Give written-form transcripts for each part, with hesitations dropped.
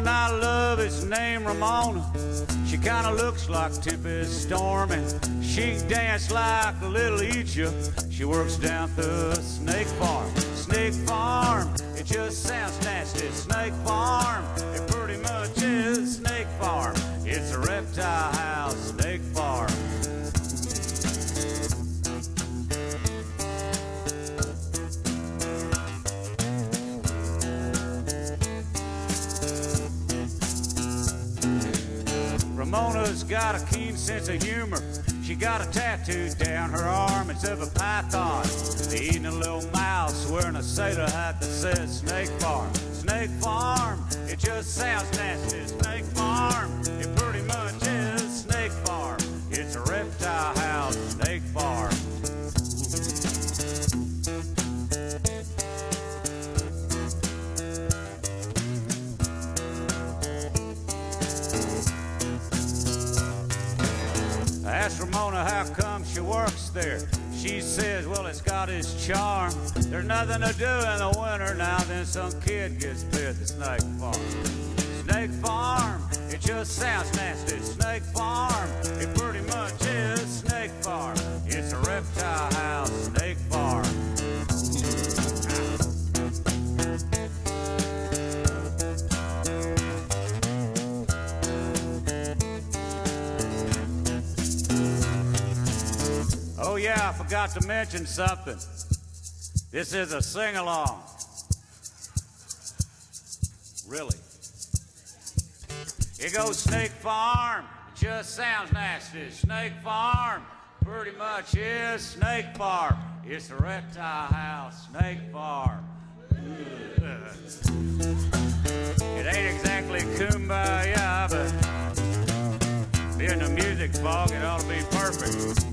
woman I love is named Ramona. She kinda looks like Tempest Storm, and she can dance like a little Egypt. She works down the snake farm. Snake farm, it just sounds nasty. Snake farm, it pretty much is snake farm. It's a reptile house, snake farm. Ramona's got a keen sense of humor. She got a tattoo down her arm. It's of a python eating a little mouse, wearing a sailor hat that says Snake Farm. Snake Farm, it just sounds nasty. Snake Farm, it pretty much is Snake Farm. It's a reptile house, Snake Farm. I asked Ramona how come she works there. She says, well, it's got its charm. There's nothing to do in the winter now, then some kid gets bit at the Snake Farm. Snake Farm, it just sounds nasty. Snake Farm, it pretty much is Snake Farm. It's a reptile house, Snake Farm. Oh yeah, I forgot to mention something. This is a sing-along. Really. It goes Snake Farm, it just sounds nasty. Snake Farm, pretty much is Snake Farm. It's a reptile house, Snake Farm. It ain't exactly kumbaya, but being the music fog, it ought to be perfect.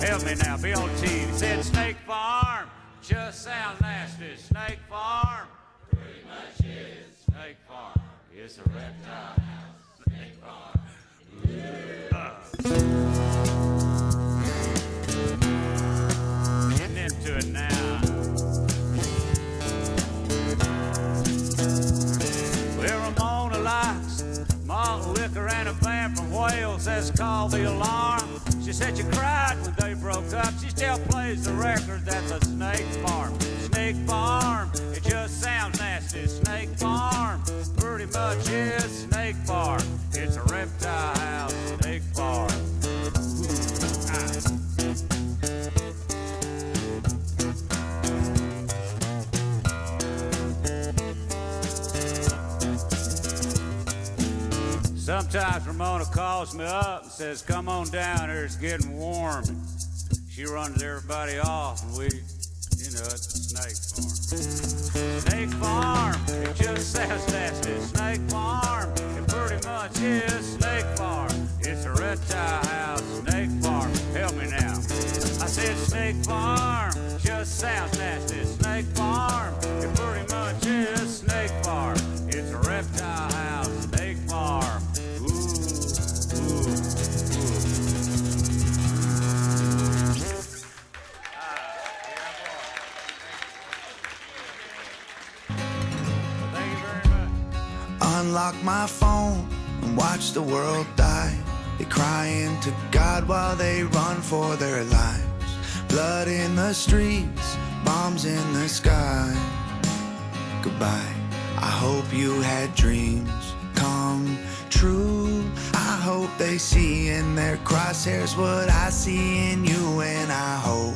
Help me now, be on TV. It said Snake Farm, just sounds nasty. Snake Farm, pretty much is Snake Farm. It's a reptile house, Snake Farm. Getting into it now. Well, Ramona likes malt liquor and a band from Wales that's called The Alarm. She said she cried when they broke up. She still plays the record that's a Snake Farm. Snake Farm, it just sounds nasty. Snake Farm, pretty much is Snake Farm. It's a reptile house, Snake Farm. Sometimes Ramona calls me up and says, come on down here, it's getting warm. And she runs everybody off, and we, you know, it's a Snake Farm. Snake Farm, it just sounds nasty. Snake Farm, it pretty much is Snake Farm. It's a reptile house, Snake Farm. Help me now. I said Snake Farm, just sounds nasty. Snake Farm, it pretty much is Snake Farm. It's a reptile house, Snake Farm. Unlock my phone and watch the world die. They crying to God while they run for their lives. Blood in the streets, bombs in the sky. Goodbye. I hope you had dreams come true. I hope they see in their crosshairs what I see in you. And I hope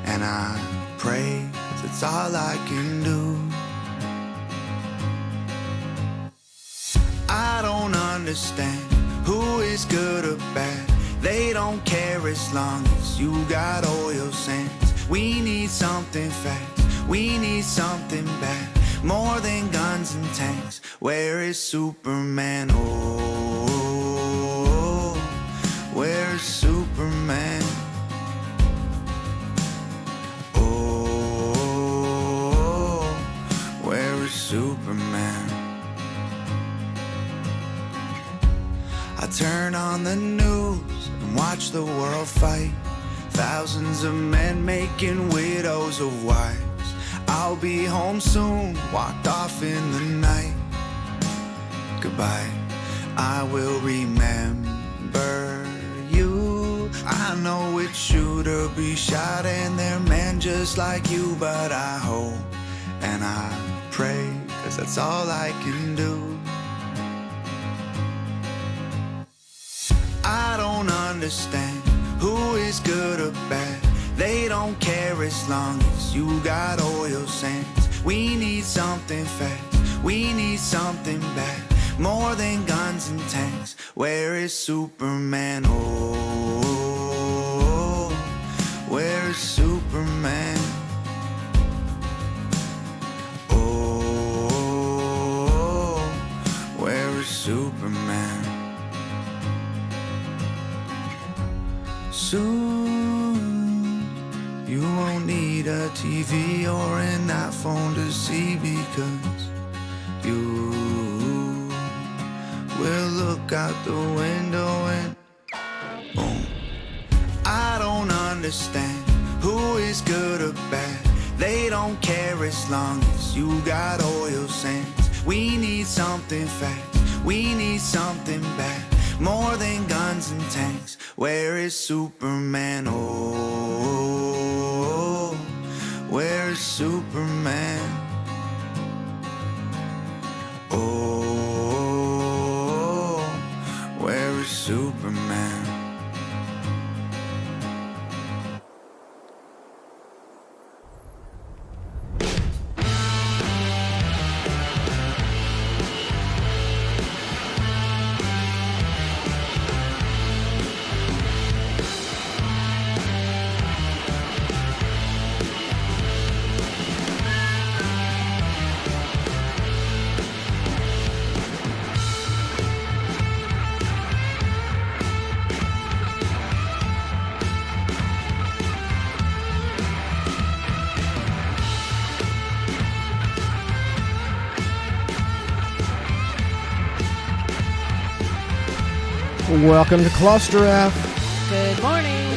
and I pray, 'cause it's all I can do. I don't understand who is good or bad. They don't care as long as you got oil sands. We need something fast, we need something bad. More than guns and tanks. Where is Superman? Oh, where is Superman? Oh, where is Superman? I turn on the news and watch the world fight. Thousands of men making widows of wives. I'll be home soon, walked off in the night. goodbye. I will remember you. I know it's shoot or be shot, and they're men just like you, but I hope and I pray, 'cause that's all I can do. I don't understand who is good or bad. They don't care as long as you got oil sands. We need something fast, we need something bad, more than guns and tanks. Where is Superman? Oh, where is Superman? Oh, where is Superman? Soon you won't need a TV or an iPhone to see, because you will look out the window and boom. I don't understand who is good or bad. They don't care as long as you got oil sands. We need something fast, we need something bad, more than guns and tanks. Where is Superman? Oh, where is Superman? Oh, where is Superman? Welcome to ClusterF. Good morning.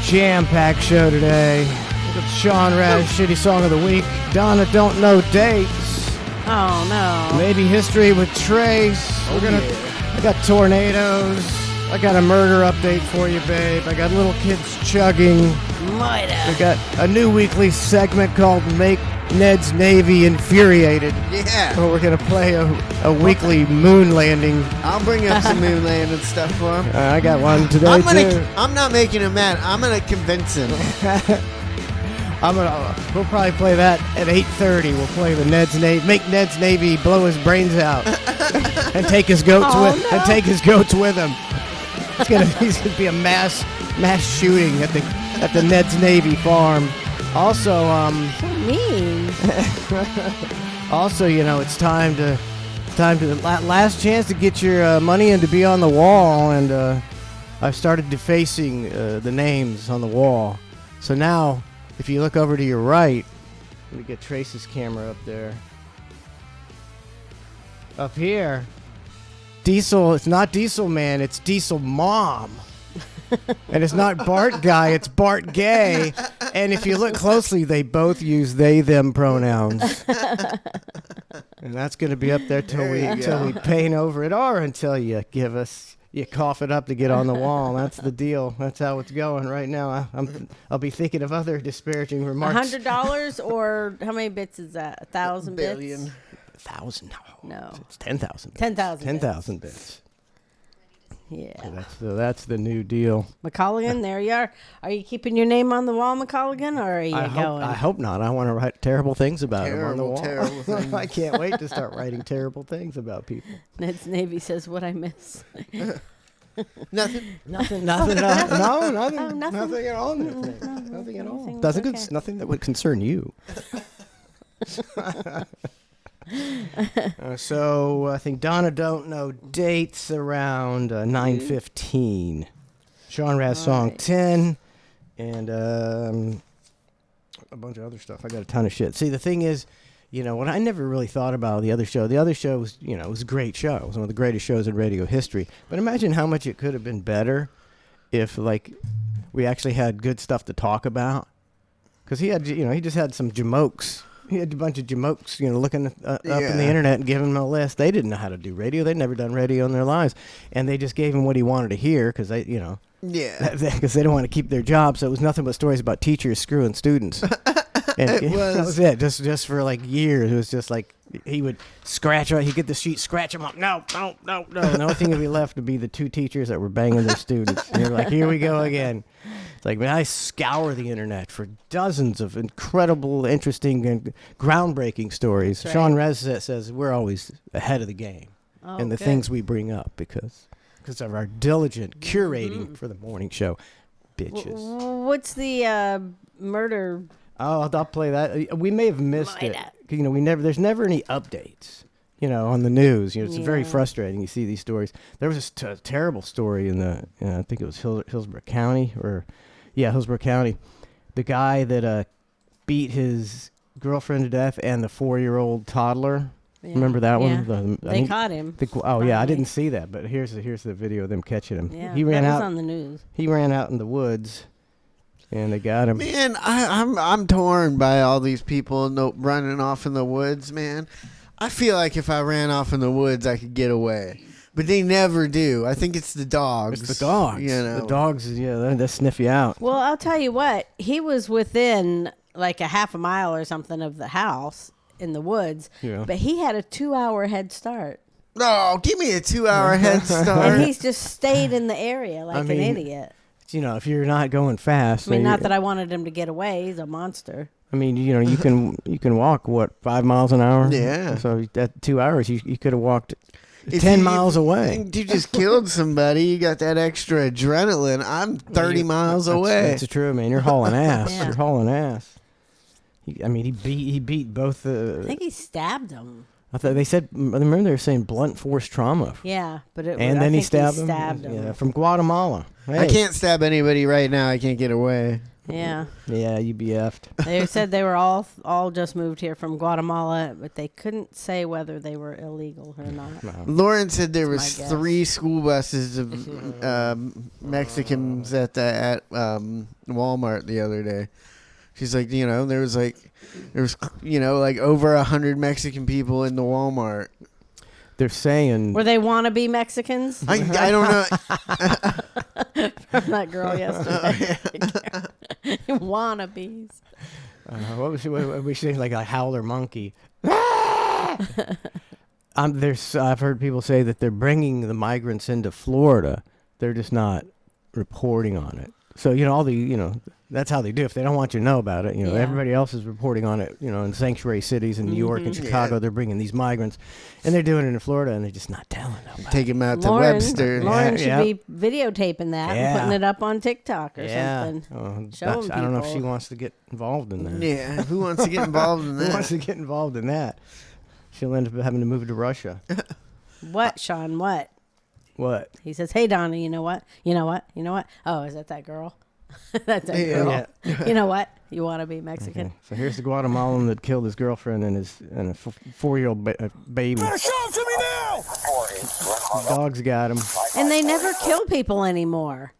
Jam-packed show today. Look at Sean Raz, shitty song of the week. Donna don't know dates. Oh no. Maybe history with Trace. I got tornadoes. I got a murder update for you, babe. I got little kids chugging. Murder. We got a new weekly segment called Make Ned's Navy Infuriated. Yeah. Where we're going to play a weekly moon landing. I'll bring up some moon landing stuff for him. I got one today, too. I'm not making him mad. I'm gonna convince him. We'll probably play that at 8:30. We'll play the make Ned's Navy blow his brains out and take his goats with him. He's gonna be a mass shooting at the Ned's Navy farm. Also, So mean. also, it's time to last chance to get your money in to be on the wall, and I've started defacing the names on the wall. So now, if you look over to your right, let me get Trace's camera up there. Up here, Diesel. It's not Diesel Man. It's Diesel Mom. And it's not Bart Guy, it's Bart Gay. And if you look closely, they both use they, them pronouns. And that's going to be up there till we paint over it, or until you cough it up to get on the wall. That's the deal. That's how it's going right now. I'll be thinking of other disparaging remarks. $100 or how many bits is that? 1,000 bits? Billion. 1,000? No. It's 10,000 bits. 10,000 bits. 10,000 bits. Yeah. So that's the new deal. McColligan, there you are. Are you keeping your name on the wall, McColligan, or are you going? I hope not. I want to write terrible things about him on the wall. Terrible things. I can't wait to start writing terrible things about people. Ned's Navy says what I miss. Nothing. Nothing at all. No, nothing. Oh, nothing. Nothing at all. Nothing at all. Nothing that would concern you. So I think Donna don't know dates around 9:15. Sean Raz song 10, and a bunch of other stuff. I got a ton of shit. See, the thing is, what I never really thought about the other show. The other show was, it was a great show. It was one of the greatest shows in radio history. But imagine how much it could have been better if, we actually had good stuff to talk about. Because he had, he just had some jamokes. He had a bunch of jamokes, looking up in the internet and giving him a list. They didn't know how to do radio. They'd never done radio in their lives. And they just gave him what he wanted to hear because they, Yeah. because they didn't want to keep their job. So it was nothing but stories about teachers screwing students. And It was. That was it. Just for like years. It was just like he would scratch out. He'd get the sheet, scratch them up. No. And the only thing that be left would be the two teachers that were banging their students. And you're like, here we go again. It's like, man, I scour the internet for dozens of incredible, interesting, and groundbreaking stories. Right. Sean Rez says we're always ahead of the game in the good. things we bring up because of our diligent curating for the morning show. Bitches. What's the murder? Oh, I'll play that. We may have missed it. There's never any updates, on the news. It's very frustrating. You see these stories. There was this terrible story in I think it was Hillsborough County Hillsborough County. The guy that beat his girlfriend to death and the 4-year-old toddler. Yeah. Remember that Yeah. one? They caught him. I finally. didn't see that, but here's the video of them catching him. Yeah, He ran that out. was on the news. He ran out in the woods, and they got him. Man, I'm torn by all these people running off in the woods, man. I feel like if I ran off in the woods, I could get away. But they never do. I think it's the dogs. It's the dogs. The dogs, they sniff you out. Well, I'll tell you what. He was within like a half a mile or something of the house in the woods, but he had a 2-hour head start. No, give me a 2-hour head start. And he's just stayed in the area like an idiot. If you're not going fast. I mean, not that I wanted him to get away. He's a monster. I mean, you can walk 5 miles an hour. Yeah. So at 2 hours, you could have walked 10 miles away. You just killed somebody. You got that extra adrenaline. I'm 30 miles away. That's true, man. You're hauling ass. Yeah. You're hauling ass. He beat both the. I think he stabbed him. I thought they said. I remember they were saying blunt force trauma. Yeah, but And I then he think stabbed him. him. Yeah, from Guatemala. Hey. I can't stab anybody right now. I can't get away. Yeah. Yeah, you be effed. They said they were all just moved here from Guatemala, but they couldn't say whether they were illegal or not. No. Lauren said there That's was my guess. 3 school buses of Mexicans at Walmart the other day. She's like, there was over 100 Mexican people in the Walmart. They're saying. Were they wannabe Mexicans? I don't know. From that girl yesterday. Wannabes. What was we saying? Like a howler monkey. I've heard people say that they're bringing the migrants into Florida. They're just not reporting on it. So that's how they do. If they don't want you to know about it, Yeah. everybody else is reporting on it. In sanctuary cities in New York and Chicago, they're bringing these migrants, and they're doing it in Florida, and they're just not telling nobody. Take him out to Lauren Webster. should Yeah. be videotaping that and putting it up on TikTok or something. Showing I don't know if people. she wants to get involved in that. Yeah, who wants to get involved in Who wants that? to get involved in that? She'll end up having to move to Russia. What, Sean? What? What? He says, "Hey, Donna, you know what? You know what? You know what? Oh, is that girl? That's that girl. You know what? You want to be Mexican?" Okay. So here's the Guatemalan that killed his girlfriend and a 4-year-old baby. Show him to me now! The dog's got him. And they never kill people anymore.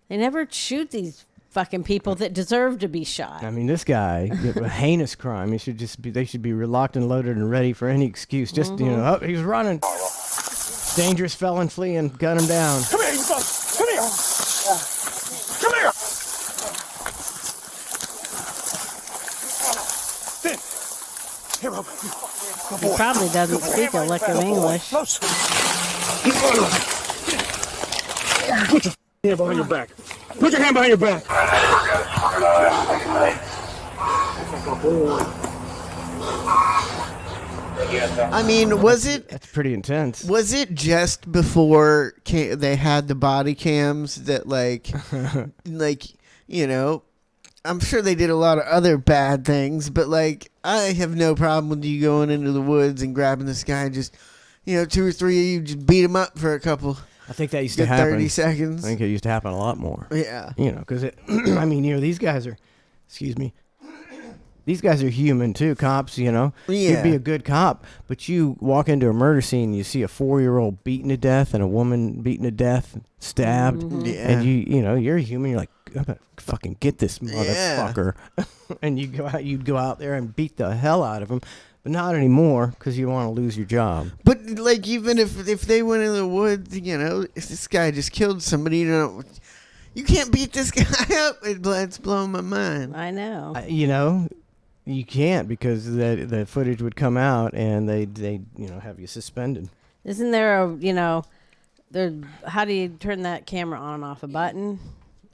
They never shoot these fucking people that deserve to be shot. I mean, this guy, a heinous crime. They should be locked and loaded and ready for any excuse. Just oh, he's running. Dangerous felon fleeing. Gun him down. Come here, you fuck! Come here! Come here! Then, here, Rob. He probably doesn't speak a lick of English. Close. Put your hand behind your back. Put your hand behind your back. I mean, was it That's pretty intense. just before they had the body cams that I'm sure they did a lot of other bad things, but I have no problem with you going into the woods and grabbing this guy and just 2 or 3 of you just beat him up for a couple I think that used to good happen. 30 seconds. I think it used to happen a lot more. Yeah. Because I mean, these guys are, excuse me, These guys are human too, cops, you know. Yeah. You'd be a good cop, but you walk into a murder scene, you see a 4-year-old beaten to death and a woman beaten to death, stabbed, Yeah. and you know, you're a human. You're like, I'm gonna fucking get this motherfucker, and you'd go out there and beat the hell out of him, but not anymore because you want to lose your job. But like, even if they went in the woods, you know, if this guy just killed somebody, you know, you can't beat this guy up. It's blowing my mind. I know. You know. You can't because the footage would come out and they you know have you suspended. Isn't there a how do you turn that camera on and off? A button?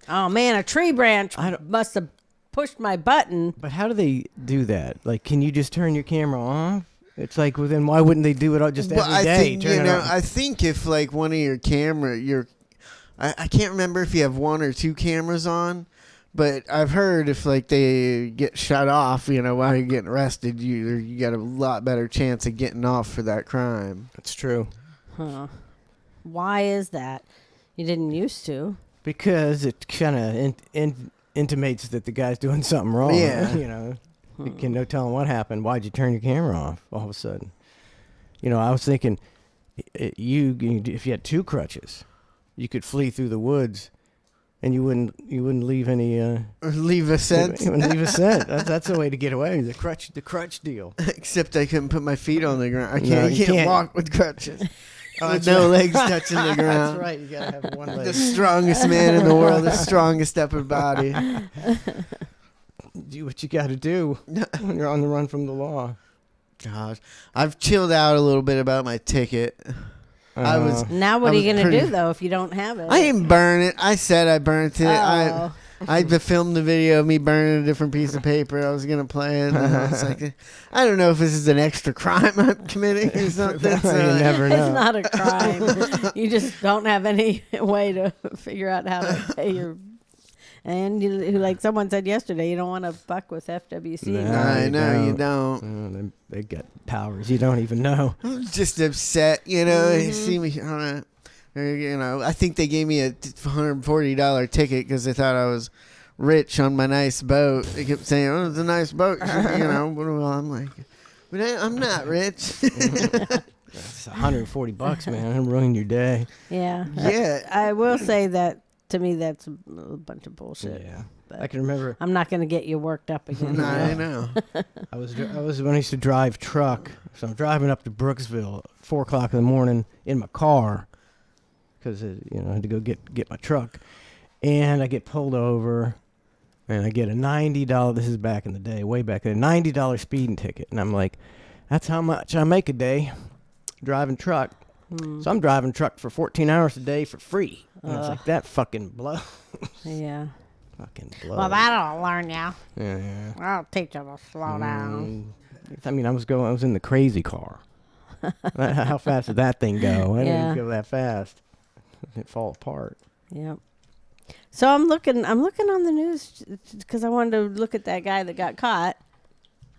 Oh man, a tree branch must have pushed my button. But how do they do that? Like, can you just turn your camera off? It's like, well, then why wouldn't they do it all just every day? I think if like one of your camera, I can't remember if you have one or two cameras on. But I've heard if like they get shut off, you know, while you're getting arrested, you got a lot better chance of getting off for that crime. That's true. Huh. Why is that? You didn't used to. Because it kind of intimates that the guy's doing something wrong. Yeah. You know, you can no telling what happened. Why'd you turn your camera off all of a sudden? You know, I was thinking, if you had 2 crutches, you could flee through the woods. And you wouldn't leave any Or leave a scent. You wouldn't leave a scent. That's the way to get away. The crutch deal. Except I couldn't put my feet on the ground. You can't walk with crutches. With no no legs touching the ground. That's right. You gotta have one leg. The strongest man in the world, the strongest upper body. Do what you got to do when you're on the run from the law. Gosh, I've chilled out a little bit about my ticket. Now what are you gonna do though if you don't have it? I didn't burn it. I said I burnt it. Oh. I filmed the video of me burning a different piece of paper. I was gonna play it. And I was like, I don't know if this is an extra crime I'm committing or something. You never know. It's not a crime. You just don't have any way to figure out how to pay your. And like someone said yesterday, you don't want to fuck with FWC. No, I know you don't. They got powers you don't even know. I'm just upset, you know. They see me, you know. I think they gave me a $140 ticket because they thought I was rich on my nice boat. They kept saying, "Oh, it's a nice boat," you know. Well, I'm like, but I'm not rich. That's $140, man. It'll ruin your day. Yeah. Yeah. I will say that to me, that's a bunch of bullshit. Yeah. But I can remember. I'm not going to get you worked up again. I know. I was when I used to drive truck. So I'm driving up to Brooksville at 4:00 in the morning in my car because I had to go get my truck, and I get pulled over, and I get a $90. This is back in the day, way back then, $90 speeding ticket, and I'm like, that's how much I make a day driving truck. So I'm driving truck for 14 hours a day for free. And it's like, that fucking blows. Yeah. Fucking blows. Well, that'll learn you. Yeah. I'll teach you to slow down. I mean, I was in the crazy car. How fast did that thing go? I didn't go that fast. It fall apart. Yep. So I'm looking on the news because I wanted to look at that guy that got caught.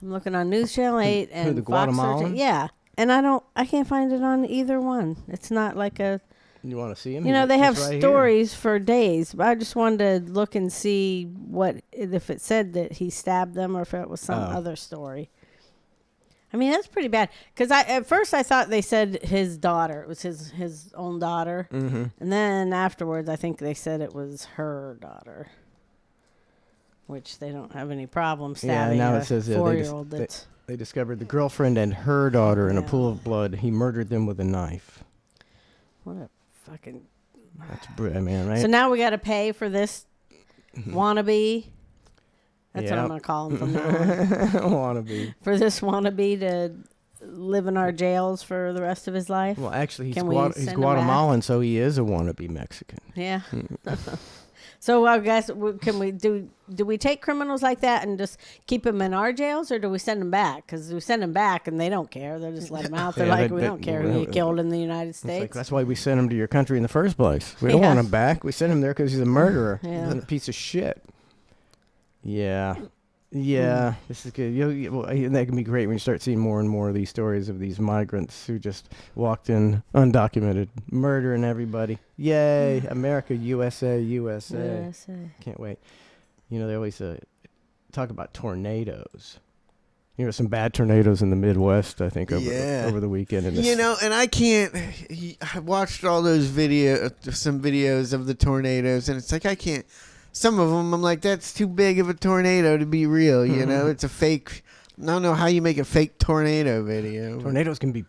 I'm looking on News Channel 8 and the Fox Guatemalan? 13. Yeah. And I can't find it on either one. It's not like a, You want to see him? they have right stories for days. But I just wanted to look and see if it said that he stabbed them or if it was some other story. I mean, that's pretty bad. Because at first I thought they said his daughter. It was his own daughter. Mm-hmm. And then afterwards, I think they said it was her daughter. Which they don't have any problem stabbing now a it says 4-year-old that's... They discovered the girlfriend and her daughter in a pool of blood. He murdered them with a knife. What a fucking... That's man, right? So now we got to pay for this wannabe. That's what I'm going to call him from now on. Wannabe. For this wannabe to live in our jails for the rest of his life. Well, actually, he's Can we send him Guatemalan, so he is a wannabe Mexican. Yeah. So I guess can we do we take criminals like that and just keep them in our jails, or do we send them back? Because we send them back and they don't care. They'll just let them out. They're we don't care who you killed in the United States. Like, that's why we sent him to your country in the first place. We don't want him back. We sent him there because he's a murderer. Yeah. He's a piece of shit. Yeah. Yeah, this is good. That can be great when you start seeing more and more of these stories of these migrants who just walked in undocumented, murdering everybody. Yay, America, USA, USA. Can't wait. They always talk about tornadoes. Some bad tornadoes in the Midwest, I think, Yeah. over the weekend. And And I can't. I watched all those some videos of the tornadoes, and it's like I can't. Some of them, I'm like, that's too big of a tornado to be real. It's a fake. I don't know how you make a fake tornado video. tornadoes can be.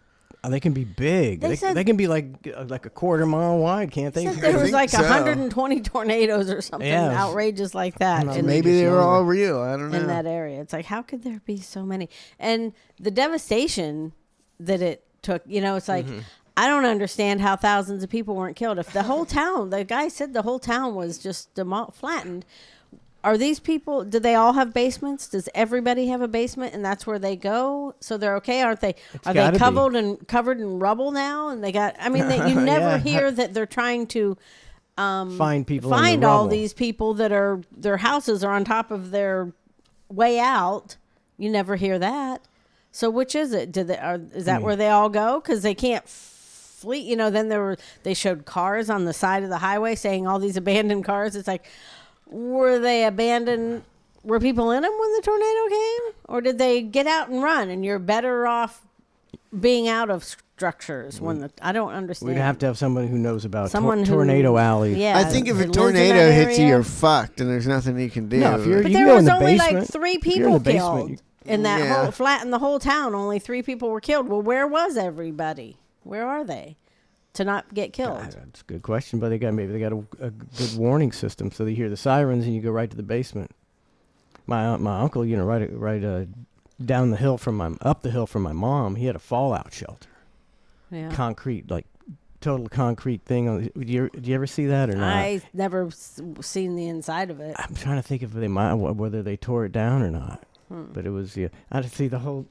They can be big. They said- they can be like a quarter mile wide, can't they? Said there was think like so. 120 tornadoes or something Yeah. outrageous like that. No, in Maybe it's they were longer. all real. I don't know. in that area. It's like, how could there be so many? And the devastation that it took, it's like, I don't understand how thousands of people weren't killed. If the whole town, the guy said the whole town was just flattened. Are these people, do they all have basements? Does everybody have a basement and that's where they go? So they're okay, aren't they? Are they gotta covered in rubble now? And they got, you never Yeah. hear that they're trying to Find people. in find the all rubble. these people that are their houses are on top of their way out. You never hear that. So which is it? Is that where they all go? Because they can't flee. Then they showed cars on the side of the highway saying all these abandoned cars. It's like, were they abandoned? Were people in them when the tornado came, or did they get out and run? And you're better off being out of structures when I don't understand. We'd have to have somebody who knows about Someone who- tornado alley. Yeah, I think if that a lives in tornado that hits you, area. you're fucked, and there's nothing you can do. No, if you're- But you there can go in was the only like basement. 3 If you're in people the basement, killed you- in that Yeah. whole flat in the whole town. Only 3 people were killed. Well, where was everybody? Where are they to not get killed? That's a good question, but maybe they got a good warning system, so they hear the sirens and you go right to the basement. My uncle, right down the hill up the hill from my mom, he had a fallout shelter, Yeah. concrete, like total concrete thing. Did you ever see that or not? I never seen the inside of it. I'm trying to think if whether they tore it down or not, but it was I see the whole,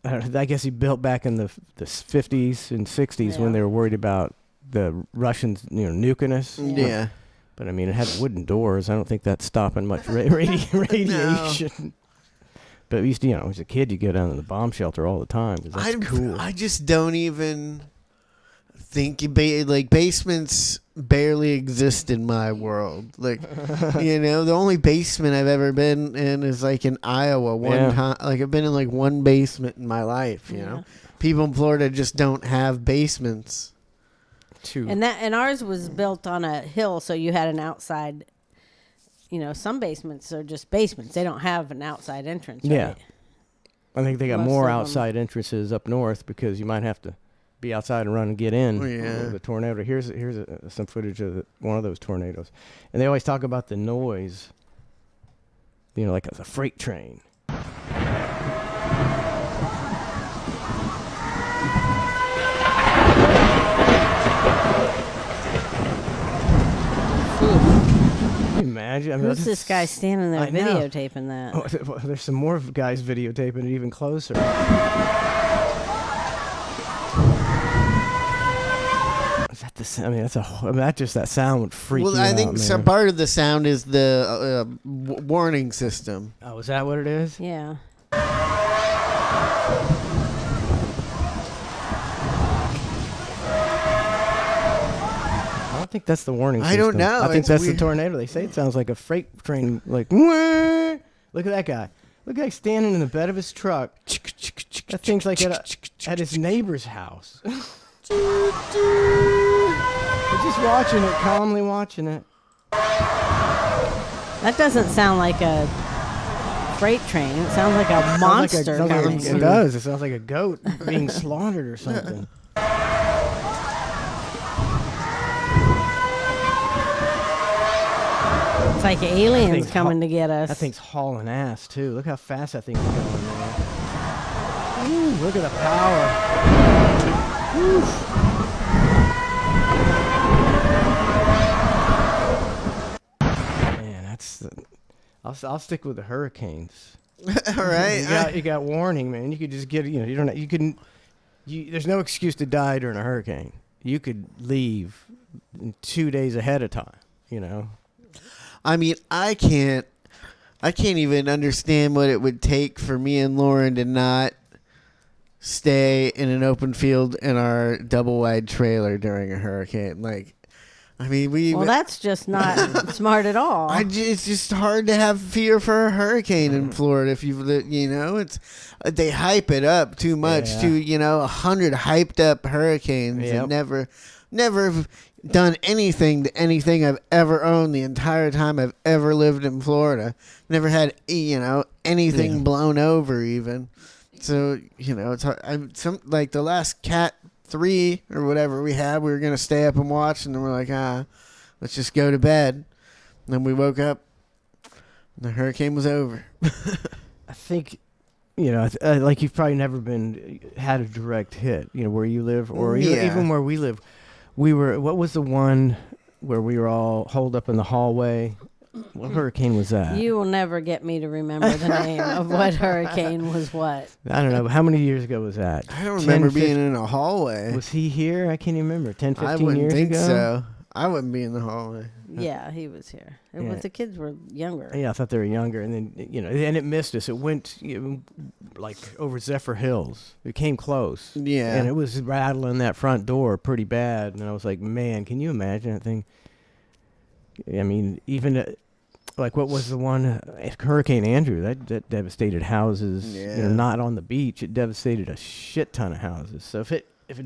I guess he built back in the 50s and 60s when Yeah. they were worried about the Russians, nuking us. Yeah. But I mean, it had wooden doors. I don't think that's stopping much radiation. But we used to, as a kid, you go down to the bomb shelter all the time. 'Cause that's cool. I just don't even think basements barely exist in my world. Like, the only basement I've ever been in is like in Iowa one time. Like I've been in like one basement in my life. You know, people in Florida just don't have basements. And ours was built on a hill, so you had an outside. Some basements are just basements; they don't have an outside entrance. Right? Yeah, I think they got Most more of 'em. outside entrances up north because you might have to be outside and run and get in. Oh, yeah. The tornado. Here's some footage of one of those tornadoes, and they always talk about the noise. Like a freight train. Can you imagine? I mean, Who's this guy standing there I know. videotaping that? Oh, there's some more guys videotaping it even closer. Is that the sound? I mean, that sound would freak you out. Well, I think man. some part of the sound is the warning system. Oh, is that what it is? Yeah. I don't think that's the warning system. I don't know. I think It's that's weird. the tornado. They say it sounds like a freight train, like, "Wah!" Look at that guy. Look at him standing in the bed of his truck. That thing's like at his neighbor's house. We're just watching it, calmly watching it. That doesn't sound like a freight train. It sounds like a monster coming. It does. It sounds like a goat being slaughtered or something. It's like aliens thing's coming to get us. That thing's hauling ass too. Look how fast that thing's going, man. Ooh, look at the power. Man, that's. I'll stick with the hurricanes. All right. You got warning, man. You could just get. You don't. You can. There's no excuse to die during a hurricane. You could leave 2 days ahead of time. I mean, I can't even understand what it would take for me and Lauren to not stay in an open field in our double wide trailer during a hurricane. Like, I mean, we. Well, that's just not smart at all. It's just hard to have fear for a hurricane in Florida if it's they hype it up too much. Yeah. 100 hyped up hurricanes Yep. and never have done anything to anything I've ever owned the entire time I've ever lived in Florida. Never had anything blown over even. So it's hard. Like the last Cat 3 or whatever we had, we were gonna stay up and watch, and then we're like, let's just go to bed. And then we woke up, and the hurricane was over. I think, like you've probably never had a direct hit, where you live, or even where we live. What was the one where we were all holed up in the hallway? What hurricane was that? You will never get me to remember the name of what hurricane was what. I don't know. How many years ago was that? I don't remember being in a hallway. Was he here? I can't even remember. 10, 15 years ago? I wouldn't think so. I wouldn't be in the hallway. Yeah, he was here. It was the kids were younger. Yeah, I thought they were younger, and then and it missed us. It went like over Zephyr Hills. It came close. Yeah, and it was rattling that front door pretty bad. And I was like, man, can you imagine that thing? I mean, even like what was the one Hurricane Andrew that devastated houses. Yeah, not on the beach. It devastated a shit ton of houses. So if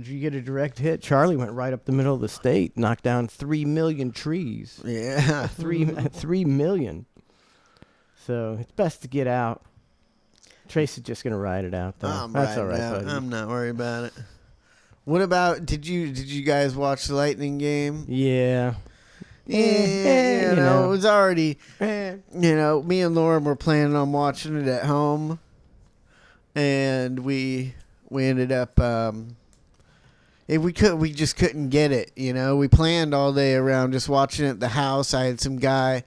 you get a direct hit, Charlie went right up the middle of the state, knocked down 3 million trees. Yeah, 3 million. So it's best to get out. Tracy's just gonna ride it out, though. That's all right, buddy. I'm not worried about it. What about? Did you guys watch the Lightning game? Yeah. Yeah, it was already. Me and Lauren were planning on watching it at home, and we ended up. We just couldn't get it. We planned all day around just watching it at the house. I had some guy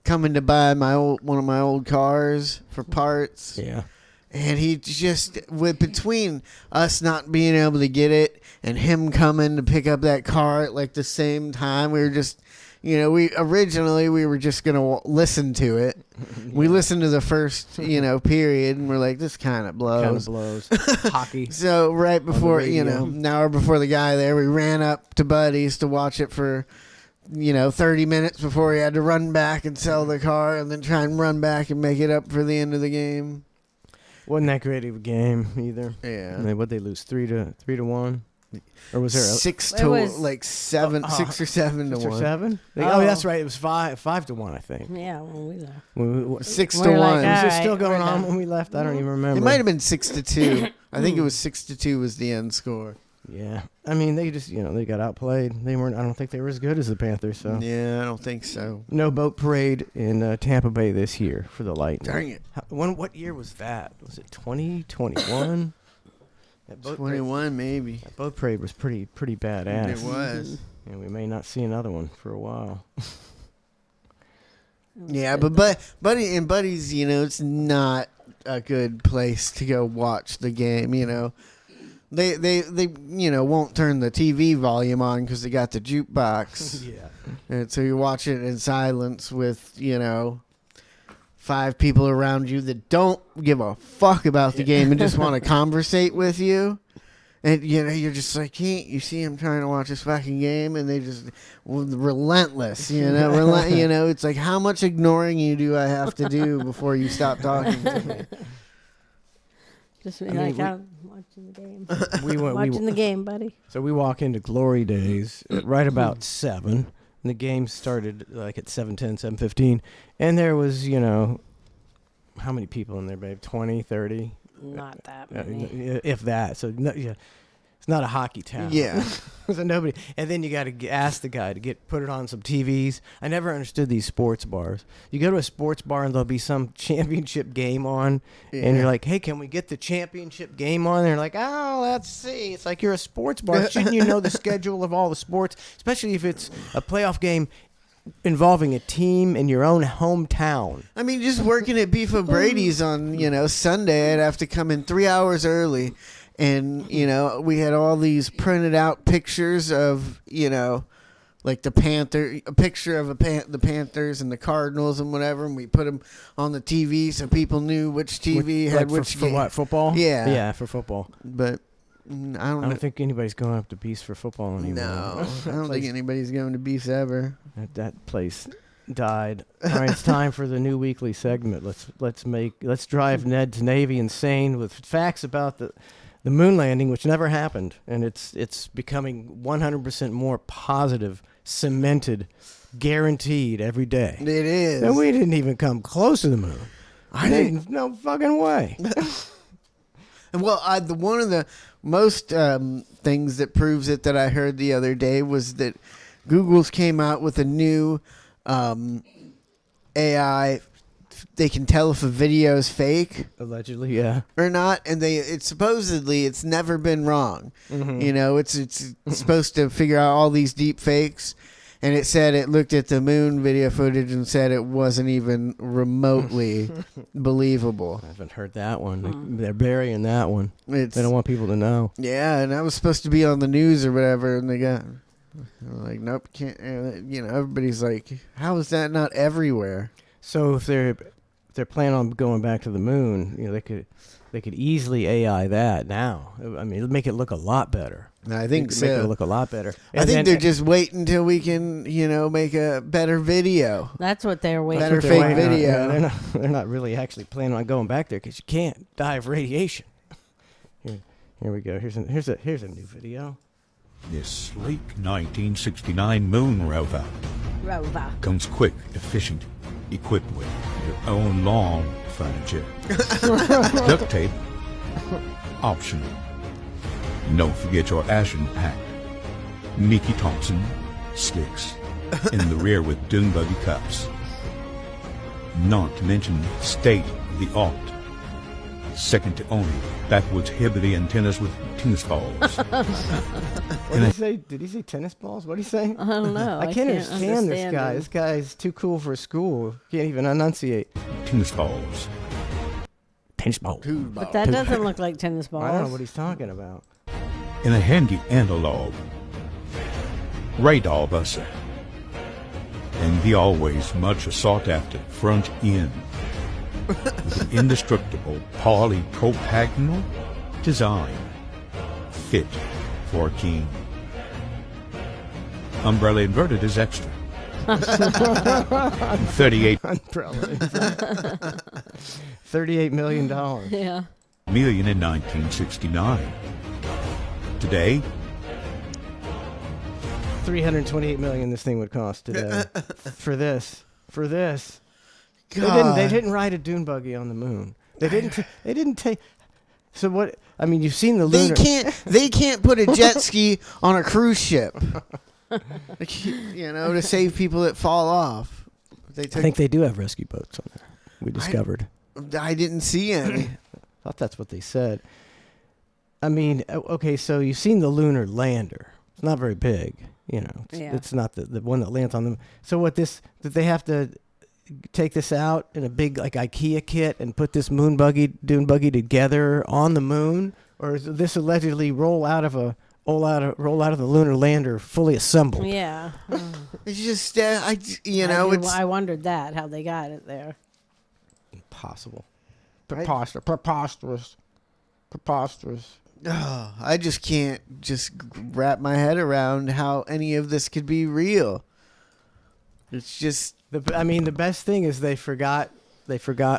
coming to buy one of my old cars for parts. Yeah. And he just, between us not being able to get it and him coming to pick up that car at like the same time, we were just, we were just going to listen to it. Yeah. We listened to the first, period, and we're like, this kind of blows. Hockey. So right before, an hour before the guy there, we ran up to Buddy's to watch it for, 30 minutes before he had to run back and sell the car and then try and run back and make it up for the end of the game. Wasn't that great of a game either. Yeah. And what'd they lose? 3-1? Or was there 6 to 7 or 7 to 1? 6 or 7? Oh, that's right. It was 5 to 1, I think. Yeah, when we left. 6 to 1. Like, was it right, still going on done. when we left? I don't even remember. It might have been 6 to 2. I think it was 6 to 2 was the end score. Yeah. I mean, they just, they got outplayed. I don't think they were as good as the Panthers, so. Yeah, I don't think so. No boat parade in Tampa Bay this year for the Lightning. Dang it. What year was that? Was it 2021? 21 maybe. That boat parade was pretty badass. It was. And we may not see another one for a while. Yeah, but Buddy's, it's not a good place to go watch the game, They won't turn the TV volume on because they got the jukebox. Yeah. And so you watch it in silence with, 5 people around you that don't give a fuck about the game and just want to conversate with you. And, you're just like, you see them trying to watch this fucking game, and they just relentless, it's like, how much ignoring you do I have to do before you stop talking to me? Just I'm watching the game. Watching the game, buddy. So we walk into Glory Days at right about 7. And the game started like at 7:10, 7:15. And there was, how many people in there, babe? 20, 30? Not that many. If that. So, it's not a hockey town. Yeah. So nobody. And then you got to ask the guy to put it on some TVs. I never understood these sports bars. You go to a sports bar and there'll be some championship game on, and you're like, "Hey, can we get the championship game on?" And they're like, "Oh, let's see." It's like you're a sports bar. Shouldn't you know the schedule of all the sports, especially if it's a playoff game involving a team in your own hometown? I mean, just working at Beef O'Brady's on, Sunday, I'd have to come in 3 hours early. And, we had all these printed out pictures of, like a picture of the Panthers and the Cardinals and whatever. And we put them on the TV so people knew which TV had which for game. what, football? Yeah. Yeah, for football. But I don't I know. don't think anybody's going up to Beast for football anymore. No, I don't think anybody's going to Beast ever. That place died. All right, it's time for the new weekly segment. Let's drive Ned's Navy insane with facts about the moon landing, which never happened, and it's becoming 100% more positive, cemented, guaranteed every day. It is. And we didn't even come close to the moon. I didn't. No fucking way. Well, one of the most things that proves it that I heard the other day was that Google's came out with a new AI. They can tell if a video is fake Allegedly, yeah. or not, and it's supposedly it's never been wrong. You know, it's supposed to figure out all these deep fakes, and it said it looked at the moon video footage and said it wasn't even remotely believable. I haven't heard that one. They're burying that one. It's, They don't want people to know. yeah, and that was supposed to be on the news or whatever, and they got like, nope, can't. You know, everybody's like, how is that not everywhere? So if they're planning on going back to the moon, you know, they could easily AI that now. I mean, it'll make it look a lot better. I think Make it so. look a lot better. I think they're just waiting until we can, you know, make a better video. That's what they're waiting Better for. fake video. Yeah, they're not really actually planning on going back there because you can't die of radiation. Here we go. Here's a new video. This sleek 1969 moon rover Rover. comes quick, efficient, equipped with your own lawn furniture. Duct tape, optional. And don't forget your action pack. Mickey Thompson slicks in the rear with dune buggy cups. Not to mention state-of-the-art, second to only backwoods Hibbity antennas with tennis balls. What did he say? Did he say tennis balls? What did he say? I don't know. I can't understand this guy. him. This guy's too cool for school. Can't even enunciate. Tennis balls. Tennis ball. But that doesn't look like tennis balls. I don't know what he's talking about. In a handy analog radar buzzer. And the always much sought after front end with an indestructible polypropagnal design fit for a king. Umbrella inverted is extra. 38 Umbrella. $38 million. Yeah. million in 1969. Today, $328 million this thing would cost today. for this. God. They didn't ride a dune buggy on the moon. They didn't take. So what? I mean, you've seen the lunar. They can't put a jet ski on a cruise ship. You know, to save people that fall off. I think they do have rescue boats on there. We discovered. I didn't see any. I thought that's what they said. I mean, okay, so you've seen the lunar lander. It's not very big, you know. It's not the one that lands on them. So what did they have to take this out in a big like IKEA kit and put this dune buggy together on the moon, or is this allegedly roll out of the lunar lander fully assembled? Yeah. It's just it's I wondered how they got it there. Impossible. Preposterous. Oh, I just can't wrap my head around how any of this could be real. It's just the best thing is they forgot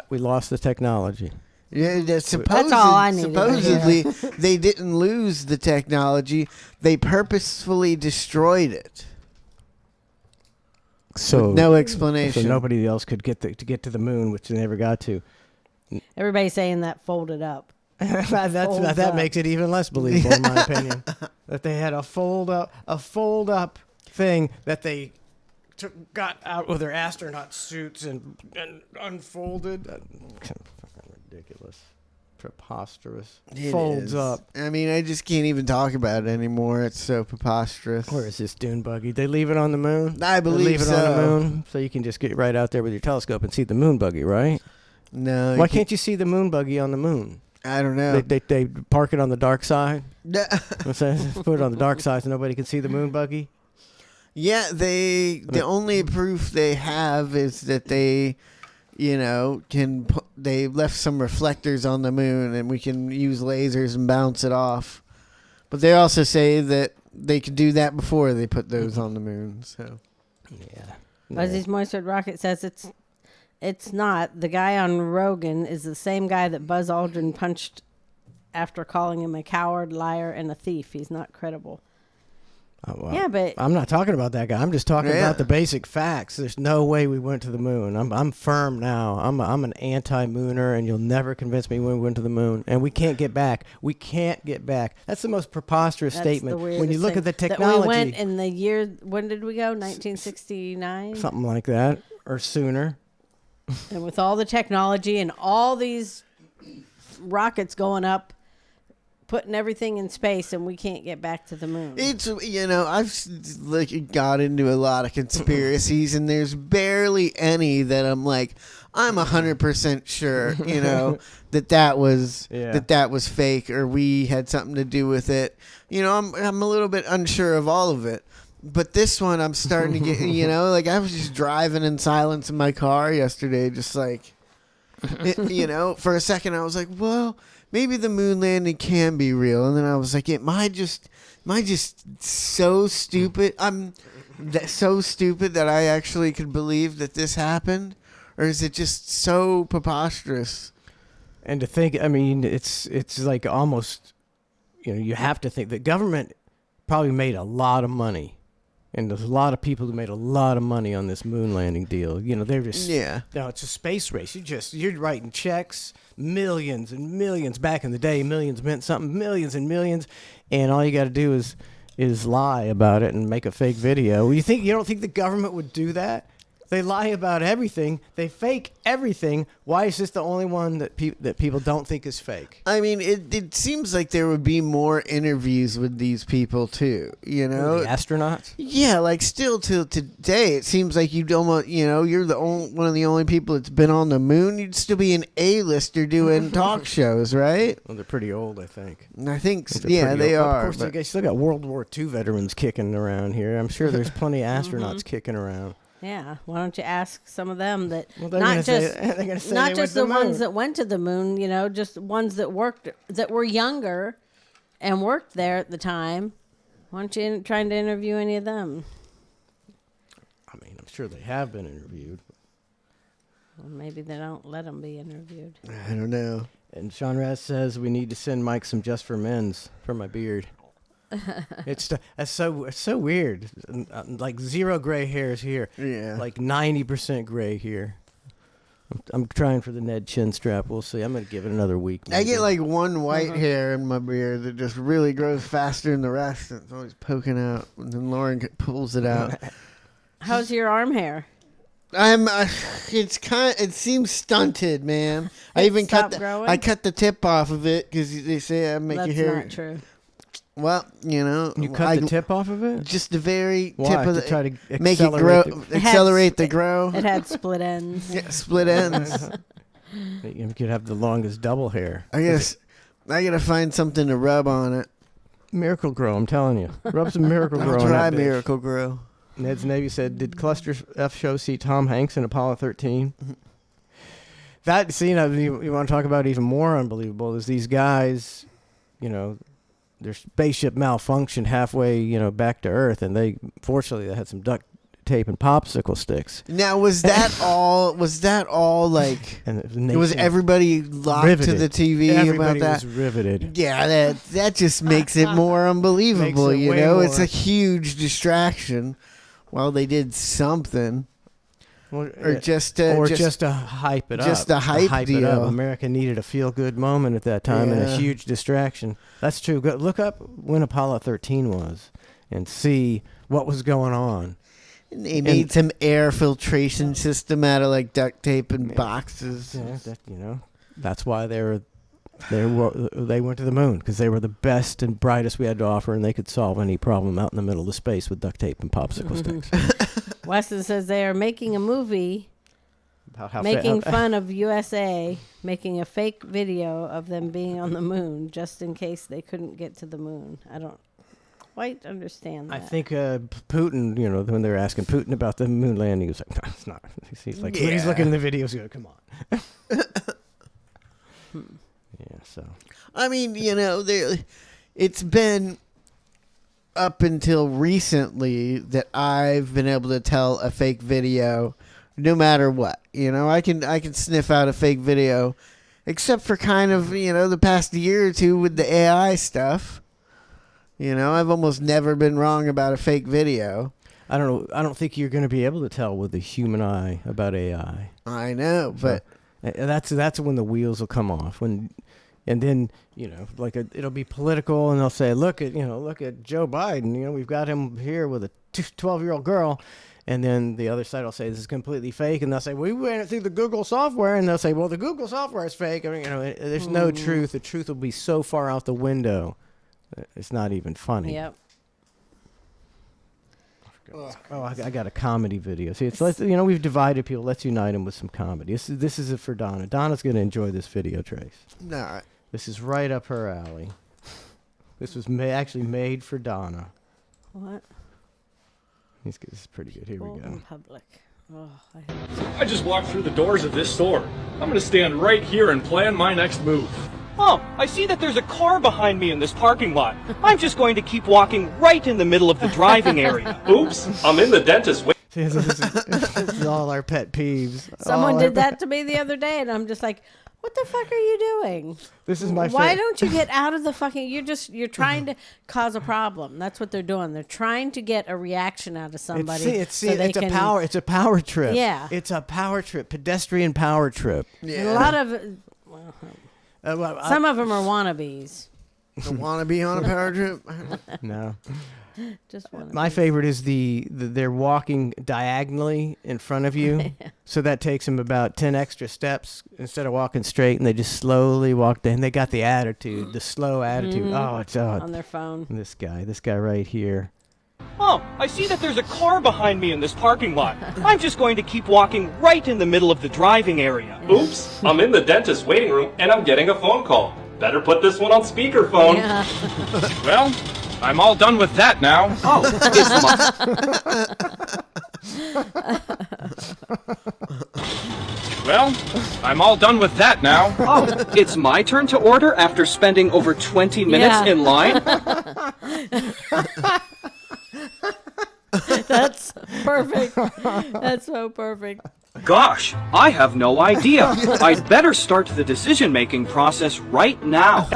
we lost the technology. yeah. That's all I needed to hear. Supposedly they didn't lose the technology; they purposefully destroyed it. So With no explanation. So nobody else could get to the moon, which they never got to. Everybody's saying that folded up. that makes it even less believable, in my opinion. That they had a fold up thing that they got out with their astronaut suits and unfolded. Fucking ridiculous, preposterous. It Folds is. up. I mean, I just can't even talk about it anymore. It's so preposterous. Where is this dune buggy? They leave it on the moon. I believe they leave it on the so. moon, so you can just get right out there with your telescope and see the moon buggy, right? No. Why can't you see the moon buggy on the moon? I don't know. They park it on the dark side. Put it on the dark side so nobody can see the moon buggy. Yeah, the only proof they have is that they, they left some reflectors on the moon and we can use lasers and bounce it off. But they also say that they could do that before they put those on the moon. So Yeah. Buzzy's Moistured Rocket says it's not. The guy on Rogan is the same guy that Buzz Aldrin punched after calling him a coward, liar, and a thief. He's not credible. Oh, well, Yeah, but I'm not talking about that guy. I'm just talking Yeah. about the basic facts. There's no way we went to the moon. I'm firm now. I'm an anti-mooner, and you'll never convince me when we went to the moon. And we can't get back. We can't get back. That's the most preposterous that's statement. the When you weirdest look thing. at the That technology, we went in the year. When did we go? 1969. something like that, or sooner. And with all the technology and all these rockets going up, putting everything in space, and we can't get back to the moon. it's I've got into a lot of conspiracies, and there's barely any that I'm like I'm 100% sure that was Yeah. that was fake or we had something to do with it. I'm a little bit unsure of all of it. But this one, I'm starting to get, like I was just driving in silence in my car yesterday, just like, for a second I was like, well, maybe the moon landing can be real. And then I was like, am I just so stupid? I'm so stupid that I actually could believe that this happened? Or is it just so preposterous? And to think, I mean, it's like almost, you have to think the government probably made a lot of money. And there's a lot of people who made a lot of money on this moon landing deal. They're just No, it's a space race. You're writing checks, millions and millions. Back in the day, millions meant something, millions and millions, and all you got to do is lie about it and make a fake video. You don't think the government would do that? They lie about everything. They fake everything. Why is this the only one that people don't think is fake? I mean, it seems like there would be more interviews with these people too. The astronauts? Yeah, like still till today, it seems like you'd almost, you're one of the only people that's been on the moon. You'd still be an A-lister doing talk shows, right? Well, they're pretty old, I think. And I think, They're pretty they old. are. Of course, they still got World War II veterans kicking around here. I'm sure there's plenty of astronauts kicking around. Yeah, why don't you ask some of them that Well, they're gonna say the ones that went to the moon, just ones that were younger and worked there at the time. Why don't you trying to interview any of them? I mean, I'm sure they have been interviewed. Well, maybe they don't let them be interviewed. I don't know. And Sean Raz says we need to send Mike some Just for Men's for my beard. It's so weird. Like 0 gray hairs here. Yeah. Like 90% gray here. I'm trying for the Ned chin strap. We'll see. I'm gonna give it another week. I get maybe. like one white hair in my beard that just really grows faster than the rest. And it's always poking out. And then Lauren pulls it out. How's your arm hair? It seems stunted, man. I even cut the tip off of it because they say I make That's your hair. not true. Well, You cut the tip off of it? Just the very Why? tip of To the try to make it accelerate grow, the- accelerate the grow. It had split ends. Yeah, split ends. You could have the longest double hair. I gotta find something to rub on it. Miracle Grow, I'm telling you. Rub some Miracle Grow I'll on try that bitch. Miracle Grow. Ned's Navy said, did ClusterF show see Tom Hanks in Apollo 13? That scene, you want to talk about even more unbelievable, is these guys, their spaceship malfunctioned halfway, back to Earth, and they had some duct tape and popsicle sticks. Now, was that all? Was that all like? And the Was nation everybody locked riveted. to the TV Everybody about that? was riveted. Yeah, that just makes it more unbelievable. Makes it way It's more. a huge distraction. While they did something, Well, or just to hype it up. just a hype it deal. up. America needed a feel-good moment at that time and a Yeah. huge distraction. That's true. Go, look up when Apollo 13 was and see what was going on. They made some air filtration system out of like duct tape and boxes. Yeah, that's why they went to the moon, because they were the best and brightest we had to offer, and they could solve any problem out in the middle of space with duct tape and popsicle sticks. Weston says they are making a movie About how making fun of USA, making a fake video of them being on the moon just in case they couldn't get to the moon. I don't quite understand that. I think Putin, when they were asking Putin about the moon landing, he was like, no, it's not. He's like, when he's looking at the videos, he goes, come on. Yeah, so. I mean, it's been up until recently that I've been able to tell a fake video no matter what. You know, I can sniff out a fake video, except for kind of, you know, the past year or two with the AI stuff. You know, I've almost never been wrong about a fake video. I don't know. I don't think you're going to be able to tell with the human eye about AI. I know, but that's when the wheels will come off. And then, you know, it'll be political, and they'll say, look at Joe Biden. You know, we've got him here with a 12-year-old girl. And then the other side will say this is completely fake, and they'll say we ran it through the Google software, and they'll say, well, the Google software is fake. I mean, you know, there's no truth. The truth will be so far out the window, it's not even funny. Yep. Oh, I got a comedy video. See, we've divided people. Let's unite them with some comedy. This is it for Donna. Donna's going to enjoy this video, Trace. nah. This is right up her alley. This was actually made for Donna. What? This is pretty good. Here we go. In public. Oh, I just walked through the doors of this store. I'm gonna stand right here and plan my next move. Oh, I see that there's a car behind me in this parking lot. I'm just going to keep walking right in the middle of the driving area. Oops, I'm in the dentist. See, this is all our pet peeves. someone did that to me the other day, and I'm just like, what the fuck are you doing? This is my Why don't you get out of the fucking... You're trying to cause a problem. That's what they're doing. They're trying to get a reaction out of somebody. It's a power trip. Yeah. It's a power trip. Pedestrian power trip. Yeah. And a lot of... some of them are wannabes. Don't want to be on a power trip. No. Just wannabes. My favorite is they're walking diagonally in front of you. So that takes them about 10 extra steps instead of walking straight, and they just slowly walk down. They got the attitude, the slow attitude. Mm-hmm. Oh, it's on their phone. This guy right here. Oh, I see that there's a car behind me in this parking lot. I'm just going to keep walking right in the middle of the driving area. Oops, I'm in the dentist waiting room and I'm getting a phone call. Better put this one on speakerphone. Yeah. Well, I'm all done with that now. Oh, it's Well, I'm all done with that now. it's my turn to order after spending over 20 minutes Yeah. in line. That's perfect. That's so perfect. Gosh, I have no idea. I'd better start the decision-making process right now.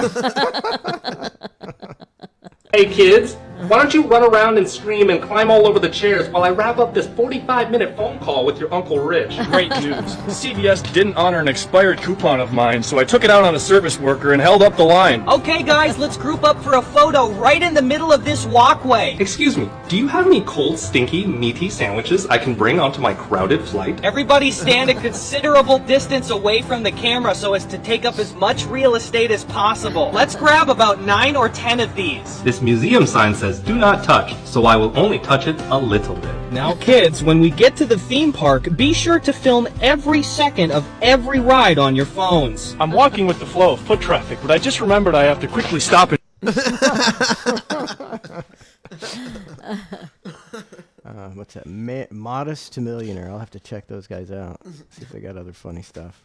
Hey kids, why don't you run around and scream and climb all over the chairs while I wrap up this 45-minute phone call with your Uncle Rich? Great news. CVS didn't honor an expired coupon of mine, so I took it out on a service worker and held up the line. Okay, guys, let's group up for a photo right in the middle of this walkway. Excuse me, do you have any cold, stinky, meaty sandwiches I can bring onto my crowded flight? Everybody stand a considerable distance away from the camera so as to take up as much real estate as possible. Let's grab about 9 or 10 of these. This museum sign says do not touch, so I will only touch it a little bit. Now, kids, when we get to the theme park, be sure to film every second of every ride on your phones. I'm walking with the flow of foot traffic, but I just remembered I have to quickly stop and... What's that? Modest to Millionaire. I'll have to check those guys out. See if they got other funny stuff.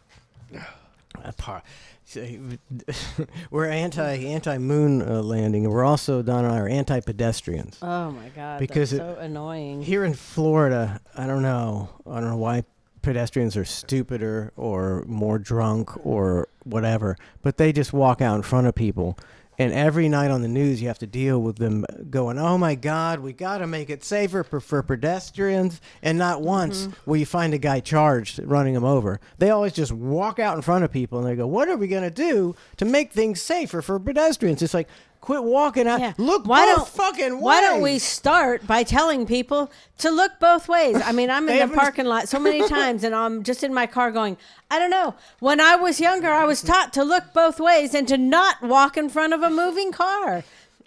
We're anti-moon landing, and we're also, Donna and I are anti-pedestrians. Oh my God, Because that's so annoying. Here in Florida, I don't know why pedestrians are stupider or more drunk or whatever, but they just walk out in front of people. And every night on the news, you have to deal with them going, oh, my God, we got to make it safer for pedestrians. And not once will you find a guy charged running them over. They always just walk out in front of people, and they go, what are we going to do to make things safer for pedestrians? It's like, quit walking out. Yeah. Look fucking ways. Why don't we start by telling people to look both ways? I mean, I'm in the parking lot so many times, and I'm just in my car going, I don't know. When I was younger, I was taught to look both ways and to not walk in front of a moving car.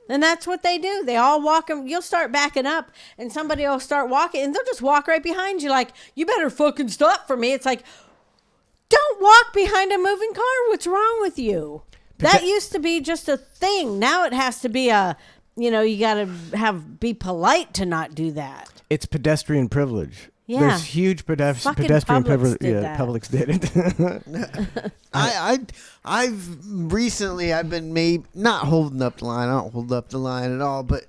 And that's what they do. They all walk, and you'll start backing up, and somebody will start walking, and they'll just walk right behind you like, you better fucking stop for me. It's like, don't walk behind a moving car. What's wrong with you? That used to be just a thing. Now it has to be you got to be polite to not do that. It's pedestrian privilege. Yeah. There's huge Fucking pedestrian Publix did yeah, that. Publix did it. I've recently been not holding up the line. I don't hold up the line at all, but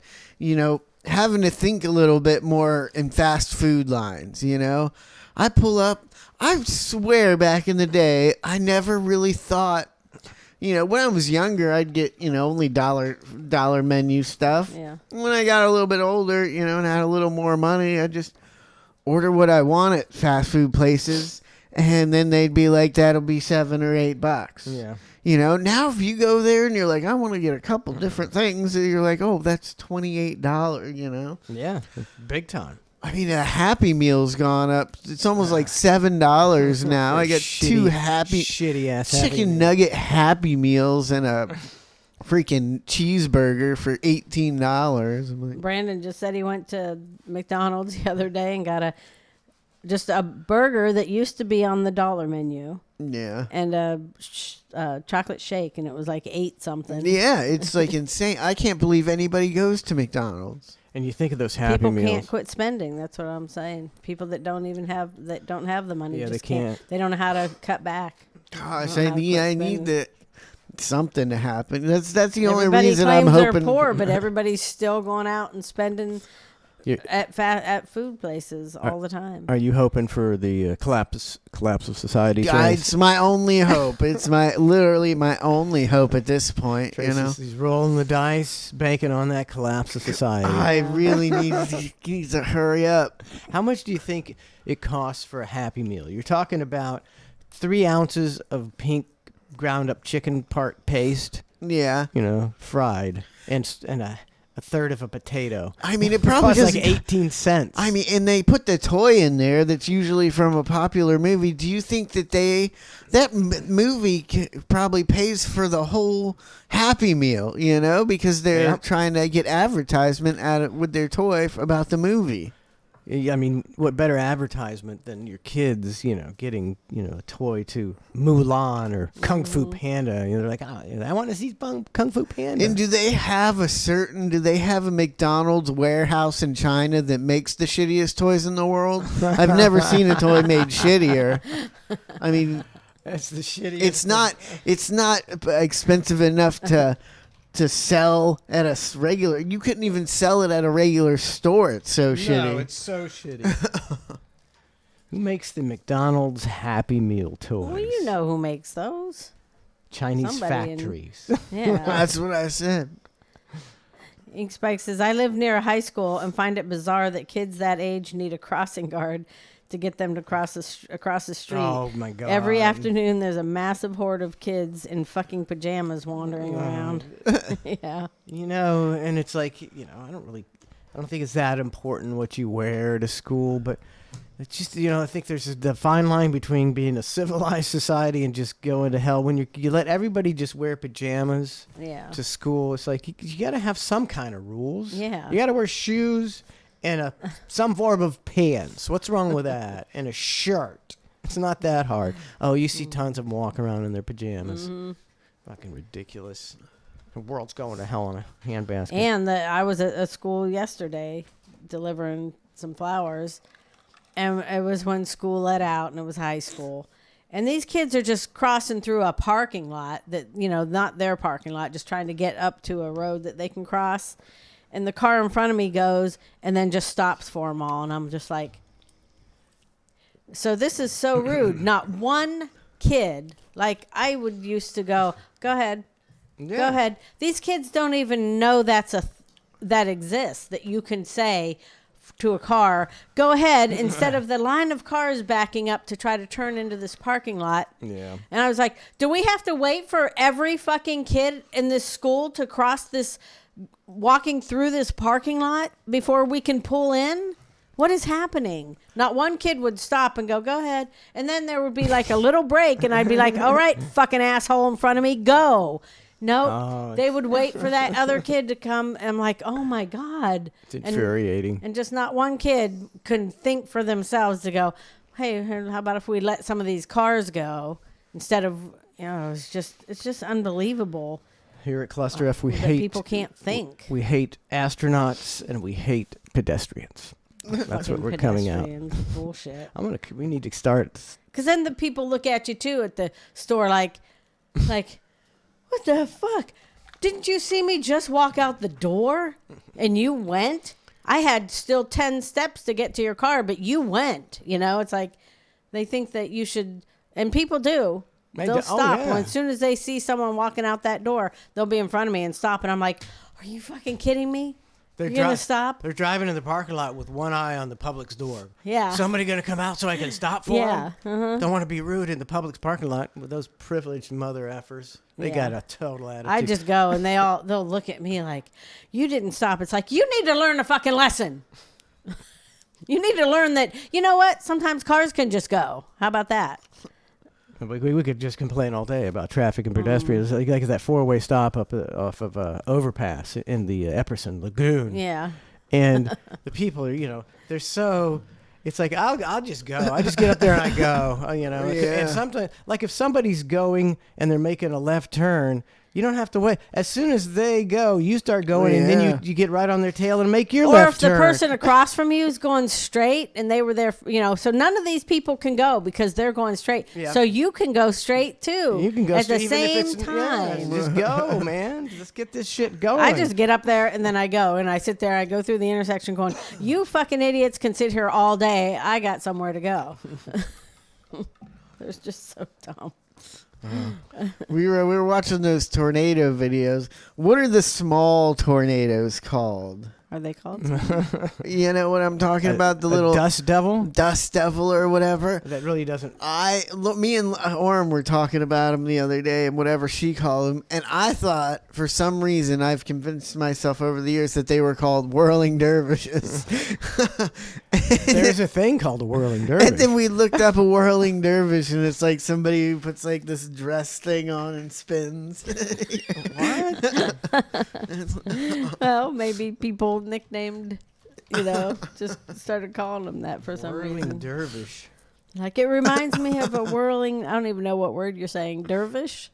having to think a little bit more in fast food lines. I pull up. I swear, back in the day, I never really thought. When I was younger, I'd get only dollar menu stuff. Yeah. When I got a little bit older, and had a little more money, I just order what I want at fast food places, and then they'd be like, "That'll be $7 or $8." Yeah. Now if you go there and you're like, "I want to get a couple different things," you're like, "Oh, that's $28." Yeah. Big time. I mean, a Happy Meal's gone up. It's almost like $7 now. I got two shitty ass chicken nugget Happy Meals and a freaking cheeseburger for $18. I'm like, Brandon just said he went to McDonald's the other day and got just a burger that used to be on the dollar menu yeah. and a chocolate shake, and it was like 8 something. Yeah, it's like insane. I can't believe anybody goes to McDonald's. And you think of those Happy People Meals. can't quit spending. That's what I'm saying. People that don't have the money. Yeah, just they can't. They don't know how to cut back. Gosh, I I don't know how to quit need something to happen. That's the only Everybody reason claims I'm hoping. they're poor, but everybody's still going out and spending You- at food places all the time. Are you hoping for the collapse of society? It's my only hope. It's literally my only hope at this point. He's rolling the dice, banking on that collapse of society. I really need to hurry up. How much do you think it costs for a Happy Meal? You're talking about 3 ounces of pink ground up chicken part paste, Yeah. fried, and a third of a potato. I mean, it probably costs doesn't. like 18 cents. I mean, and they put the toy in there that's usually from a popular movie. Do you think that movie probably pays for the whole Happy Meal, because they're trying to get advertisement with their toy about the movie? I mean, what better advertisement than your kids, getting, a toy to Mulan or Kung Fu Panda. They're like, I want to see Kung Fu Panda. And do they have a McDonald's warehouse in China that makes the shittiest toys in the world? I've never seen a toy made shittier. I mean, that's the shittiest. It's not expensive enough to sell at a regular. You couldn't even sell it at a regular store. It's so shitty. No, it's so shitty. Who makes the McDonald's Happy Meal toys? Well, you know who makes those. Chinese Somebody factories. Yeah. That's what I said. Ink Spike says, I live near a high school and find it bizarre that kids that age need a crossing guard to get them to across the street. Oh, my God. Every afternoon, there's a massive horde of kids in fucking pajamas wandering around. Yeah. And it's like, I don't think it's that important what you wear to school, but it's just, I think there's the fine line between being a civilized society and just going to hell. When you let everybody just wear pajamas to school, it's like you got to have some kind of rules. Yeah. You got to wear shoes and some form of pants. What's wrong with that? And a shirt. It's not that hard. Oh, you see tons of them walking around in their pajamas. Mm-hmm. Fucking ridiculous. The world's going to hell in a handbasket. And I was at a school yesterday delivering some flowers, and it was when school let out, and it was high school. And these kids are just crossing through a parking lot that, not their parking lot, just trying to get up to a road that they can cross. And the car in front of me goes and then just stops for them all. And I'm just like, so this is so rude. Not one kid, like I would used to go ahead. Yeah. Go ahead. These kids don't even know that exists, that you can say to a car, go ahead, instead of the line of cars backing up to try to turn into this parking lot. Yeah. And I was like, do we have to wait for every fucking kid in this school to cross this, walking through this parking lot before we can pull in? What is happening? Not one kid would stop and go ahead. And then there would be like a little break, and I'd be like, all right, fucking asshole in front of me, go. No, they would wait for that other kid to come. And I'm like, oh my God. It's infuriating. And just not one kid couldn't think for themselves to go, hey, how about if we let some of these cars go instead of, it's just unbelievable. Here at ClusterF, we that hate people can't think. We hate astronauts and we hate pedestrians. That's what we're coming out. Bullshit. We need to start. Because then the people look at you too at the store like, what the fuck? Didn't you see me just walk out the door and you went? I had still 10 steps to get to your car, but you went. You know, it's like they think that you should, and people do. They'll stop. As soon as they see someone walking out that door, they'll be in front of me and stop. And I'm like, are you fucking kidding me? You're going to stop? They're driving in the parking lot with one eye on the Publix door. Yeah. Somebody going to come out so I can stop for them? Don't want to be rude in the Publix parking lot with those privileged mother effers. They got a total attitude. I just go and they'll look at me like, you didn't stop. It's like, you need to learn a fucking lesson. You need to learn that, you know what? Sometimes cars can just go. How about that? We could just complain all day about traffic and pedestrians, like that 4-way stop up off of overpass in the Epperson Lagoon. Yeah. And the people are, they're so. It's like I'll just go. I just get up there and I go. And sometimes, like if somebody's going and they're making a left turn, you don't have to wait. As soon as they go, you start going, and then you get right on their tail and make your left turn. Or if the person across from you is going straight and they were there, so none of these people can go because they're going straight. Yeah. So you can go straight too. You can go at straight, the same time. Yeah, just go, man. Let's get this shit going. I just get up there and then I go and I sit there. I go through the intersection going, you fucking idiots can sit here all day. I got somewhere to go. They're just so dumb. We were watching those tornado videos. What are the small tornadoes called? Are they called? You know what I'm talking about? The little dust devil or whatever. That really doesn't. Me and Orm were talking about him the other day, and whatever she called him, and I thought for some reason I've convinced myself over the years that they were called whirling dervishes. There's a thing called a whirling dervish. And then we looked up a whirling dervish, and it's like somebody who puts like this dress thing on and spins. What? Well, maybe people nicknamed, just started calling them that for some reason. Whirling dervish. Like it reminds me of a whirling. I don't even know what word you're saying. Dervish.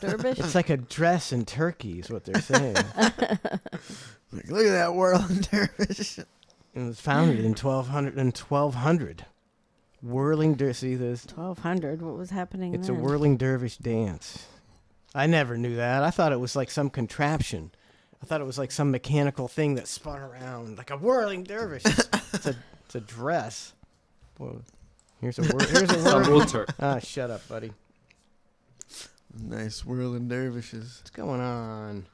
It's like a dress in Turkey, is what they're saying. Like, look at that whirling dervish. It was founded in 1200. Whirling dervish. See this? 1200. What was happening? It's then? a whirling dervish dance. I never knew that. I thought it was like some contraption. I thought it was like some mechanical thing that spun around like a whirling dervish. It's a dress. Whoa. Here's a word. Ah, shut up, buddy. Nice whirling dervishes. What's going on?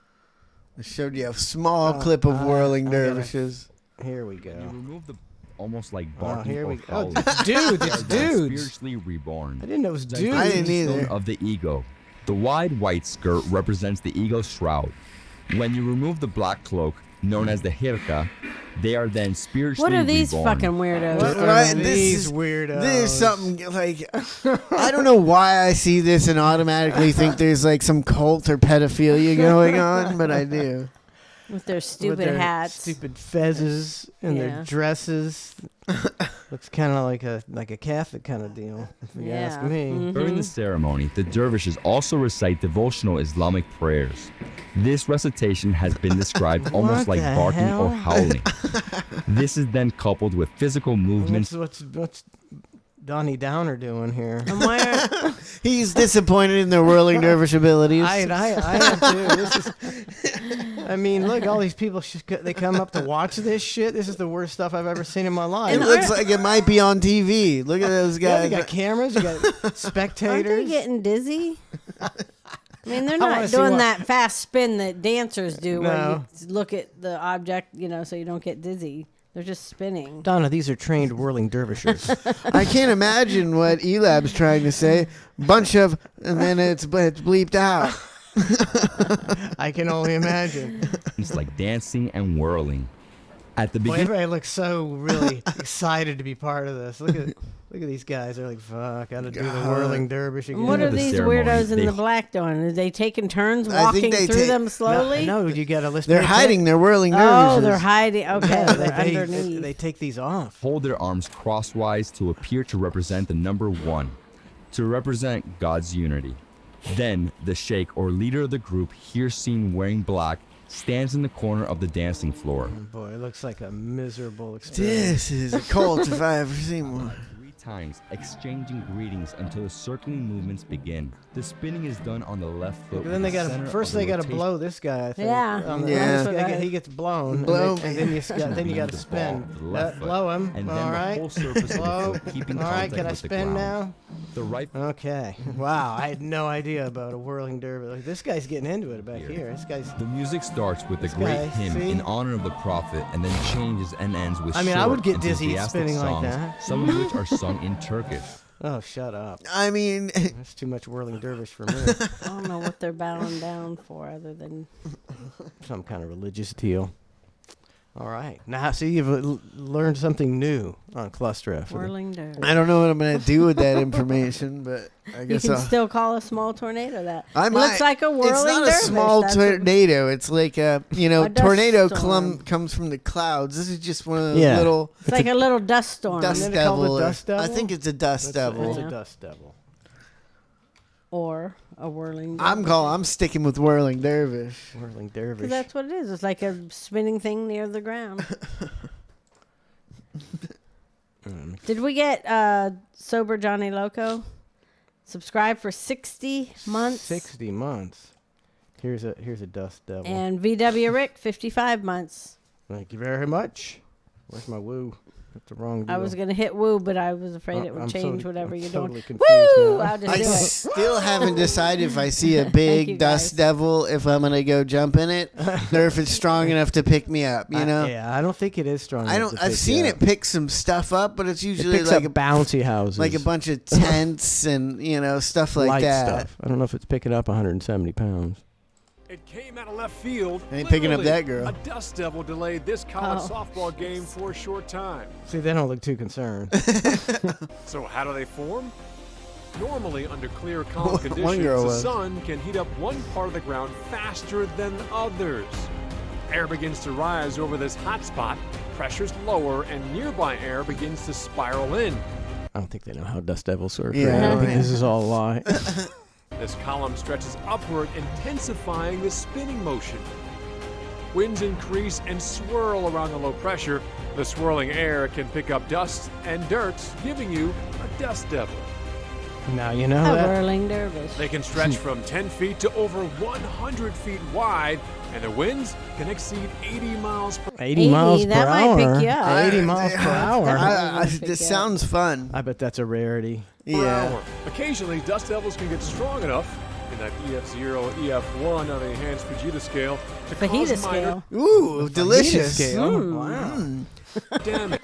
I showed you a small clip of whirling dervishes. Here we go. You remove the almost like barking or Oh, howling. dudes, it's dudes. Spiritually reborn. I didn't know it was dudes. I didn't either. Of the ego. The wide white skirt represents the ego's shroud. When you remove the black cloak, known as the hirka, they are then spiritually reborn. What are these reborn. fucking weirdos? What are these weirdos? This is something like I don't know why I see this and automatically think there's like some cult or pedophilia going on, but I do. With their stupid hats, stupid fezzes, and their dresses. Looks kind of like a Catholic kind of deal, if you ask me. Mm-hmm. During the ceremony, the dervishes also recite devotional Islamic prayers. This recitation has been described almost like barking or howling. This is then coupled with physical movements. What's Donnie Downer doing here? He's disappointed in their whirling dervish abilities. I am too. I mean, look, all these people, they come up to watch this shit. This is the worst stuff I've ever seen in my life. It looks like it might be on TV. Look at those guys. Yeah, you got cameras, you got spectators. Aren't they getting dizzy? I mean, they're not doing that fast spin that dancers do where you look at the object, so you don't get dizzy. They're just spinning. Donna, these are trained whirling dervishers. I can't imagine what Elab's trying to say. Bunch of, and then it's bleeped out. I can only imagine. It's like dancing and whirling. At the beginning, everybody looks so really excited to be part of this. Look at these guys. They're like, fuck, gotta do the whirling dervish again. What are these weirdos in the black doing? Are they taking turns walking through them slowly? No, you gotta listen. They're hiding their whirling dervishes. Oh, they're hiding. Okay, they're underneath. They take these off. Hold their arms crosswise to appear to represent the number 1, to represent God's unity. Then, the sheikh or leader of the group, here seen wearing black, stands in the corner of the dancing floor. Boy, it looks like a miserable experience. This is a cult if I ever seen one. 3 times, exchanging greetings until the circling movements begin. The spinning is done on the left foot. But then they got to first they got to blow this guy. I think. Yeah. Yeah. He gets blown. Blow. And then you got to spin. Blow him. And then All the right. whole surface of Blow. the foot keeping All right. contact Can I with the spin ground. now? The right Okay. Wow. I had no idea about a whirling derby. Like, this guy's getting into it back here. This guy's. The music starts with a This great guy, hymn see? in honor of the prophet and then changes and ends with I mean, I would short, get dizzy enthusiastic spinning like songs, that. some of which are sung in Turkish. Oh, shut up. I mean, That's too much whirling dervish for me. I don't know what they're bowing down for other than. Some kind of religious deal. All right. Now, see, you've learned something new on ClusterF. Whirling derby. I don't know what I'm going to do with that information, but I You guess can I'll. still call a small tornado that. I might. Looks like a whirling It's not a dervish. small That's what- tornado. It's like a, A dust tornado storm. comes from the clouds. This is just one of those Yeah. little It's like a little dust storm. dust Isn't it called a devil. dust devil? I think it's a dust devil. It's Yeah. a dust devil. Or a whirling derby. I'm sticking with whirling dervish. Whirling 'Cause dervish. that's what it is. It's like a spinning thing near the ground. Did we get Sober Johnny Loco? Subscribe for 60 months. 60 months. Here's a dust devil. And VW Rick, 55 months. Thank you very much. Where's my woo? That's the wrong deal. I was going to hit woo, but I was afraid it would I'm change so- whatever I'm you're totally doing. confused Woo! now. I'll just I do it. still haven't decided if I see a you, big dust guys. devil if I'm gonna go jump in it, or if it's strong enough to pick me up. You know, Yeah, I don't think it is strong. I enough don't. to I've pick seen you it up. pick some stuff up, but it's It usually picks like up bouncy houses. a bunch of tents and stuff like light that. stuff. I don't know if it's picking up 170 pounds. It came out of left field. Ain't picking up Literally, that girl. A dust devil delayed this college Oh. softball game for a short time. See, they don't look too concerned. So how do they form? Normally, under clear, calm One conditions, girl the was. sun can heat up one part of the ground faster than others. Air begins to rise over this hot spot, pressure's lower, and nearby air begins to spiral in. I don't think they know how dust devils work. Yeah, right? I I think don't this is all a lie. This column stretches upward, intensifying the spinning motion. Winds increase and swirl around the low pressure. The swirling air can pick up dust and dirt, giving you a dust devil. Now you know A that. whirling dervish. They can stretch from 10 feet to over 100 feet wide, and the winds can exceed 80 miles per 80 miles that per might hour. pick you up. 80 miles per hour. Definitely. This sounds fun. I bet that's a rarity. Yeah. hour. Occasionally, dust devils can get strong enough in that EF0, EF1 on the enhanced Fujita scale to Fajita cause minor scale. Ooh, delicious. Scale. Wow. damage.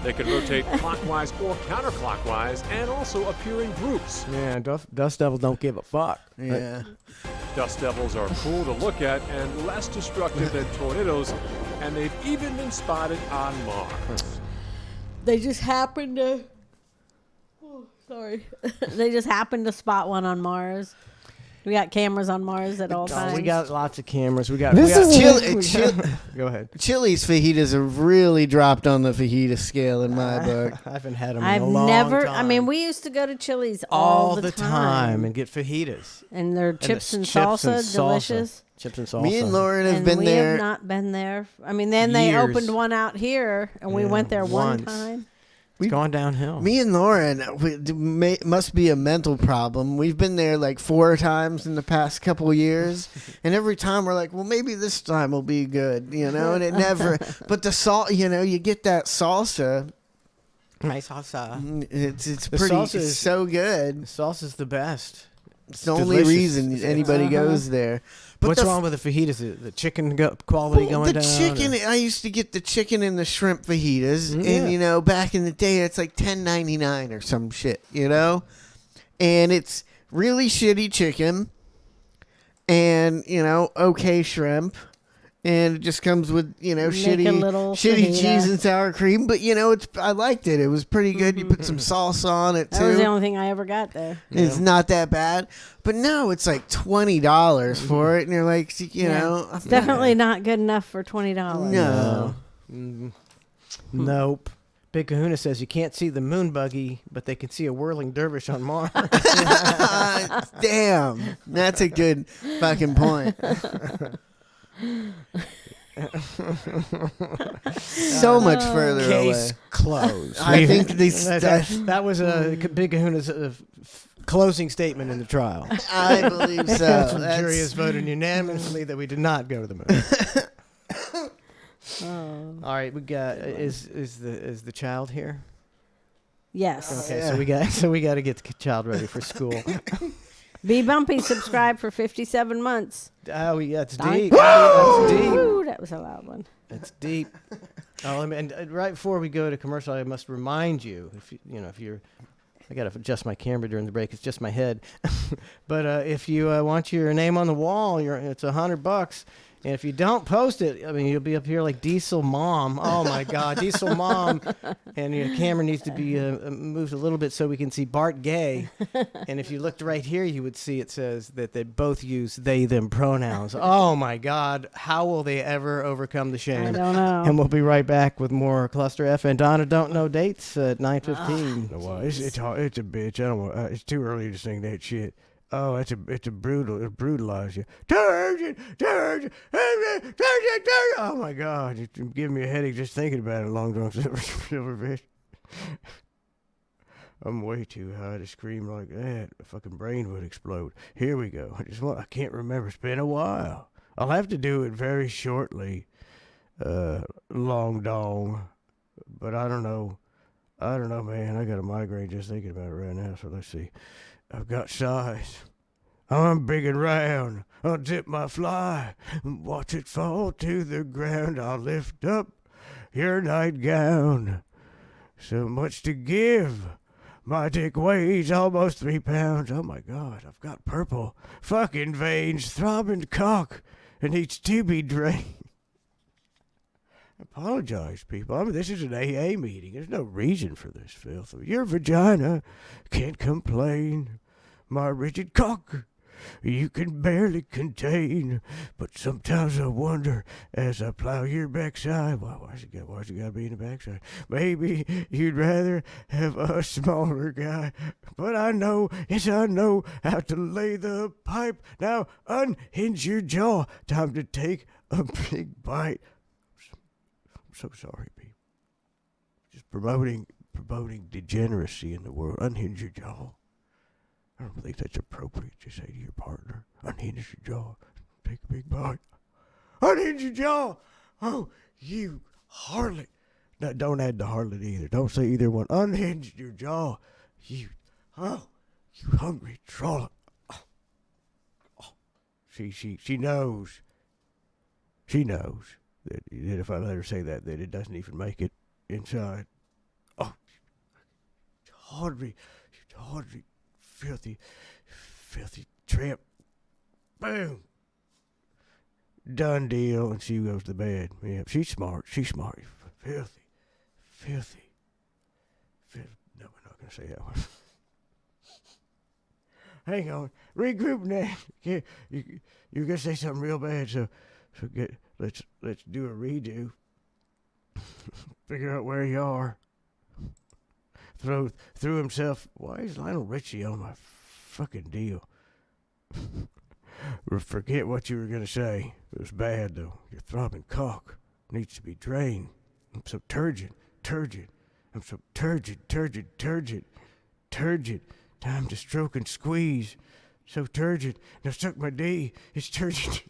They can rotate clockwise or counterclockwise and also appear in groups. Yeah, dust devils don't give a fuck. Yeah. Dust devils are cool to look at and less destructive than tornadoes, and they've even been spotted on Mars. They just happened to. Oh, sorry. They just happened to spot one on Mars. We got cameras on Mars at all times. We got lots of cameras. We got. This we got, is chili. Go ahead. Chili's fajitas have really dropped on the fajita scale in my book. I haven't had them I've in a long never. time. I mean, we used to go to Chili's all the time and get fajitas. and their And the chips and chips and salsa, salsa. delicious. Chips and salsa. Me and Lauren have And been we there. have not been there. I mean, then they Years. opened one out here, and we Yeah, went there one once. time. It's gone downhill. Me and Lauren must be a mental problem. We've been there like 4 times in the past couple years, and every time we're like, well, maybe this time will be good, and it never. But the salt, you get that salsa. My salsa. It's The pretty salsa is- so good. Salsa's the best. It's the only delicious. reason anybody goes there. But What's the wrong with the fajitas? The chicken quality Well, going the down? chicken. I used to get the chicken and the shrimp fajitas, Yeah. and back in the day, it's like $10.99 or some shit, and it's really shitty chicken, and okay shrimp, and it just comes with Make a shitty little shitty fajita. cheese and sour cream. But I liked it. It was pretty good. You put some salsa on it That was the too. only thing I ever got there. It's not that bad. But now it's like $20 for it, and you're like, It's definitely not good enough for $20. no. Nope. Big Kahuna says you can't see the moon buggy, but they can see a whirling dervish on Mars. Damn, that's a good fucking point. So much further Case away. closed. I think this. that was a Big Kahuna's closing statement in the trial. I believe so. The jury has voted unanimously that we did not go to the moon. All right, we got is the child here? Yes. Okay, so we got to get the child ready for school. Be Bumpy, subscribe for 57 months. Oh yeah, it's Done. deep. That's deep. Woo, that was a loud one. It's deep. Oh, and right before we go to commercial, I must remind you, if you're, I gotta adjust my camera during the break. It's just my head. But if you want your name on the wall, it's $100. And if you don't post it, I mean, you'll be up here like Diesel Mom. Oh, my God, Diesel Mom. And your camera needs to be moved a little bit so we can see Bart Gay. And if you looked right here, you would see it says that they both use they, them pronouns. Oh, my God. How will they ever overcome the shame? I don't know. And we'll be right back with more Cluster F. And Donna don't know dates at 9:15. Well, it's a bitch. I don't want. It's too early to sing that shit. Oh, it's a brutal. It brutalizes you. Turgid. Oh my God, it's giving me a headache just thinking about it. Long John Silverfish. I'm way too high to scream like that. My fucking brain would explode. Here we go. I can't remember. It's been a while. I'll have to do it very shortly. Long dong. But I don't know, man. I got a migraine just thinking about it right now. So let's see. I've got size. I'm big and round. I'll dip my fly and watch it fall to the ground. I'll lift up your nightgown. So much to give. My dick weighs almost 3 pounds. Oh my God, I've got purple fucking veins, throbbing cock, and needs to be drained. Apologize, people. I mean, this is an AA meeting. There's no reason for this filth. Your vagina can't complain. My rigid cock you can barely contain. But sometimes I wonder as I plow your backside, why's it got to be in the backside? Maybe you'd rather have a smaller guy. But I know, yes I know how to lay the pipe. Now unhinge your jaw. Time to take a big bite. So sorry, people. Just promoting degeneracy in the world. Unhinge your jaw. I don't think that's appropriate to say to your partner. Unhinge your jaw. Take a big bite. Unhinge your jaw. Oh, you harlot. No, don't add the harlot either. Don't say either one. Unhinge your jaw. You hungry trollop. Oh. She knows. She knows. That if I let her say that it doesn't even make it inside. Oh, tawdry, filthy tramp. Boom. Done deal, and she goes to bed. Yeah, she's smart. Filthy. No, we're not going to say that one. Hang on. Regroup now. Yeah, you're going to say something real bad, so let's do a redo. Figure out where you are. Throw himself. Why is Lionel Richie on my fucking deal? Forget what you were gonna say. It was bad though. Your throbbing cock needs to be drained. I'm so turgid. I'm so turgid. Time to stroke and squeeze. So turgid. Now suck my D. It's turgid.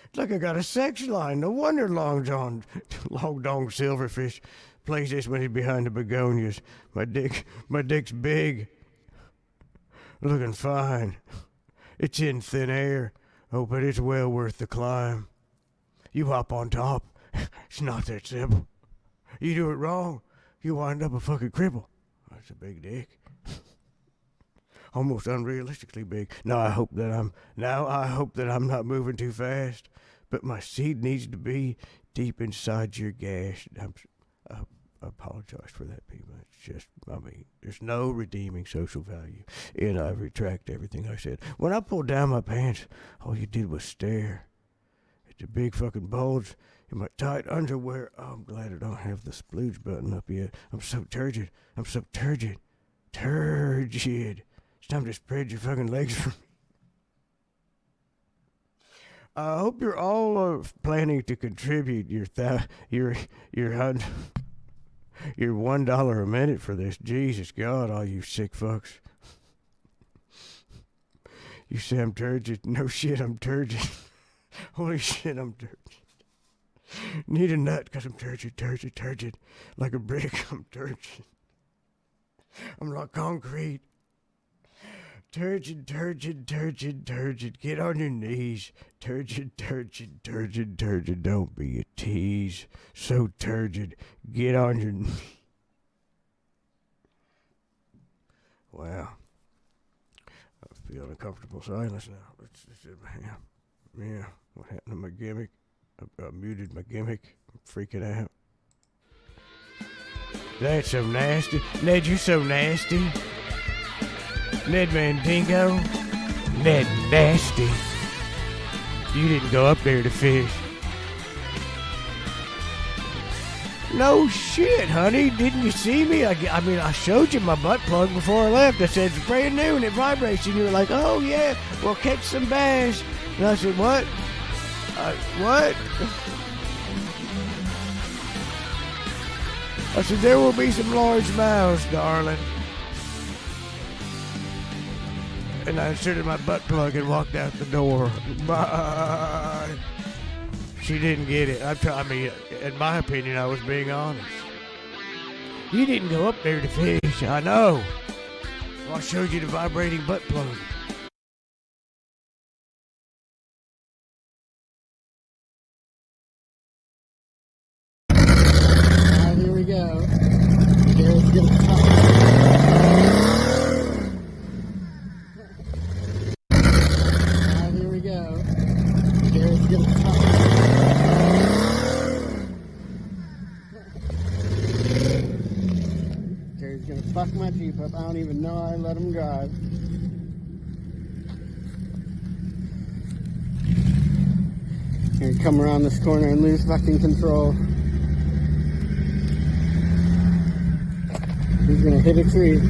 It's like I got a sex line. No wonder Long Dong Silverfish plays this when he's behind the begonias. My dick's big. Looking fine. It's in thin air. Oh, but it's well worth the climb. You hop on top. It's not that simple. You do it wrong, you wind up a fucking cripple. That's a big dick. Almost unrealistically big. Now I hope that I'm not moving too fast. But my seed needs to be deep inside your gash. I apologize for that, people. It's just, there's no redeeming social value. And I retract everything I said. When I pulled down my pants, all you did was stare. the big fucking bulge in my tight underwear. Oh, I'm glad I don't have the splooge button up yet. I'm so turgid. I'm so turgid. Turgid. It's time to spread your fucking legs for me. I hope you're all planning to contribute your $1 a minute for this. Jesus God, all you sick fucks. You say I'm turgid. No shit, I'm turgid. Holy shit, I'm turgid. Need a nut because I'm turgid. Like a brick, I'm turgid. I'm like concrete. Turgid. Get on your knees. Turgid. Don't be a tease. So turgid. Get on your knees. Wow. I feel uncomfortable silence now. Yeah. What happened to my gimmick? I muted my gimmick. I'm freaking out. That's so nasty. Ned, you're so nasty. Ned Mandingo. Ned Nasty. You didn't go up there to fish. No shit, honey. Didn't you see me? I mean, I showed you my butt plug before I left. I said, it's brand new and it vibrates. And you were like, oh, yeah, well, catch some bass. And I said, what? What? I said, there will be some large mouths, darling. And I inserted my butt plug and walked out the door. Bye. She didn't get it. I mean, in my opinion, I was being honest. You didn't go up there to fish. I know. Well, I showed you the vibrating butt plug. Here we go. Jared's gonna talk. Here we go. Jared's gonna talk. Jared's gonna fuck my Jeep up. I don't even know I let him drive. Gonna come around this corner and lose fucking control. He's gonna hit a tree.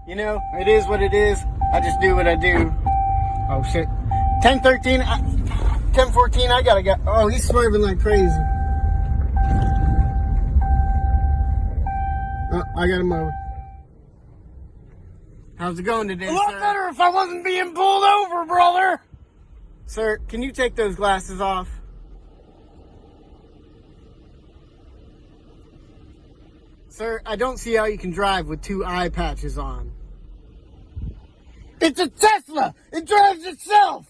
You know, it is what it is. I just do what I do. Oh, shit. 10:13, 10:14, I gotta go. Oh, he's swerving like crazy. I got him over. How's it going today, sir? A lot better if I wasn't being pulled over, brother. Sir, can you take those glasses off? Sir, I don't see how you can drive with 2 eye patches on. It's a Tesla! It drives itself!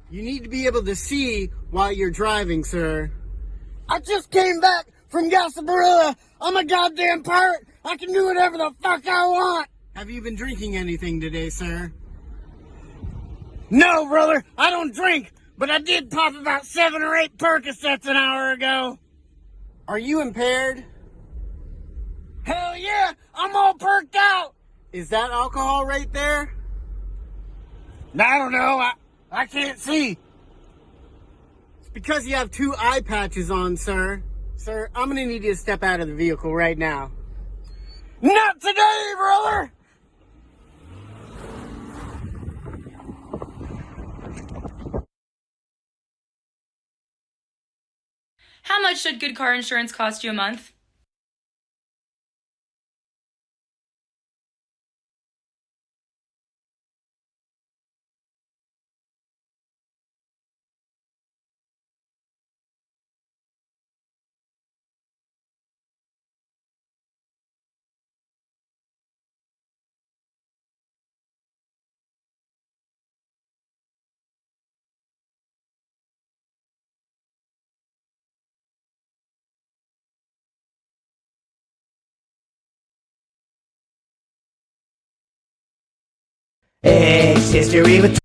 You need to be able to see while you're driving, sir. I just came back from Gasparilla. I'm a goddamn pirate. I can do whatever the fuck I want. Have you been drinking anything today, sir? No, brother. I don't drink, but I did pop about 7 or 8 Percocets an hour ago. Are you impaired? Hell yeah, I'm all perked out. Is that alcohol right there? I don't know. I can't see. It's because you have 2 eye patches on, sir. Sir, I'm gonna need you to step out of the vehicle right now. Not today, brother! How much should good car insurance cost you a month? It's history with.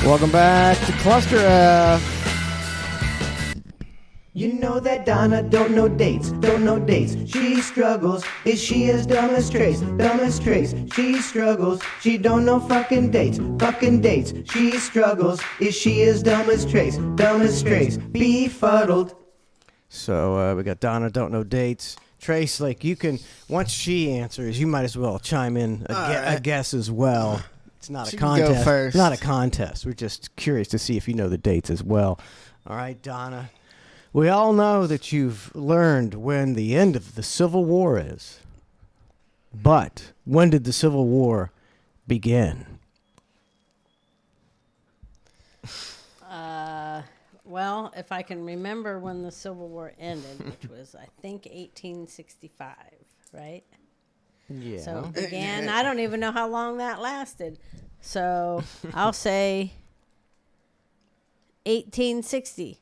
Welcome back to ClusterF. You know that Donna don't know dates. She struggles. Is she as dumb as Trace? She struggles. She don't know fucking dates. She struggles. Is she as dumb as Trace? Befuddled. So we got Donna, don't know dates. Trace, like you can, once she answers, you might as well chime in a guess as well. It's not She a can go contest. first. Not a contest. We're just curious to see if you know the dates as well. All right, Donna. We all know that you've learned when the end of the Civil War is. But when did the Civil War begin? Well, if I can remember when the Civil War ended, which was, I think, 1865, right? Yeah. So it began, I don't even know how long that lasted. So I'll say 1860.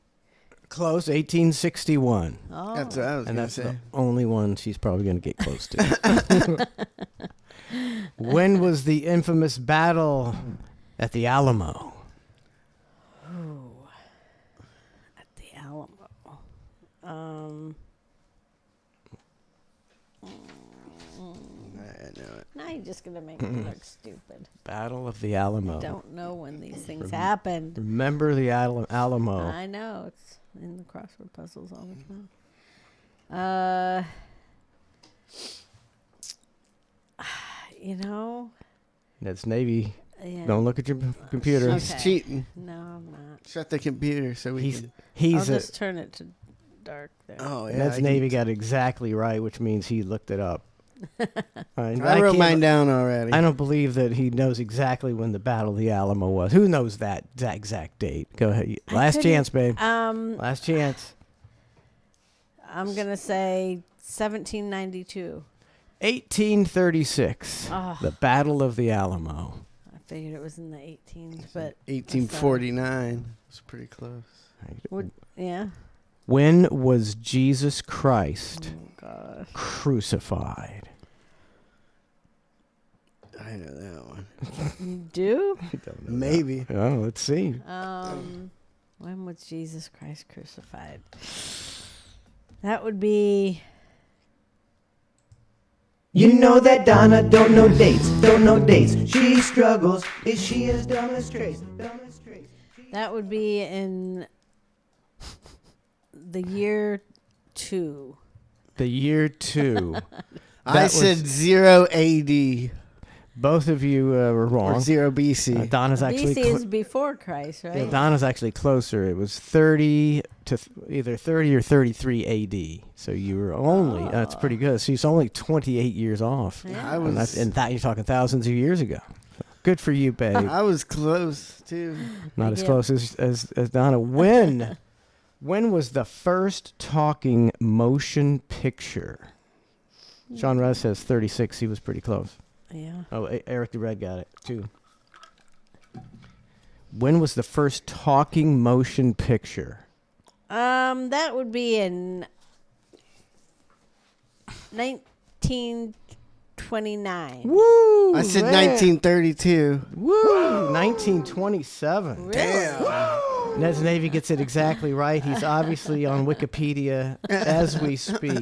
Close, 1861. Oh. That's what I was And going to that's say. the only one she's probably going to get close to. When was the infamous battle at the Alamo? Ooh. At the Alamo. I know it. Now you're just going to make me look stupid. Battle of the Alamo. I don't know when these things happened. Remember the Alamo. I know. It's in the crossword puzzles all the time. You know, That's Navy Yeah. Don't look at your computer. He's cheating. No, I'm not. Shut the computer so we can. He's I'll just turn it to dark there. Oh yeah. Ned's Navy got it exactly right, which means he looked it up. I wrote mine down already. I don't believe that he knows exactly when the Battle of the Alamo was. Who knows that exact date? Go ahead. Last chance, babe. Last chance. I'm gonna say 1792. 1836. Oh. The Battle of the Alamo. I figured it was in the 18s, but 1849. It's pretty close. yeah. When was Jesus Christ gosh. crucified? I know that one. You do? Maybe. Oh, let's see. When was Jesus Christ crucified? That would be. You know that Donna don't know dates. She struggles. Is she as dumb as Trace? That would be in the year 2. The year 2. I said 0 AD. Both of you were wrong. Or 0 BC. Donna's actually BC is before Christ, right? Yeah, Donna's actually closer. It was 30 to either 30 or 33 AD. So you were only that's pretty good. So it's only 28 years off. Yeah. And you're talking thousands of years ago. Good for you, babe. I was close too. Not as close as Donna. When was the first talking motion picture? Sean Russ says 36. He was pretty close. Yeah. Oh, Eric the Red got it too. When was the first talking motion picture? That would be in 1929. Woo! I said man. 1932. Woo! 1927. Really? Damn. Ned's Navy gets it exactly right. He's obviously on Wikipedia as we speak.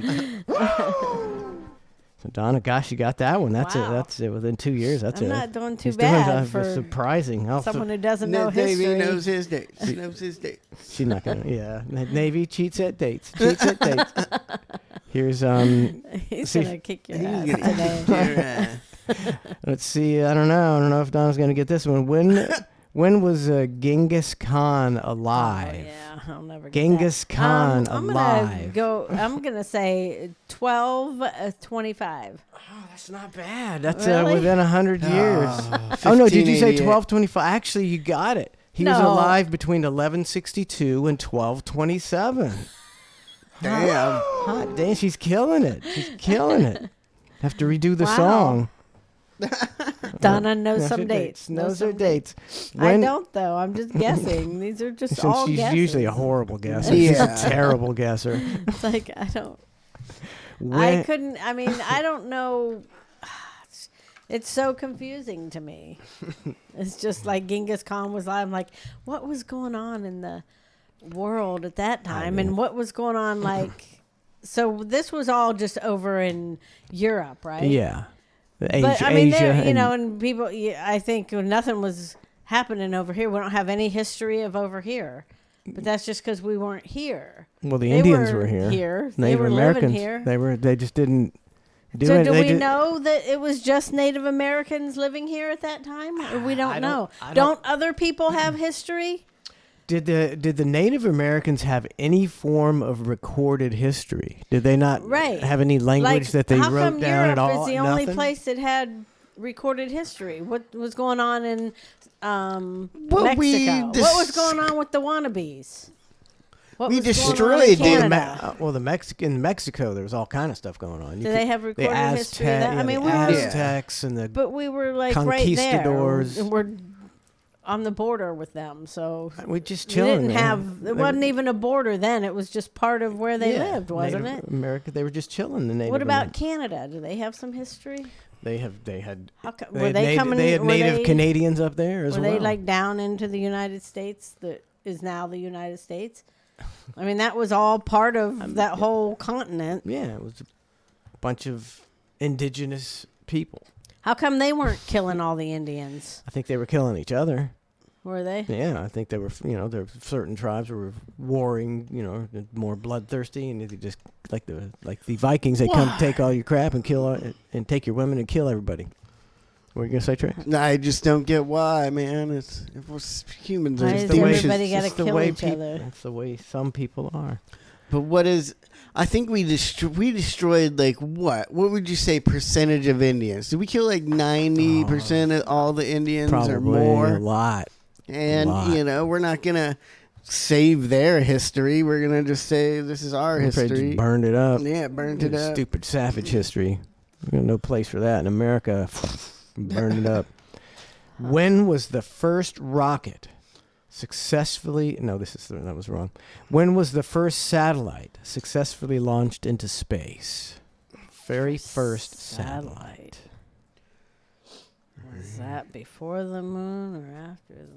So Donna, gosh, you got that one. That's Wow. it. That's it. Within 2 years, that's I'm it. not doing too He's bad for for surprising. someone who doesn't know Ned Davey history. knows his dates. Knows his dates. She's not gonna. Yeah, Navy cheats at dates. Cheats at dates. Here's He's see- gonna kick your He's ass gonna today. kick your ass. Let's see. I don't know if Donna's gonna get this one. When was Genghis Khan alive? Oh, yeah, I'll never get Genghis that. Khan I'm alive. I'm gonna say 1225. Oh, that's not bad. That's Really? within 100 years. Oh no, did you say 1588. 1225? Actually, you got it. He was No. alive between 1162 and 1227. Damn. Hot damn, she's killing it. She's killing it. Have to redo the Wow. song. Donna knows some dates. Knows her dates. I don't though. I'm just guessing. These are just Since all she's guesses. usually a horrible guesser. Yeah. She's a terrible guesser. It's like I don't. When- I couldn't. I mean, I don't know. It's so confusing to me. It's just like Genghis Khan was alive. I'm like, what was going on in the world at that time, and what was going on like? So this was all just over in Europe, right? Yeah. But I mean, Asia there, you know, and people. I think nothing was happening over here. We don't have any history of over here, but that's just because we weren't here. well, the They Indians were here. They Native were Americans. living here. They just didn't do So it. do They we did- know that it was just Native Americans living here at that time, or we don't know? I Don't other people have history? Did the Native Americans have any form of recorded history? Did they not Right. have any language Like, that they how wrote come down Europe at all? is the only Nothing? place that had recorded history? What was going on in Well, Mexico? we What was going on with the wannabes? What We was going on destroyed in them. Canada? Well, in Mexico, there was all kind of stuff going on. Do they have recorded history of that? I mean, the we were- Aztecs and the But we were like right there. Conquistadors. And we're on the border with them, so we just we chilling. didn't man. have. They It were- wasn't even a border then. It was just part of where they yeah, lived, wasn't Native it? America, they were just chilling. The Native What about Amer- Canada? Do they have some history? They had. How co- They were had they native, coming? They had were native they, Canadians up there as Were well. they like down into the United States that is now the United States? I mean, that was all part of that whole continent. Yeah, it was a bunch of indigenous people. How come they weren't killing all the Indians? I think they were killing each other. Were they? Yeah, I think they were. There were certain tribes that were warring. More bloodthirsty, and they just like the Vikings. They come take all your crap and kill and take your women and kill everybody. What were you gonna say, Trey? I just don't get why, man. It's humans are Why does vicious. everybody gotta It's the kill way each other? That's the way some people are. But what is? I think we destroyed like what? What would you say percentage of Indians? Did we kill like 90% of all the Indians Probably or more? a lot. And lot. you know, we're not gonna save their history. We're gonna just say this is our We probably history. just burned it up. Yeah, burned it up. Stupid savage history. We got no place for that in America. Burned it up. When was the first rocket successfully? No, that was wrong. When was the first satellite successfully launched into space? Very first satellite. Was that before the moon or after the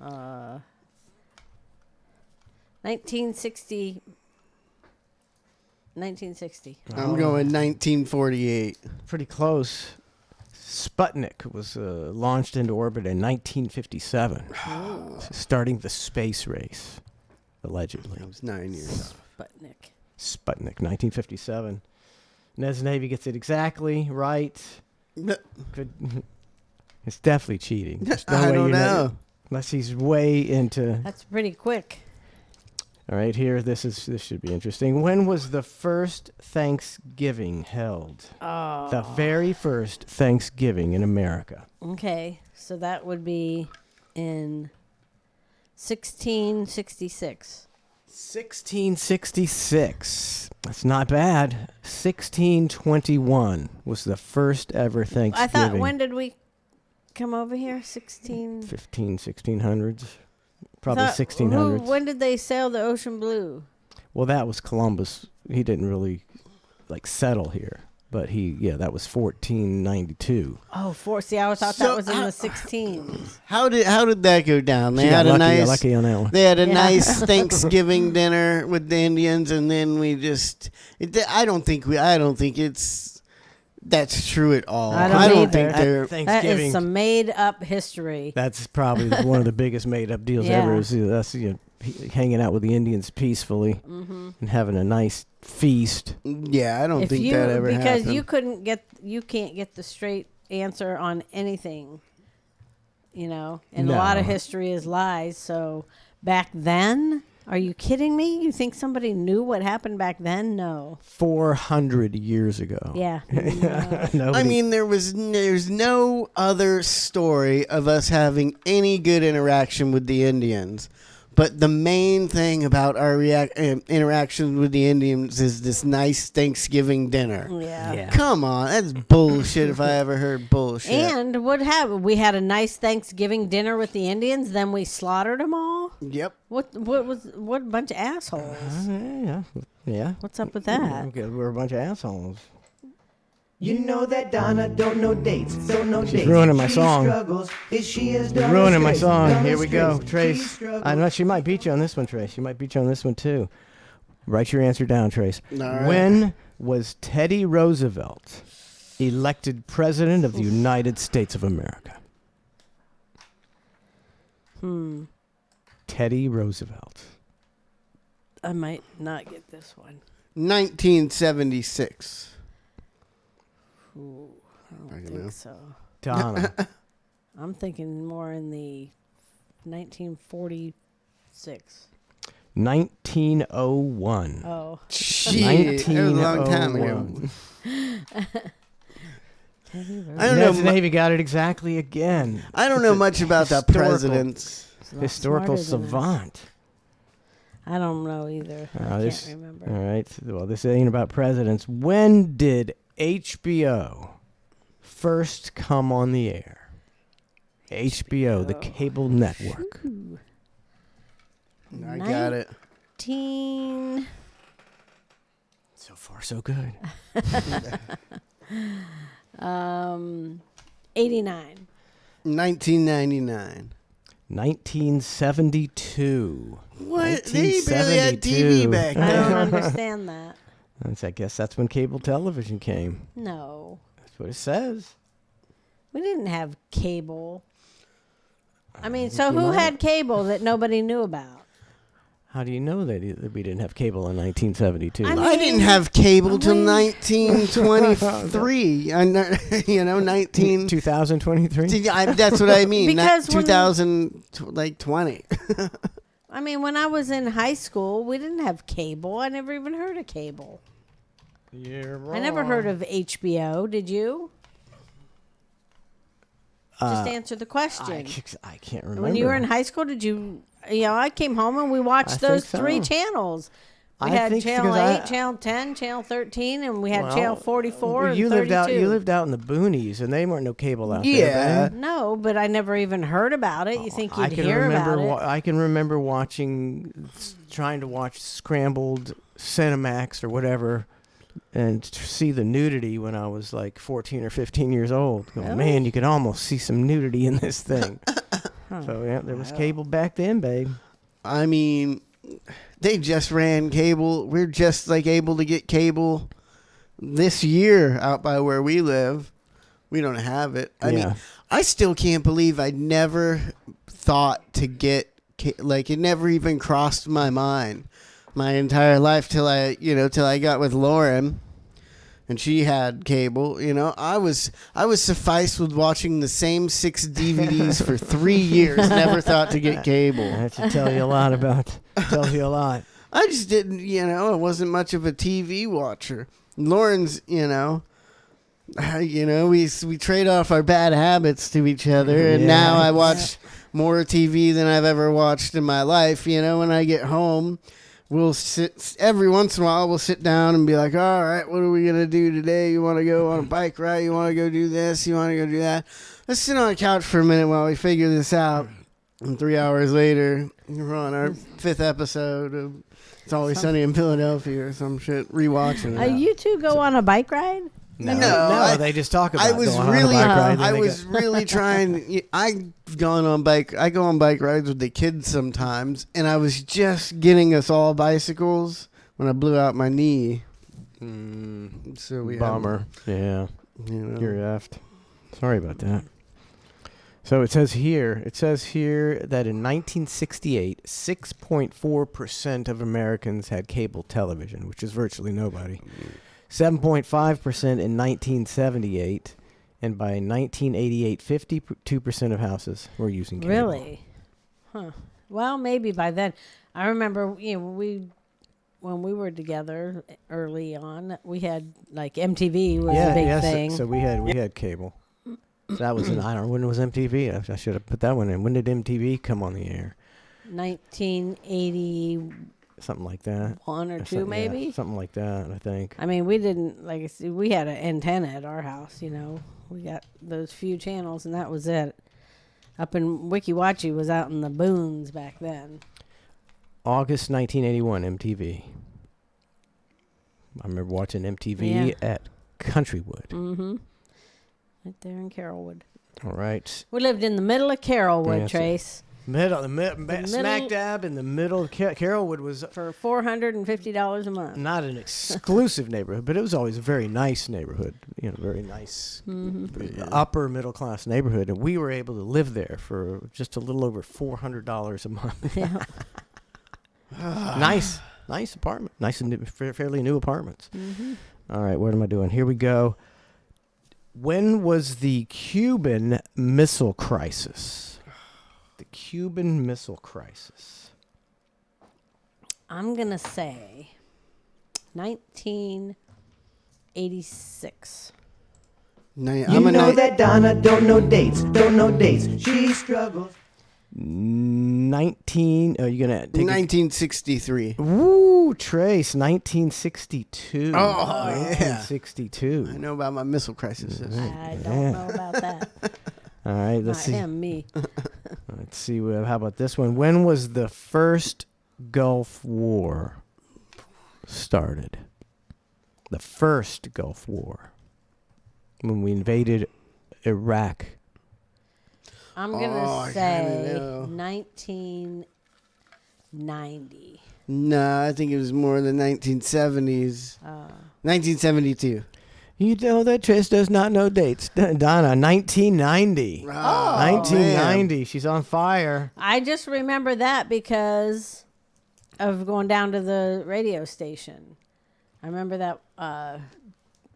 moon? 1960. 1960. I'm going 1948. Pretty close. Sputnik was launched into orbit in 1957, starting the space race, allegedly. I was 9 years old. Sputnik, 1957. Ned's Navy gets it exactly right. Good. It's definitely cheating. There's no I way don't you know. Unless he's way into. That's pretty quick. All right, here. This should be interesting. When was the first Thanksgiving held? Oh. The very first Thanksgiving in America. Okay, so that would be in 1666. 1666. That's not bad. 1621 was the first ever Thanksgiving. I thought, when did we come over here? 1600s. Probably 1600s. When did they sail the ocean blue? Well, that was Columbus. He didn't really settle here, but that was 1492. Oh, see, I thought that was in the 16s. How did that go down? They She had got a lucky, nice lucky on that one. They had a nice Thanksgiving dinner with the Indians, and then we just. I don't think that's true at all. I don't think either. they're. That is some made-up history. That's probably one of the biggest made-up deals ever. Is us hanging out with the Indians peacefully and having a nice feast. Yeah, I don't think that ever happened. Because you can't get the straight answer on anything. And a lot of history is lies. So back then, are you kidding me? You think somebody knew what happened back then? No. 400 years ago. Yeah. I mean, there's no other story of us having any good interaction with the Indians. But the main thing about our interactions with the Indians is this nice Thanksgiving dinner. Yeah. Come on, that's bullshit if I ever heard bullshit. And what happened? We had a nice Thanksgiving dinner with the Indians, then we slaughtered them all? Yep. What bunch of assholes? Yeah. What's up with that? We're a bunch of assholes. You know that Donna don't know dates, don't know dates. She's ruining my She song. struggles. Is she as You're Donna ruining my Straits? song. Donna Here we go. Straits. Trace. She struggles. I know she might beat you on this one, Trace. She might beat you on this one, too. Write your answer down, Trace. All right. When was Teddy Roosevelt elected President of the United States of America? Teddy Roosevelt. I might not get this one. 1976. Ooh, I don't think so. Donna. I'm thinking more in the 1946. 1901. Oh. Shit, that was a long time ago. I don't know. Navy got it exactly again. I don't know much about the presidents. Historical smarter than us. savant. I don't know either. I can't remember. All right. Well, this ain't about presidents. When did HBO first come on the air? HBO, the cable network. Ooh. I got it. So far, so good. 89. 1999. 1972. What? They barely had TV back I then. don't understand that. I guess that's when cable television came. No. That's what it says. We didn't have cable. I mean, so you who might. had cable that nobody knew about? How do you know that we didn't have cable in 1972? I didn't have cable till 1923. 2023. That's what I mean. Because Not 2020. I mean, when I was in high school, we didn't have cable. I never even heard of cable. You're wrong. I never heard of HBO. Did you? Just answer the question. I can't remember. When you were in high school, did you? I came home and we watched those three channels. We had Channel 8, Channel 10, Channel 13, and we had Channel 44 and 32. You lived out in the boonies, and they weren't no cable out there. Yeah. No, but I never even heard about it. You think you'd hear about it? I can remember trying to watch Scrambled Cinemax or whatever, and see the nudity when I was like 14 or 15 years old. Going, man, you could almost see some nudity in this thing. So, yeah, there was cable back then, babe. I mean, they just ran cable. We're just like able to get cable this year out by where we live. We don't have it. I mean, I still can't believe I never thought to get, like, it never even crossed my mind my entire life till I got with Lauren. And she had cable, I was sufficed with watching the same 6 DVDs for 3 years. Never thought to get cable. That should tell you a lot tells you a lot. I just didn't, I wasn't much of a TV watcher. Lauren's, we trade off our bad habits to each other. And now I watch more TV than I've ever watched in my life. When I get home, we'll sit every once in a while. We'll sit down and be like, "All right, what are we gonna do today? You want to go on a bike ride? You want to go do this? You want to go do that? Let's sit on the couch for a minute while we figure this out." And 3 hours later, we're on our 5th episode of It's Always Sunny in Philadelphia or some shit. Rewatching it. You two go on a bike ride? No, they just talk about. I was really trying. I go on bike rides with the kids sometimes, and I was just getting us all bicycles when I blew out my knee. So we bummer. You're effed. Sorry about that. So it says here that in 1968, 6.4% of Americans had cable television, which is virtually nobody. 7.5% in 1978, and by 1988, 52% of houses were using cable. Really? Huh. Well, maybe by then. I remember, when we were together early on, we had like MTV was a big thing. So we had cable. So that was I don't know when was MTV. I should have put that one in. When did MTV come on the air? 1980. Something like that. 1 or 2, maybe? Something like that, I think. I mean, we didn't, like I said, we had an antenna at our house, We got those few channels, and that was it. Up in Weeki Wachee was out in the boons back then. August 1981, MTV. I remember watching MTV at Countrywood. Mm-hmm. Right there in Carrollwood. All right. We lived in the middle of Carrollwood, Trace. Smack dab in the middle of Carrollwood was for $450 a month. Not an exclusive neighborhood, but it was always a very nice neighborhood. Very nice upper middle class neighborhood, and we were able to live there for just a little over $400 a month. Yeah. Nice apartment, nice and fairly new apartments. Mm-hmm. All right, what am I doing? Here we go. When was the Cuban Missile Crisis? The Cuban Missile Crisis. I'm going to say 1986. That Donna don't know dates. She struggles. 1963. Woo, Trace, 1962. Oh, 1962. I know about my missile crisis. I don't know about that. All right, let's see. Not him, me. Let's see. How about this one? When was the first Gulf War started? The first Gulf War. When we invaded Iraq. I'm going to say 1990. No, I think it was more the 1970s. 1972. You know that Trish does not know dates. Donna, 1990. 1990. Man. She's on fire. I just remember that because of going down to the radio station. I remember that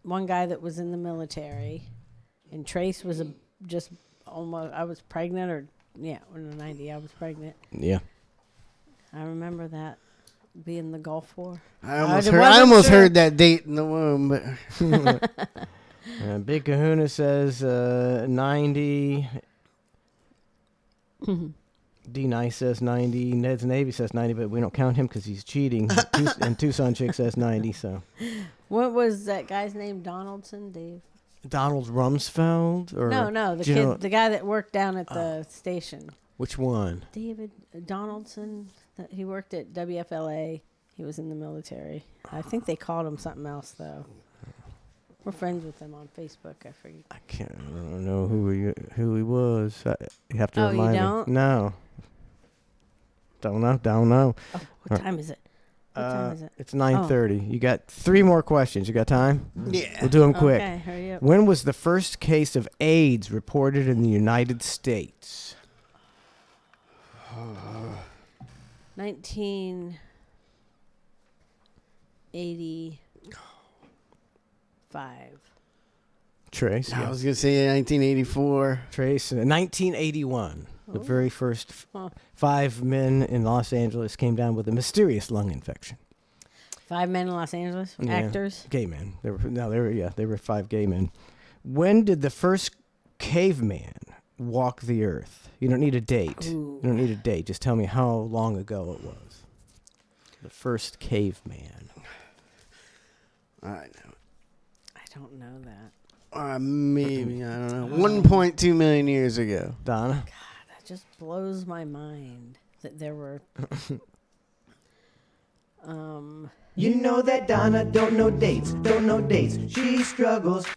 one guy that was in the military, and Trace was just almost. I was pregnant, or in the 90s, I was pregnant. Yeah. I remember that being the Gulf War. I almost heard that date in the womb. But Big Kahuna says 90. D-Nice says 90. Ned's Navy says 90, but we don't count him because he's cheating. And Tucson Chick says 90. So, what was that guy's name? Donaldson, Dave? Donald Rumsfeld? Or No, the guy that worked down at the station. Which one? David Donaldson. He worked at WFLA. He was in the military. I think they called him something else, though. We're friends with him on Facebook. I forget. I don't know who he was. You have to remind you don't? me. No. Don't know. Oh, what time is it? What time is it? It's 9:30. You got 3 more questions. You got time? Yeah. We'll do them quick. Okay, hurry up. When was the first case of AIDS reported in the United States? 1985. Trace? I was going to say 1984. Trace, 1981. The very first 5 men in Los Angeles came down with a mysterious lung infection. 5 men in Los Angeles? Yeah. Actors? Gay men. They were 5 gay men. When did the first caveman walk the earth? You don't need a date. Ooh. You don't need a date. Just tell me how long ago it was. The first caveman. I don't know that. Maybe, I don't know. 1.2 million years ago. Donna? That just blows my mind that there were... You know that Donna don't know dates. She struggles.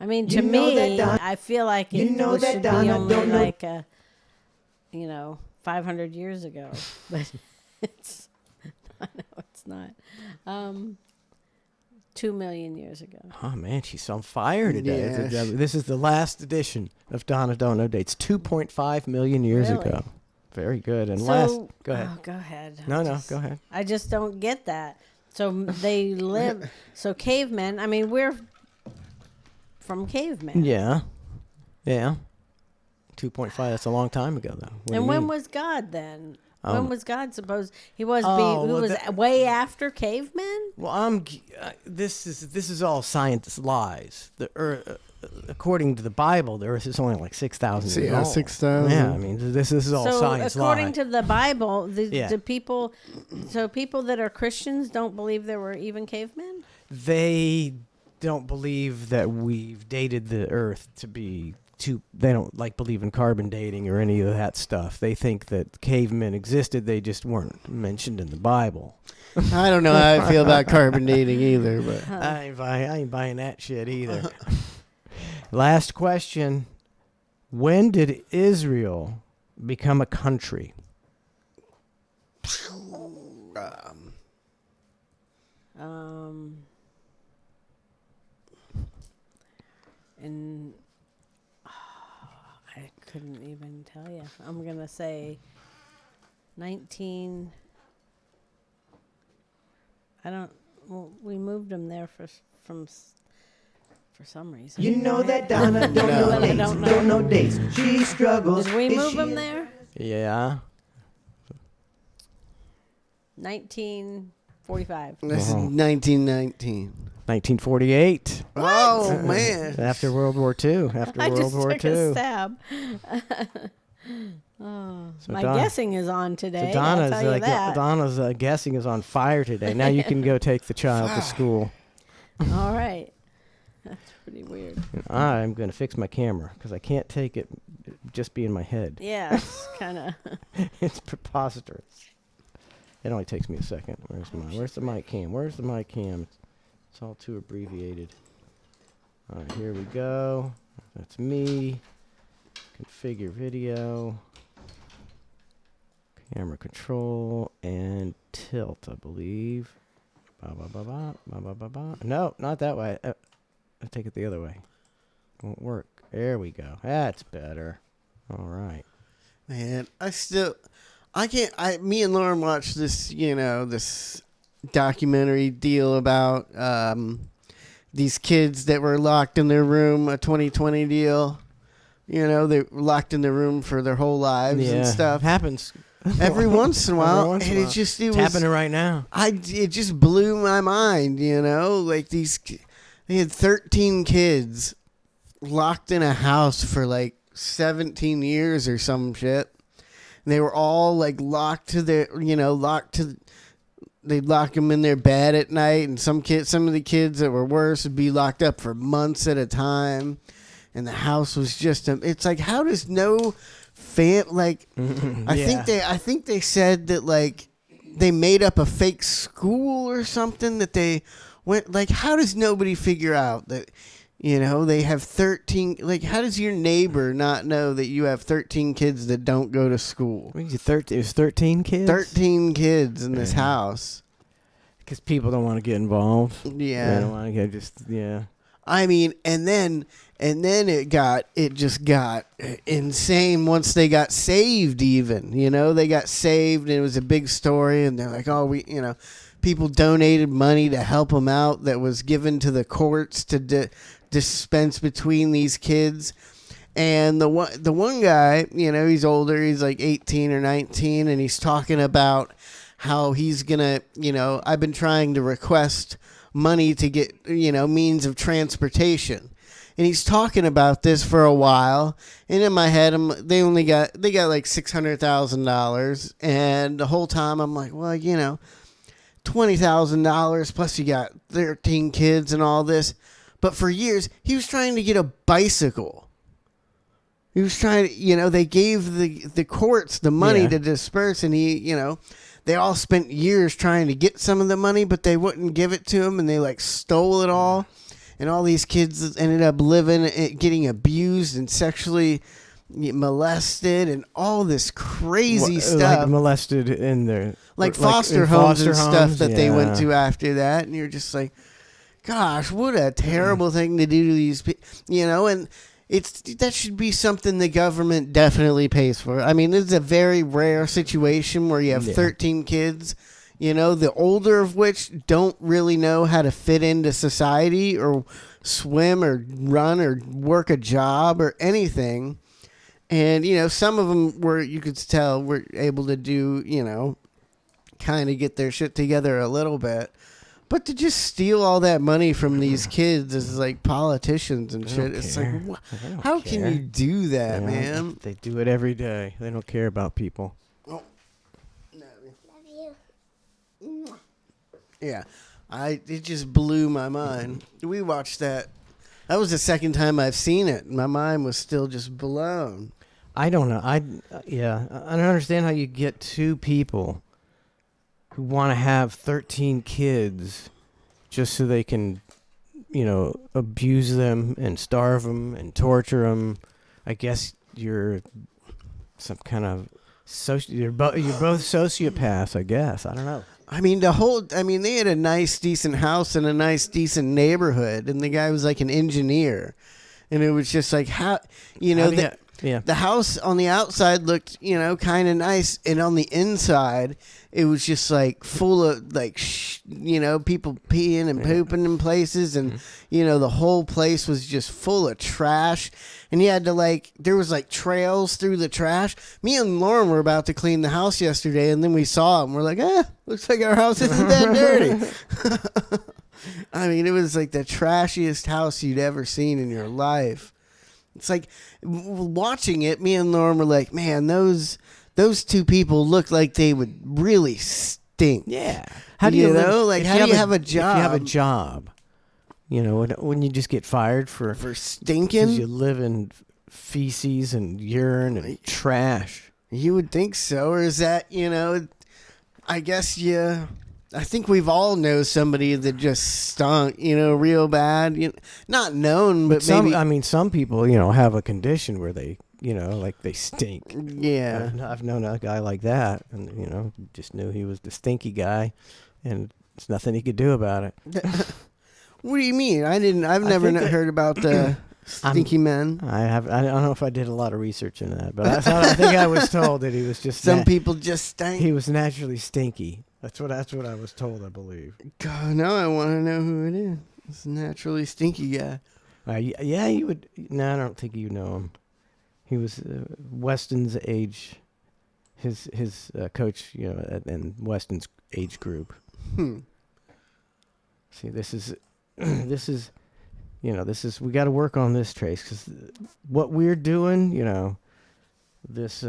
I mean, You to know me, that Don- I feel like You it know that should be Donna only don't know- like, 500 years ago. But it's... I know it's not. 2 million years ago. Oh, man, she's on fire today. Yes. This is the last edition of Donna Don't Know Dates. 2.5 million years Really? ago. Very good. And So, go ahead. Oh, go ahead. No, go ahead. I just don't get that. So they live. So cavemen. I mean, we're from cavemen. Yeah. 2.5. That's a long time ago, though. What do And you when mean? was God then? When was God supposed? He was. Oh, Who well, was way after cavemen? Well, this is all science lies. The Earth, according to the Bible, the Earth is only like 6,000 years old. 6,000. Yeah, I mean, this is all So science according lie. to the Bible, Yeah. the people, so people that are Christians don't believe there were even cavemen. They don't believe that we've dated the Earth to be they don't believe in carbon dating or any of that stuff. They think that cavemen existed. They just weren't mentioned in the Bible. I don't know how I feel about carbon dating either, but I ain't buying that shit either. Last question. When did Israel become a country? And I couldn't even tell you. I'm gonna say 19. I don't. Well, we moved them there for some reason. You know that Donna don't know dates. Don't know dates. She struggles. Did we Is move she- them there? Yeah. 1945. this is 1919. 1948. Oh, man. After World War II. After I World just War took II. a stab. So My Don- guessing is on today. So I'll tell you that. Donna's guessing is on fire today. Now you can go take the child to school. All right. That's pretty weird. And I'm going to fix my camera because I can't take it just be in my head. Yeah, it's kind of. It's preposterous. It only takes me a second. Where's the mic cam? Where's the mic cam? It's all too abbreviated. All right, here we go. That's me. Configure video. Camera control and tilt, I believe. No, not that way. I'll take it the other way. Won't work. There we go. That's better. All right. Man, I can't. Me and Lauren watched this, this documentary deal about these kids that were locked in their room, a 2020 deal. They were locked in their room for their whole lives and stuff. Happens every once in a while, and it's happening right now. It just blew my mind. Like they had 13 kids locked in a house for like 17 years or some shit. And they were all like locked to their, they'd lock them in their bed at night. And some of the kids that were worse would be locked up for months at a time. And the house was just, it's like, how does no I think they said that like they made up a fake school or something that they went, like, how does nobody figure out that, they have 13, like, how does your neighbor not know that you have 13 kids that don't go to school? It was 13 kids? 13 kids in this house. Because people don't want to get involved. Yeah. They don't want to get I mean, and then it just got insane once they got saved even. They got saved and it was a big story and they're like, oh, people donated money to help them out that was given to the courts to dispense between these kids. And the one guy, he's older, he's like 18 or 19, and he's talking about how he's gonna, I've been trying to request money to get, means of transportation. And he's talking about this for a while, and in my head, they got like $600,000, and the whole time I'm like, well, $20,000 plus you got 13 kids and all this. But for years, he was trying to get a bicycle. He was trying to, they gave the courts the money to disperse, and they all spent years trying to get some of the money, but they wouldn't give it to him, and they like stole it all. And all these kids ended up getting abused and sexually molested and all this crazy stuff. Like molested in their... Like foster homes and stuff that they went to after that. And you're just like, gosh, what a terrible thing to do to these people. And that should be something the government definitely pays for. I mean, this is a very rare situation where you have 13 kids, the older of which don't really know how to fit into society or swim or run or work a job or anything. And, some of them you could tell were able to do, kind of get their shit together a little bit. But to just steal all that money from these kids as like politicians and shit, it's like, how can you do that, man? They do it every day. They don't care about people. Oh, no. Love you. Yeah, it just blew my mind. We watched that. That was the second time I've seen it. My mind was still just blown. I don't know. I don't understand how you get two people who want to have 13 kids just so they can, abuse them and starve them and torture them. I guess you're some kind of you're both sociopaths, I guess. I don't know. I mean, they had a nice, decent house in a nice, decent neighborhood, and the guy was like an engineer. And it was just like, the house on the outside looked, kind of nice. And on the inside, it was just like full of like, people peeing and pooping in places. And, the whole place was just full of trash. And you had to there was trails through the trash. Me and Lauren were about to clean the house yesterday. And then we saw them. We're like, looks like our house isn't that dirty. I mean, it was like the trashiest house you'd ever seen in your life. It's like watching it, me and Lauren were like, man, those two people look like they would really stink. Yeah. How do you know? Like, how do you have a job? If you have a job, wouldn't you just get fired for stinking? Because you live in feces and urine and trash. You would think so. Or is that, I guess I think we've all know somebody that just stunk, real bad. Not known, but maybe. Some people, have a condition where they, they stink. Yeah. I've known a guy like that, and, just knew he was the stinky guy, and there's nothing he could do about it. What do you mean? I've never heard about the Stinky men. I don't know if I did a lot of research in that, but I think I was told that he was just Some people just stink. He was naturally stinky. That's what I was told, I believe. God, now I want to know who it is. It's a naturally stinky guy. Yeah, you would. No, I don't think you know him. He was Weston's age, his coach, in Weston's age group. See, this is, we got to work on this, Trace, because what we're doing, this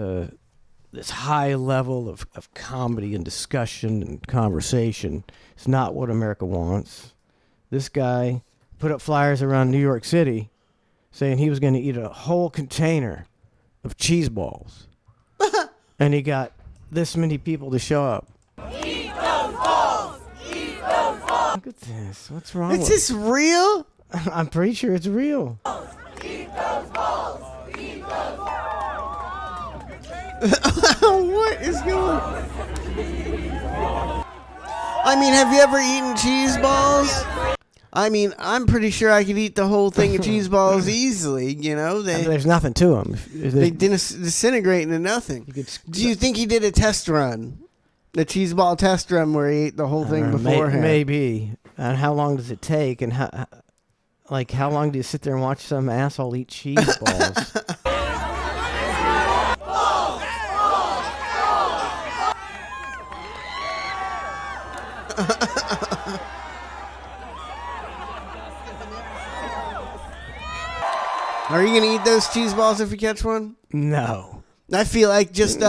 high level of comedy and discussion and conversation is not what America wants. This guy put up flyers around New York City saying he was going to eat a whole container of cheese balls. And he got this many people to show up. Eat those balls! Eat those balls! Look at this. What's wrong Is with this real? I'm pretty sure it's real. Eat those balls! Eat those What is going on? I mean, have you ever eaten cheese balls? I mean, I'm pretty sure I could eat the whole thing of cheese balls easily, There's nothing to them. They disintegrate into nothing. Do you think he did a test run? The cheese ball test run where he ate the whole thing beforehand? Maybe. And how long does it take? And how long do you sit there and watch some asshole eat cheese balls? Are you going to eat those cheese balls if you catch one? No. I feel like just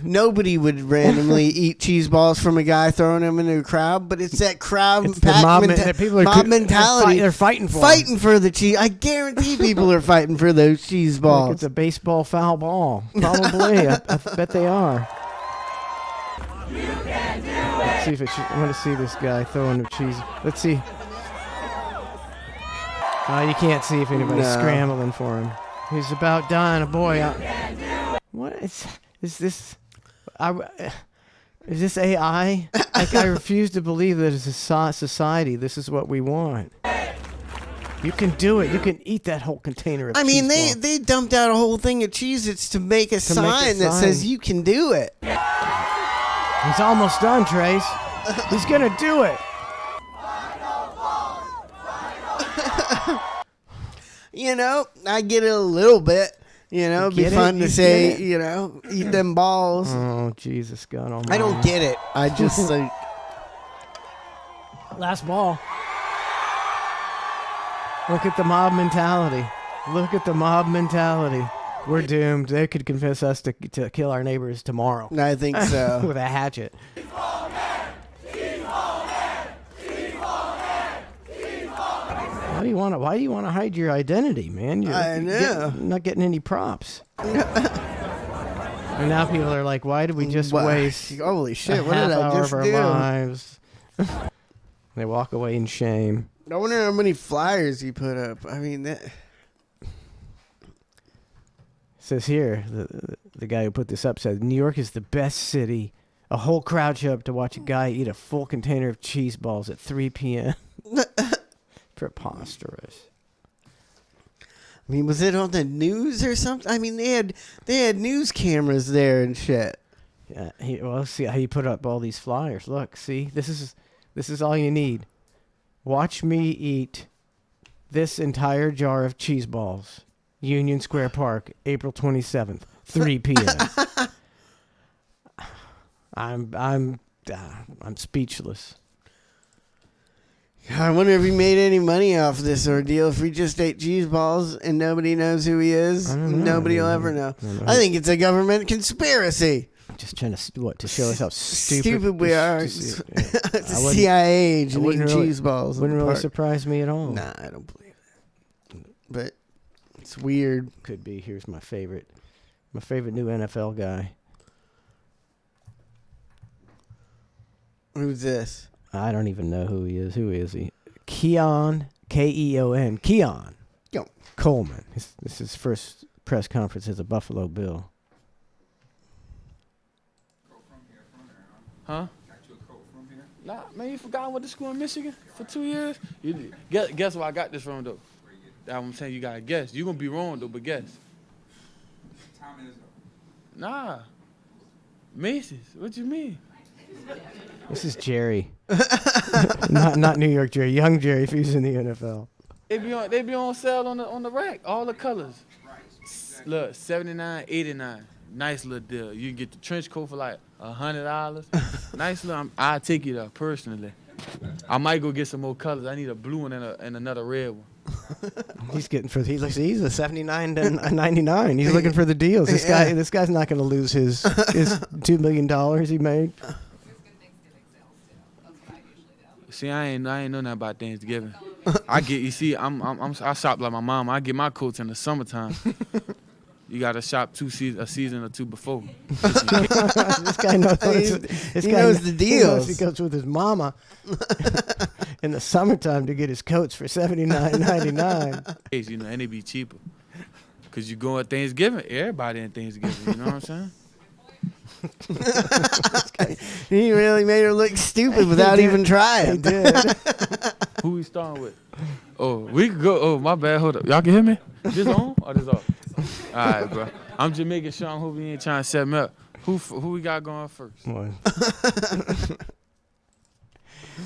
nobody would randomly eat cheese balls from a guy throwing them into a crowd, but it's that crowd mob mentality. They're fighting for fighting for the cheese. I guarantee people are fighting for those cheese balls. Like it's a baseball foul ball. Probably. I bet they are. Let's see if I want to see this guy throwing the cheese. Let's see. You can't see if anybody's scrambling for him. He's about dying. A boy. What is this? Is this AI? I refuse to believe that as a society, this is what we want. You can do it. You can eat that whole container of cheese. I mean, they dumped out a whole thing of Cheez-Its to make a sign that says you can do it. He's almost done, Trace. He's gonna do it. I get it a little bit. It'd be fun to say, eat them balls. Oh, Jesus God Almighty. I don't get it. I just like... Last ball. Look at the mob mentality. Look at the mob mentality. We're doomed. They could convince us to kill our neighbors tomorrow. I think so. With a hatchet. Why do you want to hide your identity, man? I know. Not getting any props. And now people are like, why did we just waste holy shit, what half did I hour just of our do? lives? They walk away in shame. I wonder how many flyers he put up. I mean, that... It says here, the guy who put this up said, New York is the best city. A whole crowd showed up to watch a guy eat a full container of cheese balls at 3 p.m. Preposterous. I mean, was it on the news or something? I mean, they had news cameras there and shit. Yeah. See how you put up all these flyers. Look, see, this is all you need. Watch me eat this entire jar of cheese balls. Union Square Park, April 27th, 3 p.m. I'm speechless. I wonder if he made any money off this ordeal. If we just ate cheese balls and nobody knows who he is, nobody will ever know. I think it's a government conspiracy. Just trying to show us how stupid we are. It's the CIA agent eating cheese balls. Wouldn't really surprise me at all. Nah, I don't believe that. But it's weird. Could be. Here's my favorite new NFL guy. Who's this? I don't even know who he is. Who is he? Keon, Keon. Keon Coleman. This is his first press conference as a Buffalo Bill. Huh? Nah, man, you forgot I went to school in Michigan for 2 years? Guess where I got this from, though? That's what I'm saying. You gotta guess. You gonna be wrong though, but guess. Time is up. Nah. Macy's. What you mean? This is Jerry. not New York Jerry. Young Jerry if he's in the NFL. They be on sale on the rack. All the colors. Look, $79, $89. Nice little deal. You can get the trench coat for like $100. Nice little. I'll take you there personally. I might go get some more colors. I need a blue one and another red one. He's a $79 to $99. He's looking for the deals. This guy's not going to lose his $2 million he made. See, I ain't know nothing about Thanksgiving. I shop like my mom. I get my coats in the summertime. You gotta shop a season or two before. This guy knows. He knows the deals. He goes with his mama in the summertime to get his coats for $79.99. You know, and they be cheaper. Cause you go at Thanksgiving, everybody in Thanksgiving. You know what I'm saying? He really made her look stupid without even trying. He did. Who we starting with? Oh, we could go. Oh, my bad. Hold up. Y'all can hear me? This on or this off? All right, bro. I'm just making sure. I'm hoping you ain't trying to set me up. Who we got going first?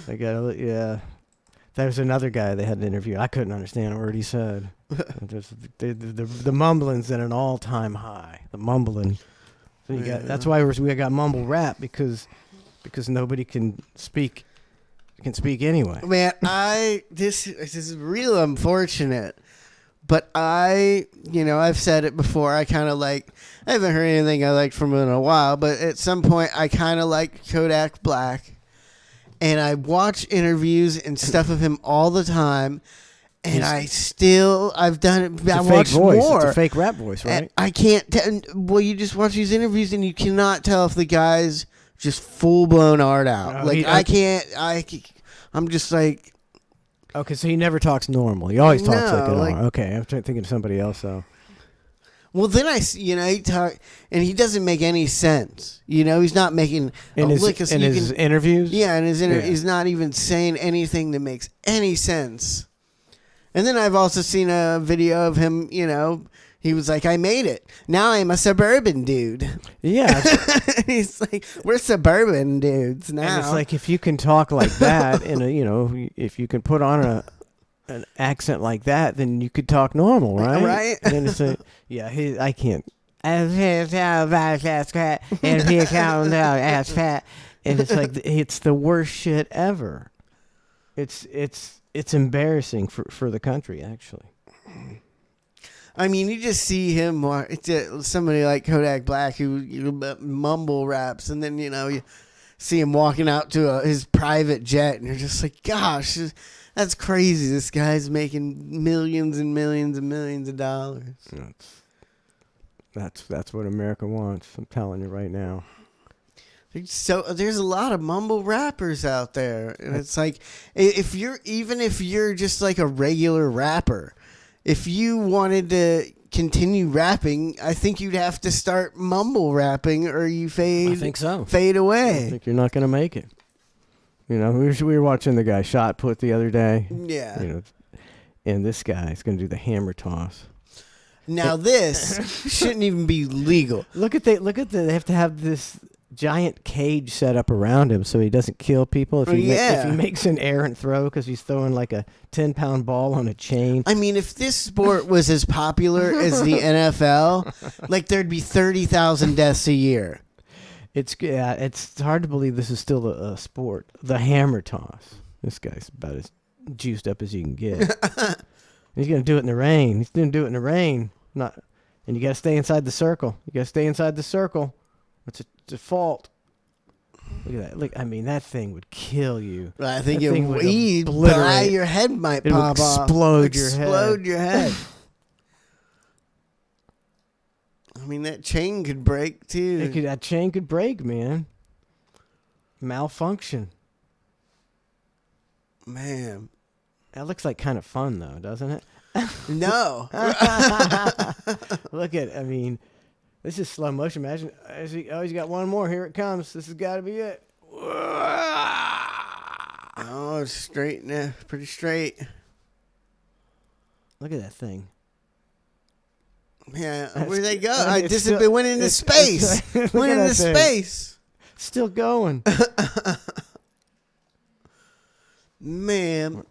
I got yeah. There was another guy they had an interview. I couldn't understand a word he said. The mumbling's at an all-time high. The mumbling. So that's why we got mumble rap because nobody can speak anyway. Man, this is real unfortunate. But I've said it before. I kind of I haven't heard anything I liked from him in a while. But at some point, I kind of like Kodak Black, and I watch interviews and stuff of him all the time. And I've done it. I watch more. It's a fake rap voice, right? And I can't tell. Well, you just watch these interviews and you cannot tell if the guy's just full blown art out. I can't. I'm just like. Okay, so he never talks normal. He always talks like an Okay, I'm thinking of somebody else though. Well, then he talk, and he doesn't make any sense. He's not making in his interviews. Yeah, in his interviews, he's not even saying anything that makes any sense. And then I've also seen a video of him. He was like, "I made it. Now I'm a suburban dude." Yeah, he's like, "We're suburban dudes now." And it's like if you can talk like that, if you can put on an accent like that, then you could talk normal, right? Right. And it's I can't. And he comes out ass fat, and it's like it's the worst shit ever. It's embarrassing for the country, actually. I mean, you just see him, somebody like Kodak Black who mumble raps, and then, you see him walking out to his private jet, and you're just like, gosh, that's crazy. This guy's making millions and millions and millions of dollars. That's what America wants. I'm telling you right now. So there's a lot of mumble rappers out there, and it's like if you're just like a regular rapper, if you wanted to continue rapping, I think you'd have to start mumble rapping, or you fade. I think so. Fade away. I think you're not going to make it. We were watching the guy Shot Put the other day. Yeah. And this guy's going to do the hammer toss. Now this shouldn't even be legal. Look at they have to have this giant cage set up around him so he doesn't kill people if he makes an errant throw because he's throwing like a 10-pound ball on a chain. I mean, if this sport was as popular as the NFL, there'd be 30,000 deaths a year. It's hard to believe this is still a sport. The hammer toss. This guy's about as juiced up as you can get. He's gonna do it in the rain. He's gonna do it in the rain. And you gotta stay inside the circle. It's a default. Look at that. That thing would kill you. I think your head might pop off. Explode your head. I mean, that chain could break too. That chain could break, man. Malfunction. Man. That looks like kind of fun though, doesn't it? No. Look at this is slow motion. Imagine. He's got one more. Here it comes. This has got to be it. Oh, it's straight now. Pretty straight. Look at that thing. Yeah, where'd they go? It went into space. Went into space. Still going. Man.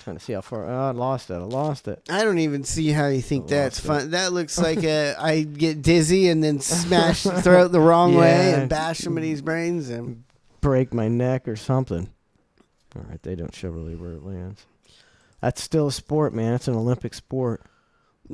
Trying to see how far. Oh, I lost it. I don't even see how you think that's fun. That looks like I get dizzy and then throw it the wrong way and bash somebody's brains and break my neck or something. All right, they don't show really where it lands. That's still a sport, man. It's an Olympic sport.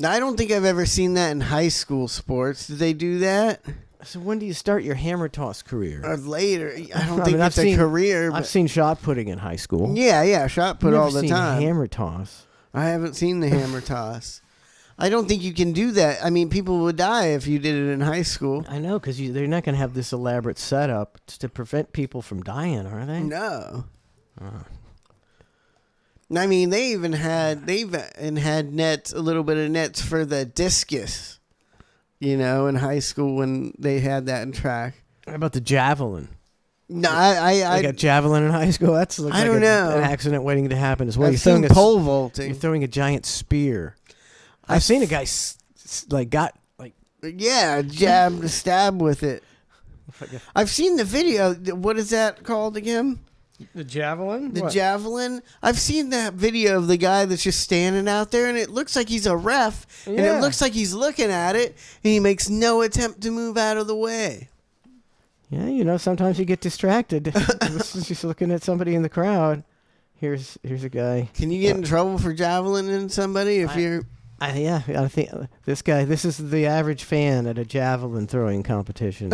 I don't think I've ever seen that in high school sports. Did they do that? So when do you start your hammer toss career? Or later. I don't think it's a career. I've seen shot putting in high school. Yeah, shot put all the seen time. Hammer toss. I haven't seen the hammer toss. I don't think you can do that. I mean, people would die if you did it in high school. I know, because they're not going to have this elaborate setup to prevent people from dying, are they? No. I mean, they've had nets, a little bit of nets for the discus, in high school when they had that in track. How about the javelin? No, I got javelin in high school. That's I don't know. An accident waiting to happen as well. I've seen pole vaulting. You're throwing a giant spear. I've seen a guy stab with it. I've seen the video. What is that called again? The javelin? The javelin? I've seen that video of the guy that's just standing out there, and it looks like he's a ref, and it looks like he's looking at it, and he makes no attempt to move out of the way. Yeah, sometimes you get distracted. Just looking at somebody in the crowd. Here's a guy. Can you get in trouble for javelining somebody if you're... I think this is the average fan at a javelin throwing competition.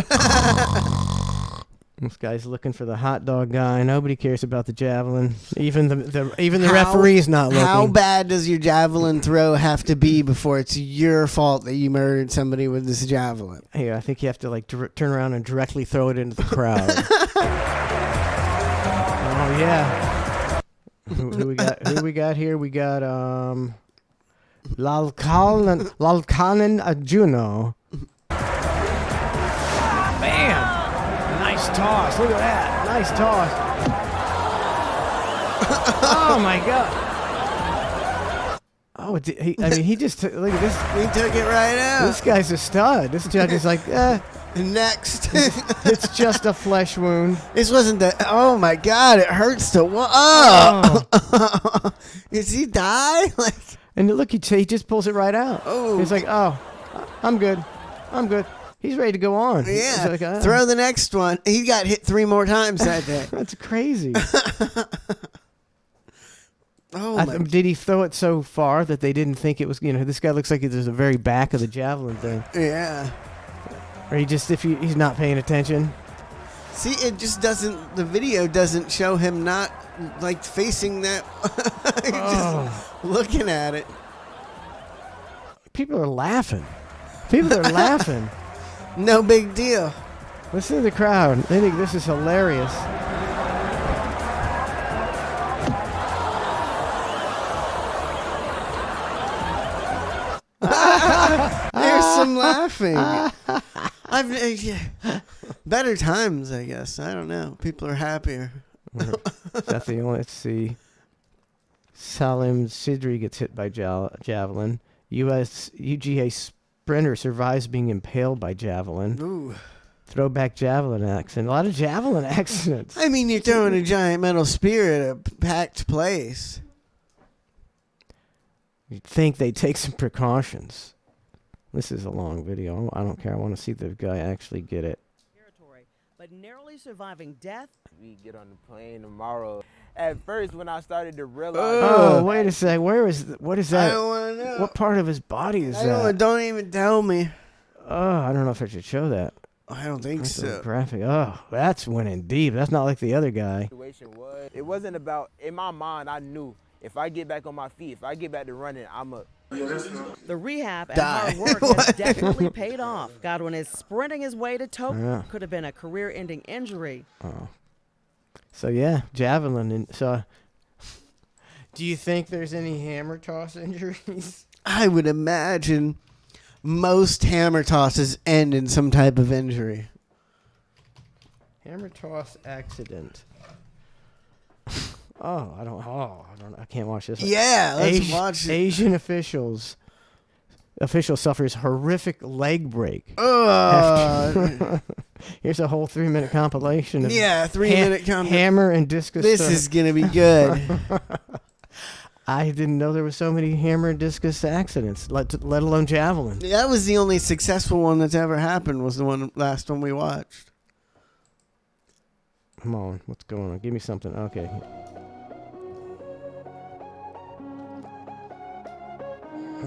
This guy's looking for the hot dog guy. Nobody cares about the javelin. Even the referee's not looking. How bad does your javelin throw have to be before it's your fault that you murdered somebody with this javelin? Here, I think you have to turn around and directly throw it into the crowd. Oh yeah. Who we got here? We got Lalkanen Juno. Bam! Nice toss. Look at that. Nice toss. Oh my god. Oh, he just took, look at this. He took it right out. This guy's a stud. This judge is like, next. It's just a flesh wound. This wasn't the. Oh my god! It hurts to. Oh. Does he die? And look, he just pulls it right out. Oh. He's like, oh, I'm good. He's ready to go on. Yeah. Like, throw the next one. He got hit 3 more times that day. That's crazy. Oh, did he throw it so far that they didn't think it was, this guy looks like he's the very back of the javelin thing. Yeah. Or he's not paying attention. See, it just doesn't, the video doesn't show him not, facing that. Just looking at it. People are laughing. No big deal. Listen to the crowd. They think this is hilarious. There's some laughing. Better times, I guess. I don't know. People are happier. That's the only. Let's see. Salim Sidri gets hit by javelin. UGA sprinter survives being impaled by javelin. Ooh. Throwback javelin accident. A lot of javelin accidents. I mean, you're throwing a giant metal spear at a packed place. You'd think they'd take some precautions. This is a long video. I don't care. I want to see the guy actually get it. But narrowly surviving death. We get on the plane tomorrow. At first, when I started to realize... Oh, wait a sec. What is that? I don't want to know. What part of his body is that? Don't even tell me. Oh, I don't know if I should show that. I don't think That's so. Graphic. Oh, that's winning deep. That's not like the other guy. It wasn't about... In my mind, I knew if I get back on my feet, if I get back to running, I'm a... The rehab and hard work has definitely paid off. Godwin is sprinting his way to Tokyo. Yeah. Could have been a career-ending injury. Oh. So, yeah, javelin. So, do you think there's any hammer toss injuries? I would imagine most hammer tosses end in some type of injury. Hammer toss accident. I can't watch this. Yeah, let's watch it. Asian official suffers horrific leg break. Here's a whole 3-minute compilation of 3-minute hammer and discus. This is gonna be good. I didn't know there were so many hammer and discus accidents, let alone javelin. That was the only successful one that's ever happened. Was the last one we watched. Come on, what's going on? Give me something. Okay.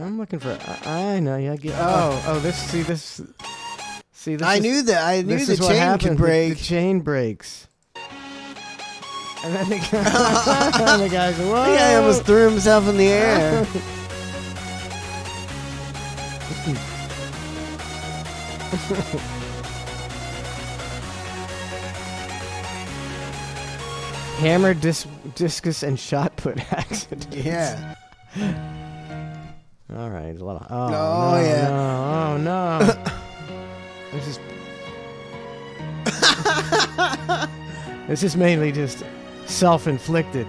I'm looking for. I know. Yeah. This. I knew the chain could break. The chain breaks. And then the guy's, whoa! The guy almost threw himself in the air. Hammer, discus, and shot put accident. Yeah. All right, a lot of. No. This is. This is mainly just self-inflicted.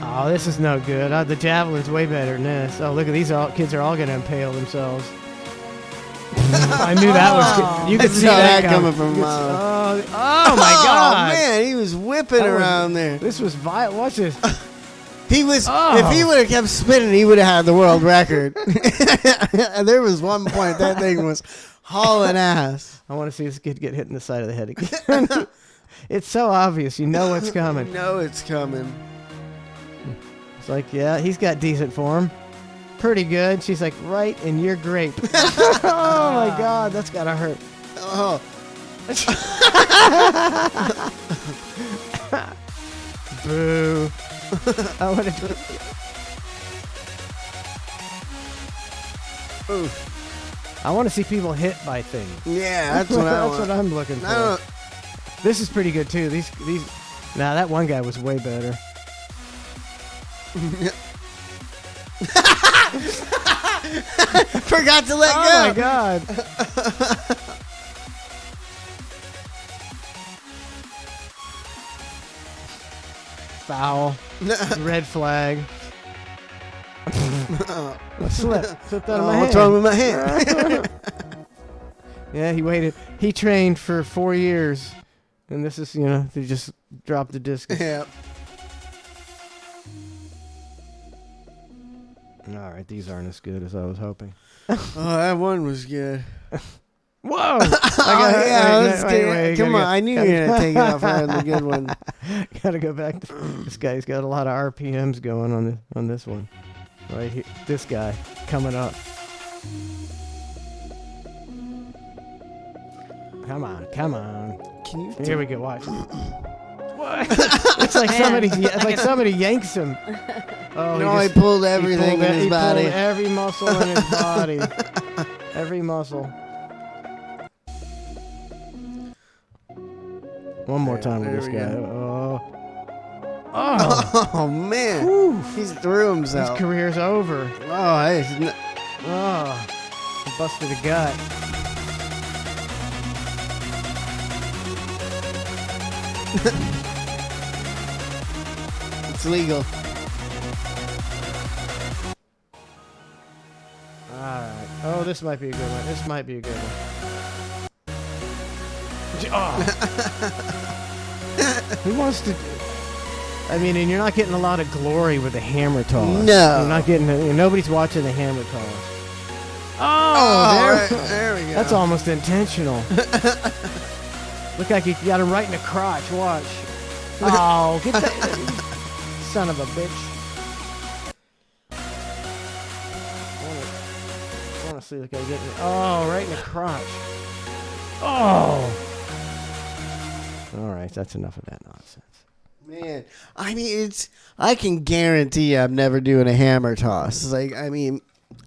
Oh, this is no good. The javelin's way better than this. Oh, look at these kids are all going to impale themselves. I knew that was good. You could see that coming from miles. Oh my God. Oh, man, he was whipping around there. This was violent. Watch this. He was. If he would have kept spinning, he would have had the world record. And there was one point that thing was hauling ass. I want to see this kid get hit in the side of the head again. It's so obvious. You know what's coming. You know it's coming. It's like, yeah, he's got decent form. Pretty good. She's like, right in your grape. Oh my God, that's gotta hurt. Oh. Boo. I want to. I want to see people hit by things. Yeah, that's what I want. That's what I'm looking for. This is pretty good too. These. Nah, that one guy was way better. Forgot to let go. Oh my God. Foul. Red flag. Slipped out of my hand. What's wrong with my hand? Yeah, he waited. He trained for 4 years. And this is, they just dropped the disc. Yeah. All right, these aren't as good as I was hoping. Oh, that one was good. Whoa! Come on, I knew you were going to take it off on the good one. Gotta go back to this guy's got a lot of RPMs going on this one. Right here. This guy coming up. Come on. Can you Here we go, watch. What? It's like somebody yanks him. Oh, no, he pulled everything in his body. He pulled every muscle in his body. Every muscle. One more time with this guy. Oh man. Whew. He's threw himself. His career's over. He busted a gut. It's legal. Alright. Oh, this might be a good one. Who wants to... I mean, and you're not getting a lot of glory with the hammer toss. No. You're not getting... Nobody's watching the hammer toss. There we go. That's almost intentional. Look like you got him right in the crotch. Watch. Oh, get that... Son of a bitch. I want to see the guy getting... Oh, right in the crotch. Oh. All right, that's enough of that nonsense. Man, I mean, I can guarantee I'm never doing a hammer toss. I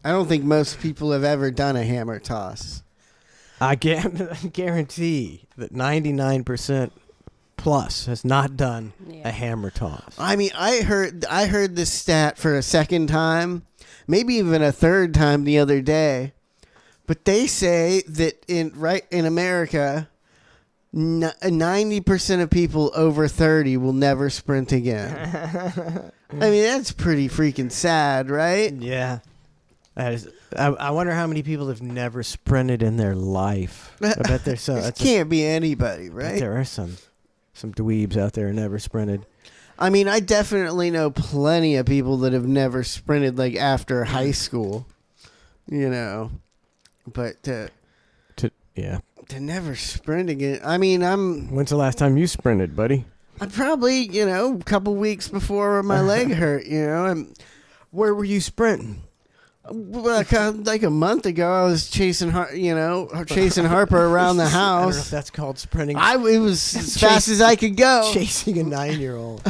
don't think most people have ever done a hammer toss. I guarantee that 99% plus has not done a hammer toss. I mean, I heard this stat for a second time, maybe even a third time the other day. But they say that in America, 90% of people over 30 will never sprint again. I mean, that's pretty freaking sad, right? Yeah. That is, I wonder how many people have never sprinted in their life. I bet there's some. It can't be anybody, right? There are some dweebs out there who never sprinted. I mean, I definitely know plenty of people that have never sprinted like after high school, you know, but to never sprint again. I mean, When's the last time you sprinted, buddy? I'm probably, you know, a couple weeks before my leg hurt, you know. Where were you sprinting? Like a month ago, I was chasing Harper around the house. I don't know if that's called sprinting. It was as fast as I could go. Chasing a 9-year-old.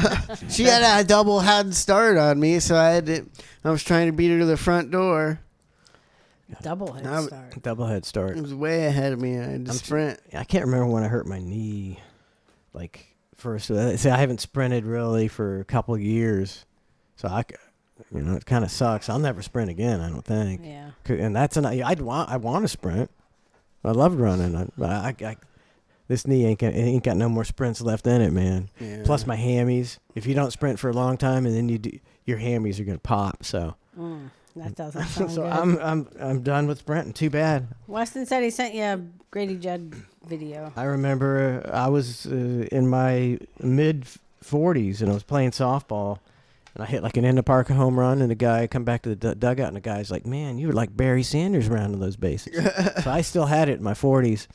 She had a double head start on me, so I was trying to beat her to the front door. Double head start. Double head start. It was way ahead of me. I had to sprint. I can't remember when I hurt my knee. Like first, see, I haven't sprinted really for a couple of years, so it kind of sucks. I'll never sprint again. I don't think. Yeah. And that's I want to sprint. I loved running. This knee ain't got no more sprints left in it, man. Yeah. Plus my hammies. If you don't sprint for a long time, and then your hammies are gonna pop. So. That doesn't sound So good. I'm done with sprinting. Too bad. Weston said he sent you a Grady Judd video. I remember I was in my mid 40s and I was playing softball and I hit like an in the park home run and the guy come back to the dugout and the guy's like, "Man, you were like Barry Sanders rounding those bases." So I still had it in my 40s.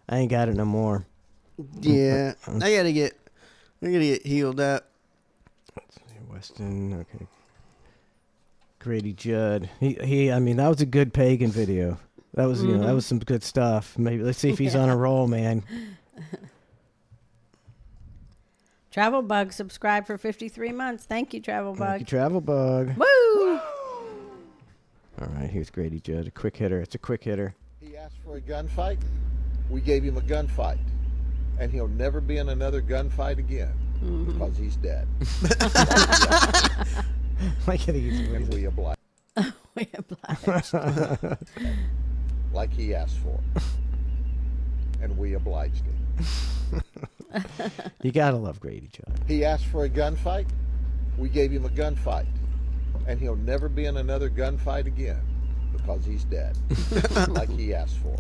I ain't got it no more. Yeah, I gotta get healed up. Let's see, Weston. Okay. Grady Judd. He. I mean, that was a good pagan video. That was, that was some good stuff. Maybe let's see if he's on a roll, man. Travel Bug subscribed for 53 months. Thank you, Travel Bug. Thank you, Travel Bug. Woo! All right, here's Grady Judd, a quick hitter. It's a quick hitter. He asked for a gunfight. We gave him a gunfight, and he'll never be in another gunfight again because he's dead. And we oblige. We obliged. Like he asked for. And we obliged him. You gotta love Grady Judd. He asked for a gunfight. We gave him a gunfight. And he'll never be in another gunfight again because he's dead. Like he asked for.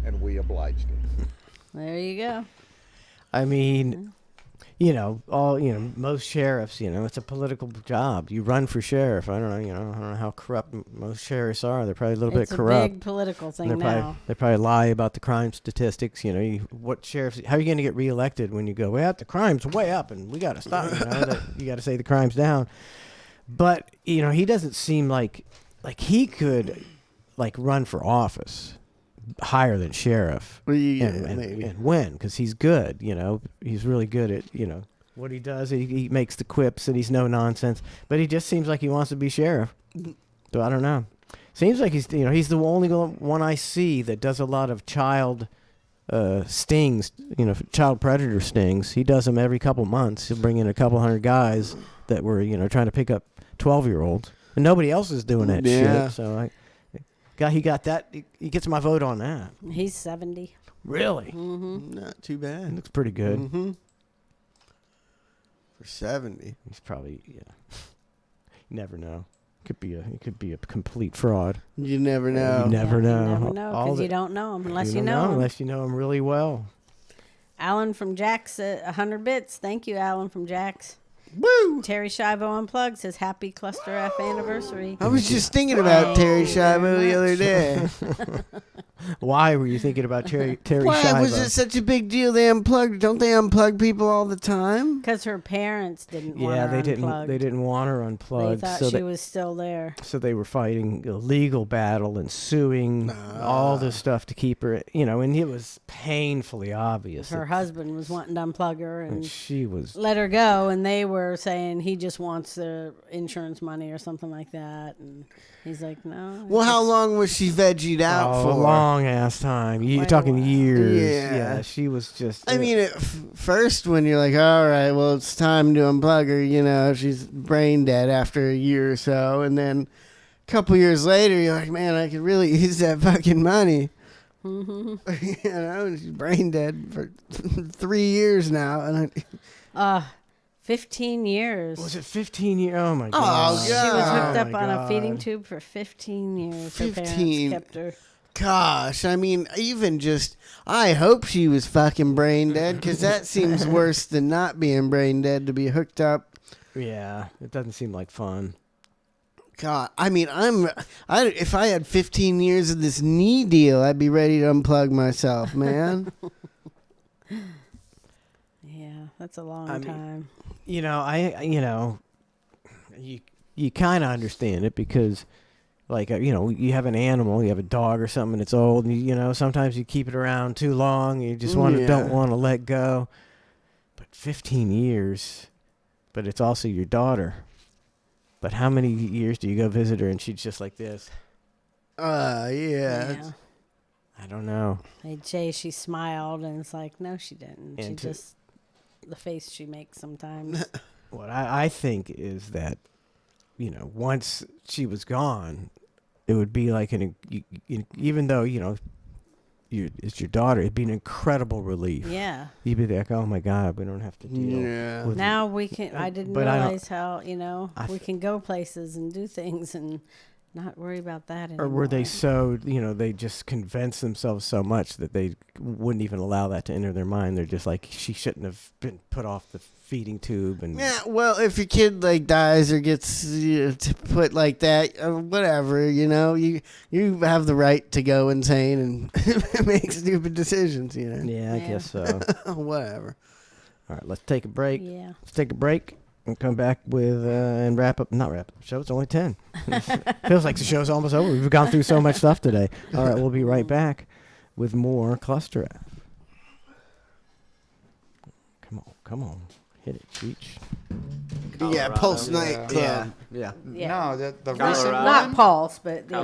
And we obliged him. There you go. I mean, most sheriffs, it's a political job. You run for sheriff. I don't know how corrupt most sheriffs are. They're probably a little bit corrupt. It's a big political thing now. They probably lie about the crime statistics. What sheriffs? How are you going to get reelected when you go, well, the crime's way up and we got to stop? You got to say the crime's down. But he doesn't seem like he could run for office higher than sheriff and win because he's good. He's really good at what he does. He makes the quips and he's no nonsense, but he just seems like he wants to be sheriff. So I don't know. Seems like he's he's the only one I see that does a lot of child stings, child predator stings. He does them every couple months. He'll bring in a couple hundred guys that were trying to pick up 12-year-olds, and nobody else is doing that shit. So he got that. He gets my vote on that. He's 70. Really? Mm-hmm. Not too bad. Looks pretty good. Mm-hmm. For 70. He's probably, You never know. He could be a complete fraud. You never know. You never know. You never know because you don't know him unless you know him. Unless you know him really well. Alan from Jack's 100 bits. Thank you, Alan from Jack's. Woo! Terry Shivo Unplugged says happy ClusterF anniversary. I was just thinking about Terry Shivo the other day. Why were you thinking about Terry Why Shivo? was it such a big deal they unplugged? Don't they unplug people all the time? Because her parents didn't want her unplugged. They didn't want her unplugged. They thought she was still there. So they were fighting a legal battle and suing all this stuff to keep her, and it was painfully obvious. Her husband was wanting to unplug her and she was let her go, and they were saying he just wants the insurance money or something like that, and he's like, no. Well, how long was she vegged out for? A long ass time. You're talking years. Yeah, she was just. I mean, at first when you're like, all right, well, it's time to unplug her. She's brain dead after a year or so, and then a couple years later, you're like, man, I could really use that fucking money. Mm-hmm. You know, she's brain dead for 3 years now, and 15 years. Was it 15 years? Oh my Oh, god! She was hooked Oh up my on a feeding God. tube for 15 years. Her 15. parents kept her. gosh, I mean, even just, I hope she was fucking brain dead, because that seems worse than not being brain dead, to be hooked up. Yeah, it doesn't seem like fun. God, I mean, if I had 15 years of this knee deal, I'd be ready to unplug myself, man. Yeah, that's a long I mean, time. You know, you kind of understand it because, like, you have an animal, you have a dog or something, and it's old, and sometimes you keep it around too long, you just don't want to let go. But 15 years, but it's also your daughter. But how many years do you go visit her and she's just like this? Yeah. I don't know. Hey, Jay, she smiled, and it's like, no, she didn't. And She just, the face she makes sometimes. What I think is that, once she was gone, it would be like even though, it's your daughter, it'd be an incredible relief. Yeah. You'd be like, oh my God, we don't have to deal with Now we can, I didn't But realize how, I we can go places and do things and not worry about that anymore. Or were they so, they just convinced themselves so much that they wouldn't even allow that to enter their mind? They're just like, she shouldn't have been put off the feeding tube. And Yeah, well, if your kid dies or gets put like that, whatever, you have the right to go insane and make stupid decisions, Yeah, I guess so. Whatever. All right, let's take a break. Yeah. Let's take a break and come back with and not wrap up the show. It's only 10. Feels like the show's almost over. We've gone through so much stuff today. All right, we'll be right back with more ClusterF. Come on. Hit it, Cheech. Yeah, Pulse Night Club. Yeah. No, the Not Pulse, but the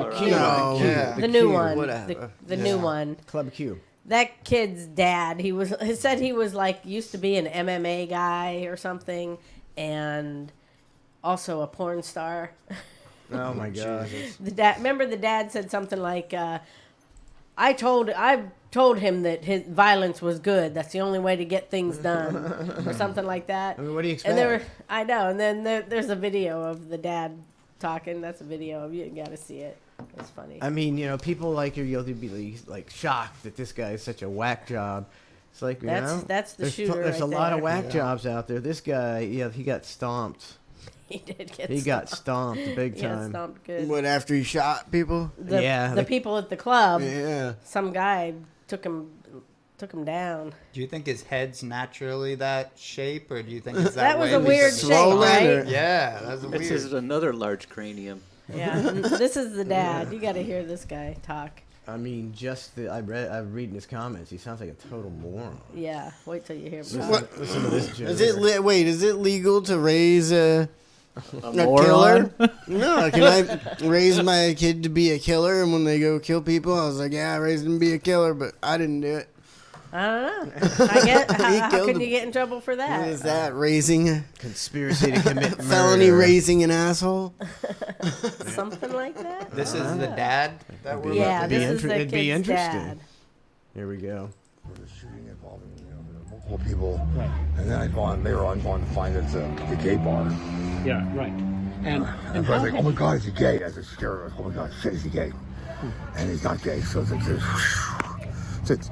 The new Q, one. whatever. The new one. Club Q. That kid's dad, he said he was used to be an MMA guy or something, and also a porn star. Oh my God. Remember the dad said something like, I told him that his violence was good. That's the only way to get things done, or something like that. I mean, what do you expect? And I know. And then there's a video of the dad talking. That's a video of you. You got to see it. It's funny. I mean, people you'll be shocked that this guy is such a whack job. It's like, that's the shooter. There's right a lot of there. whack jobs out there. This guy, he got stomped. He did get. He got stomped big He got time. stomped good. What, after he shot people? The people at the club. Yeah. Some guy took him down. Do you think his head's naturally that shape, or do you think it's That was way a weird shape, right? Yeah, that's weird. This is another large cranium. Yeah, and this is the dad. You got to hear this guy talk. I mean, I'm reading his comments. He sounds like a total moron. Yeah, wait till you hear. Listen to this joke. Is it legal to raise a moron? killer? No, can I raise my kid to be a killer? And when they go kill people, I was like, yeah, I raised him to be a killer, but I didn't do it. I don't know. I get how killed can him. you get in trouble for that? What is that? Raising a conspiracy to commit murder. felony, raising an asshole. Something like that. This is the dad that we're Yeah, this is the It'd be kid's interesting. dad. Here we go. Shooting involving multiple people, and then later on going to find it's a gay bar. Yeah, right. And I was like, oh my God, is he gay? As a scare, oh my God, shit, is he gay? And he's not gay, so it's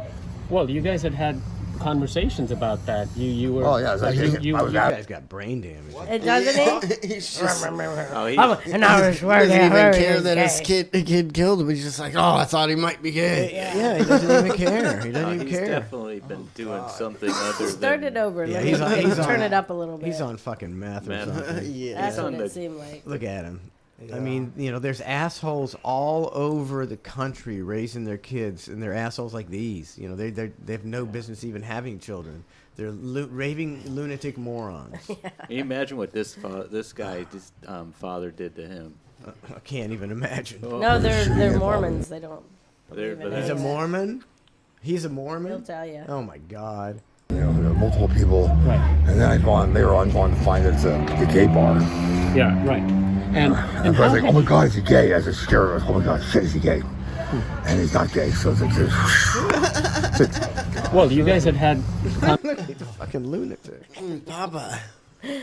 well, you guys had conversations about that. You were. Oh, yeah, you guys got brain damage. It doesn't he? He's just, and I was he worried. doesn't even care that his kid killed him. He's just like, oh, I thought he might be gay. Yeah, he doesn't even care. He doesn't even He's care. definitely been doing something other Start than. it over. Yeah, Let me he's turn on- it up a little bit. He's on fucking meth or something. Yeah. That's He's what on it the- seemed like. Look at him. I mean, there's assholes all over the country raising their kids, and they're assholes like these. They have no business even having children. They're raving lunatic morons. Can you imagine what this guy's father did to him? I can't even imagine. No, they're Mormons. They don't. They're- believe in He's a that. Mormon? He's a Mormon? He'll tell you. Oh my God. there are multiple people, and then later on going to find it's a gay bar. Yeah, right. And I was like, oh my God, is he gay? As a scare, oh my God, shit, is he gay? and he's not gay, so Well, you guys had Look at the fucking lunatic. Papa.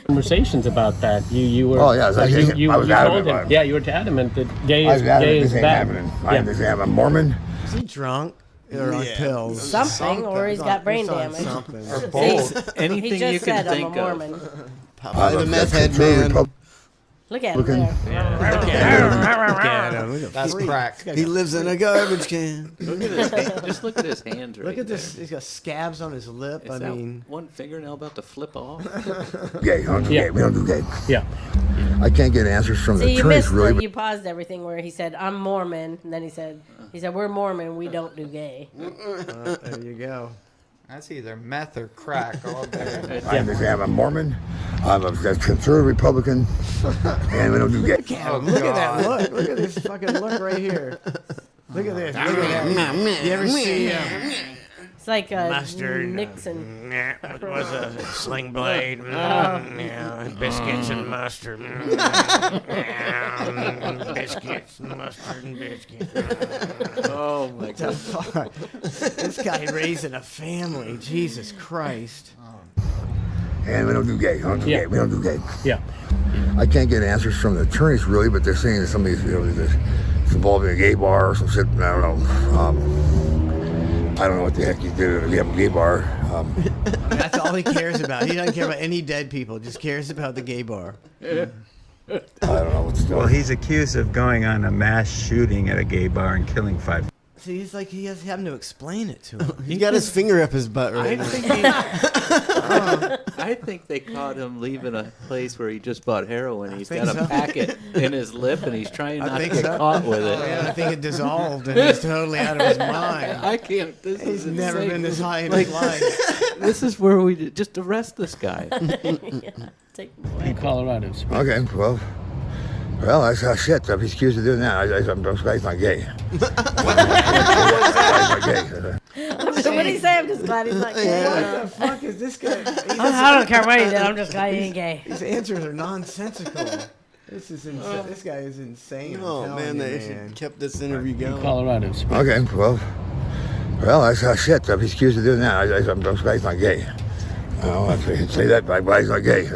conversations about that. You were. Oh, yeah, I was you adamant told about him. it. Yeah, you were adamant that gay I is was adamant gay this is ain't bad. happening. I'm a Mormon. Is he drunk? Or on pills? Something, or he's got brain damage. Something. Or both. Anything he just you can said think I'm a Mormon. of. Papa the meth head man. Look at him there. That's crack. He lives in a garbage can. Look at his hand. Just look at his hands right Look at there. this. He's got scabs on his lip. Is I that mean, one fingernail about to flip off? Gay, huh? Yeah. Gay. We don't do gay. Yeah. I can't get answers from See, the you attorneys, missed really. you paused everything where he said, I'm Mormon, and then he said, we're Mormon, we don't do gay. there you go. That's either meth or crack all day. I'm a Mormon. I'm a conservative Republican, and we don't do gay. Look at that look. Look at this fucking look right here. Look at this. Look at that. You ever see It's like Mustard. Nixon. What was a sling blade? Yeah, biscuits and mustard. Biscuits, mustard, and biscuits. Oh my what the fuck? This guy raising a family. Jesus Christ. And we don't do gay. Huh? Yeah. Gay. We don't do gay. Yeah. I can't get answers from the attorneys, really, but they're saying that somebody's, it's involving a gay bar or some shit. I don't know. I don't know what the heck he did. We have a gay bar. That's all he cares about. He doesn't care about any dead people. Just cares about the gay bar. I don't know what's going on. Well, he's accused of going on a mass shooting at a gay bar and killing 5. See, he's like he has having to explain it to him. He got his finger up his butt right now. I think they caught him leaving a place where he just bought heroin. He's think got a so. packet in his lip, and he's trying I not to think get so. caught with it. Yeah, I think it dissolved, and he's totally out of his mind. I can't. This He's is never insane. been this high in Like, his life. This is where we just arrest this guy. Take him away. In Colorado. Okay, well, that's shit. If he's accused of doing that, I'm this guy's not gay. This guy's not gay. What did he say? I'm just glad he's not gay. What the fuck is this guy? I don't care what he did. I'm just glad he ain't gay. These answers are nonsensical. This is insane. This guy is insane. I'm Oh telling man, you, they man. kept this interview In going. Colorado. Okay, well, that's shit. If he's accused of doing that, this guy's not gay. Oh, I say that, but he's not gay.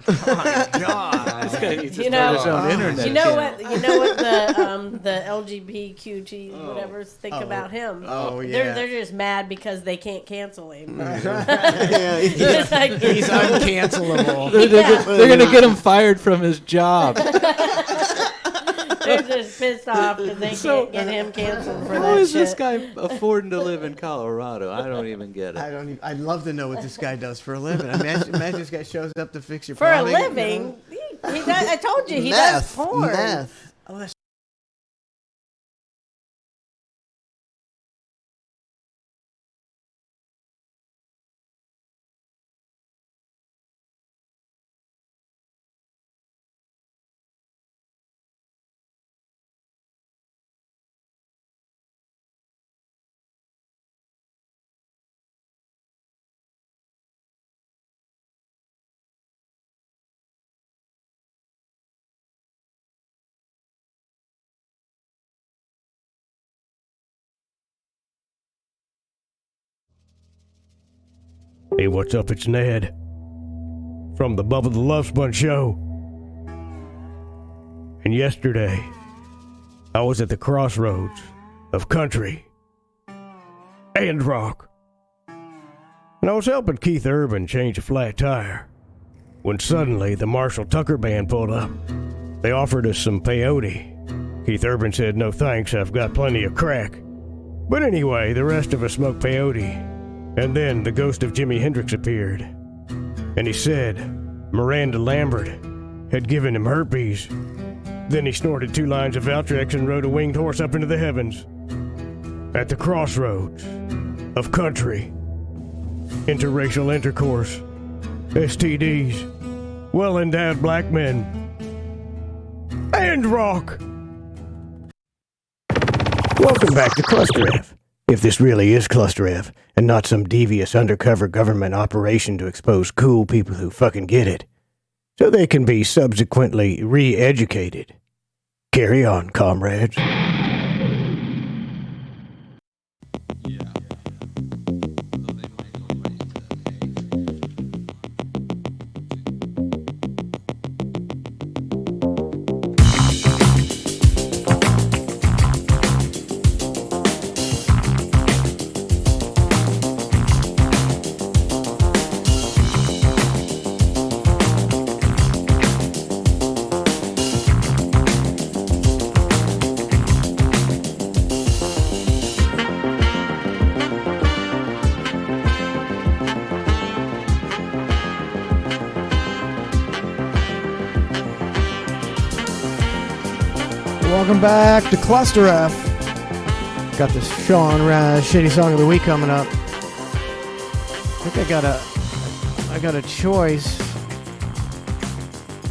Oh my God. This guy needs to You start know, his own internet. you know channel. what the LGBTQG whatever think about him. Oh, yeah. They're just mad because they can't cancel him. Yeah, It's like- He's uncancelable. They're gonna get him fired from his job. They're just pissed off because they can't get him canceled for How that is shit. this guy affording to live in Colorado? I don't even get it. I'd love to know what this guy does for a living. Imagine this guy shows up to fix your For a plumbing. living, he does. I told you he Meth, does porn. meth. Oh, that's Hey, what's up? It's Ned from the Bubba the Love Sponge Show. And yesterday, I was at the crossroads of country and rock. And I was helping Keith Urban change a flat tire when suddenly the Marshall Tucker band pulled up. They offered us some peyote. Keith Urban said, "No thanks, I've got plenty of crack." But anyway, the rest of us smoked peyote. And then the ghost of Jimi Hendrix appeared. And he said Miranda Lambert had given him herpes. Then he snorted 2 lines of Valtrex and rode a winged horse up into the heavens. At the crossroads of country, interracial intercourse, STDs, well-endowed black men, and rock. Welcome back to ClusterF. If this really is ClusterF, and not some devious undercover government operation to expose cool people who fucking get it, so they can be subsequently re-educated. Carry on, comrades. Welcome back to ClusterF. Got this Sean Raz Shitty Song of the Week coming up. I think I got a choice.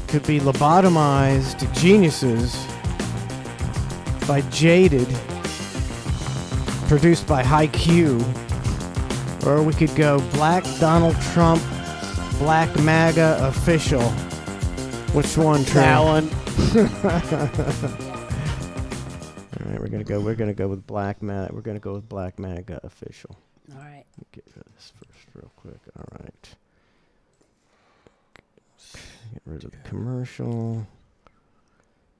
Could be Lobotomized Geniuses by Jaded, produced by High Q. Or we could go Black Donald Trump, Black MAGA Official. Which one, Trey? That one. All right, we're gonna go with Black MAGA. We're gonna go with Black MAGA Official. All right. Get rid of this first, real quick. All right. Get rid of the commercial.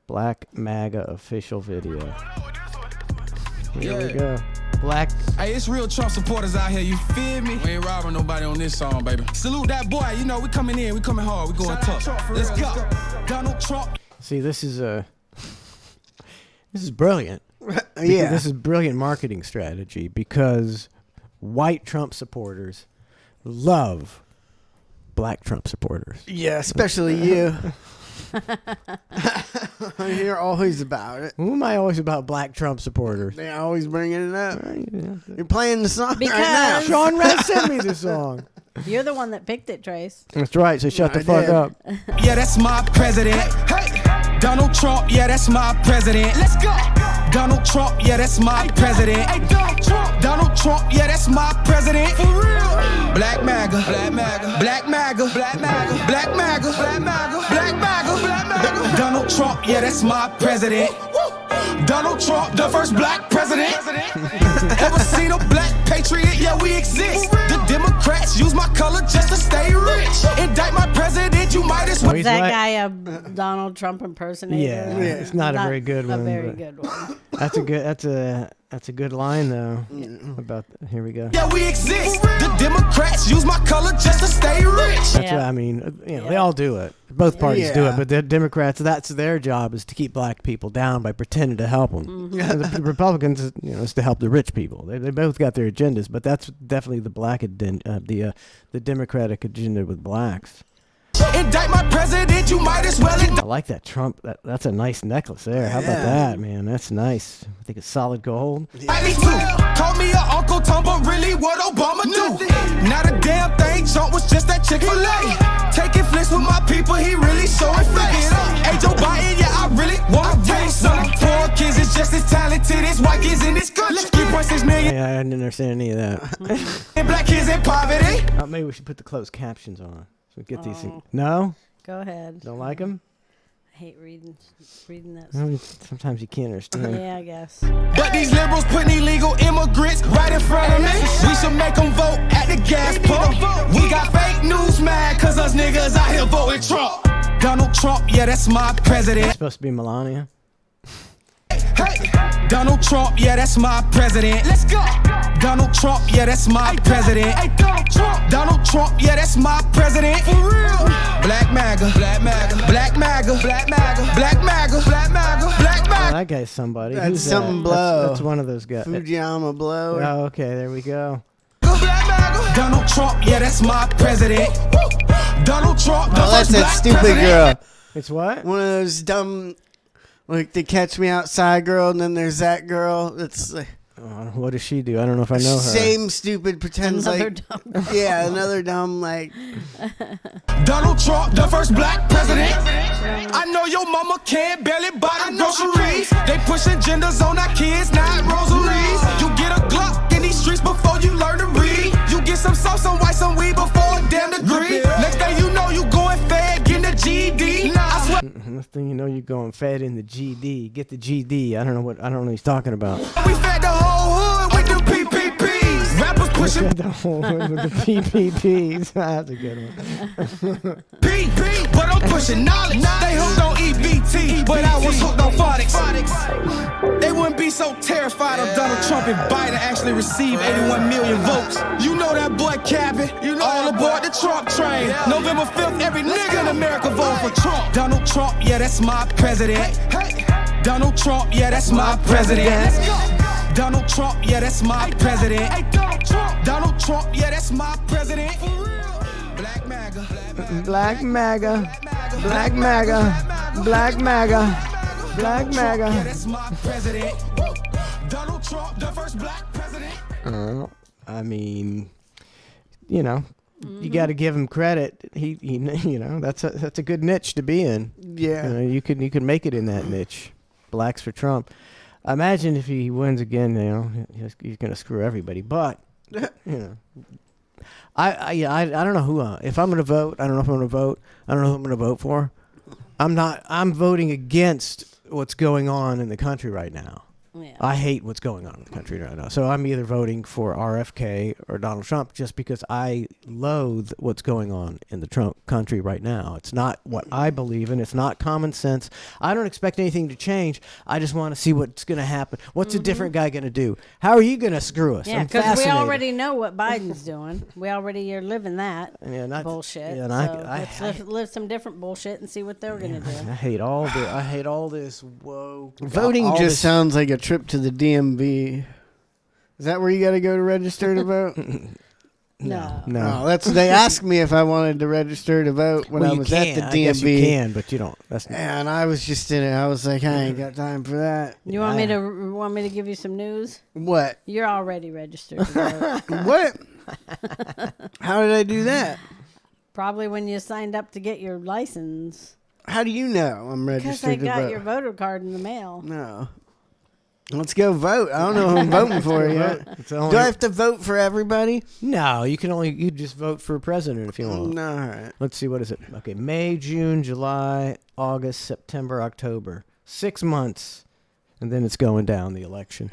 Black MAGA Official video. Here we go. Black. Hey, it's real Trump supporters out here, you feel me? We ain't robbing nobody on this song, baby. Salute that boy, you know, we coming in, we coming hard, we going tough. Let's go. Donald Trump. See, this is brilliant. Yeah. This is brilliant marketing strategy because white Trump supporters love black Trump supporters. Yeah, especially you. You're always about it. Who am I always about black Trump supporters? They're always bringing it up. You're playing the song Because right now. Sean Raz sent me the song. You're the one that picked it, Trace. That's right, so shut the fuck up. Yeah, that's my president. Hey, Donald Trump, yeah, that's my president. Let's go. Donald Trump, yeah, that's my president. Hey, Donald Trump, yeah, that's my president. For real. Black MAGA, Black MAGA, Black MAGA, Black MAGA, Black MAGA, Black MAGA, Black MAGA, Black MAGA. Donald Trump, yeah, that's my president. Donald Trump, the first black president. Ever seen a black patriot? Yeah, we exist. The Democrats use my color just to stay rich. Indict my president, you might as well. Is that guy a Donald Trump impersonator? Yeah, it's not a very good one. A very but good one. That's a good line though. About here we go. Yeah, we exist. The Democrats use my color just to stay rich. That's what I mean. They all do it. Both parties do it, but the Democrats, that's their job, is to keep black people down by pretending to help them. And the Republicans, is to help the rich people. They both got their agendas, but that's definitely the the Democratic agenda with blacks. Indict my president, you might as well. I like that Trump. That's a nice necklace there. How about that, man? That's nice. I think it's solid gold. Call me a Uncle Tom, but really what Obama do? Not a damn thing. Trump was just that Chick-fil-A. Taking flicks with my people, he really showing face. Hey, Joe Biden, yeah, I really want to taste some. Poor kids is just as talented as white kids in this country. 3.6 million. Yeah, I didn't understand any of that. And black kids in poverty. Maybe we should put the closed captions on so we get these things. No? Go ahead. Don't like them? I hate reading that. Well, sometimes you can't understand. Yeah, I guess. But these liberals putting illegal immigrants right in front of me. We should make them vote at the gas pump. We got fake news mad cause us niggas out here voting Trump. Donald Trump, yeah, that's my president. It's supposed to be Melania. Hey, Donald Trump, yeah, that's my president. Let's go. Donald Trump, yeah, that's my president. Hey, Donald Trump, yeah, that's my president. For real. Black MAGA, Black MAGA, Black MAGA, Black MAGA, Black MAGA, Black MAGA, Black MAGA. That guy's somebody. That's Who's something that? blow. That's one of those guys. Fujiyama blow. Oh, okay, there we go. Donald Trump, yeah, that's my president. Donald Trump, the that's first that black stupid president. girl. It's what? One of those dumb, like the Catch Me Outside girl, and then there's that girl. It's like, what does she do? I don't know if I know her. same stupid pretends Another like dumb girl. yeah, another dumb like. Donald Trump, the first black president. I know your mama can't barely buy the groceries. They pushing genders on our kids, not rosaries. You get a Glock in these streets before you learn to read. You get some sauce, some white, some weed before a damn degree. Next thing you know, you going fed, getting a GED. I swear. Next thing you know, you're going fed in the GD. Get the GD. I don't know what he's talking about. We fed the whole hood with the PPPs. Rappers pushing The whole hood with the PPPs. That's a good one. PP, but I'm pushing knowledge. They hooked on EBT, but I was hooked on phonics. They wouldn't be so terrified of Donald Trump if Biden actually received 81 million votes. You know that boy capping. All aboard the Trump train. November 5th, every nigga in America vote for Trump. Donald Trump, yeah, that's my president. Donald Trump, yeah, that's my president. Donald Trump, yeah, that's my president. Donald Trump, yeah, that's my president. Black MAGA. Black MAGA. Black MAGA. Black MAGA. Black Donald MAGA. Trump, yeah, that's my president. Woo. Donald Trump, the first black president. I mean, you know, you got to give him credit. He, you know, that's a good niche to be in. Yeah. You could make it in that niche. Blacks for Trump. Imagine if he wins again. You know, he's going to screw everybody. But you know, I don't know who. If I'm going to vote, I don't know if I'm going to vote. I don't know who I'm going to vote for. I'm voting against what's going on in the country right now. Yeah. I hate what's going on in the country right now. So I'm either voting for RFK or Donald Trump just because I loathe what's going on in the Trump country right now. It's not what I believe in. It's not common sense. I don't expect anything to change. I just want to see what's going to happen. What's a different guy going to do? How are you going to screw us? Yeah, because we already know what Biden's doing. We already are living that bullshit. Yeah, and so let's live some different bullshit and see what they're going to do. I hate all this woke. Voting all just this- sounds like a trip to the DMV. Is that where you got to go to register to vote? No. Oh, they asked me if I wanted to register to vote when I was at the DMV. I guess you can, but you don't. And I was just in it. I was like, I ain't got time for that. You want me to give you some news? What? You're already registered to vote. What? How did I do that? Probably when you signed up to get your license. How do you know I'm registered Because I to vote? got your voter card in the mail. No. Let's go vote. I don't know who I'm voting for yet. Do I have to vote for everybody? No, you just vote for president if you want. No, all right. Let's see, what is it? Okay, May, June, July, August, September, October. 6 months, and then it's going down, the election.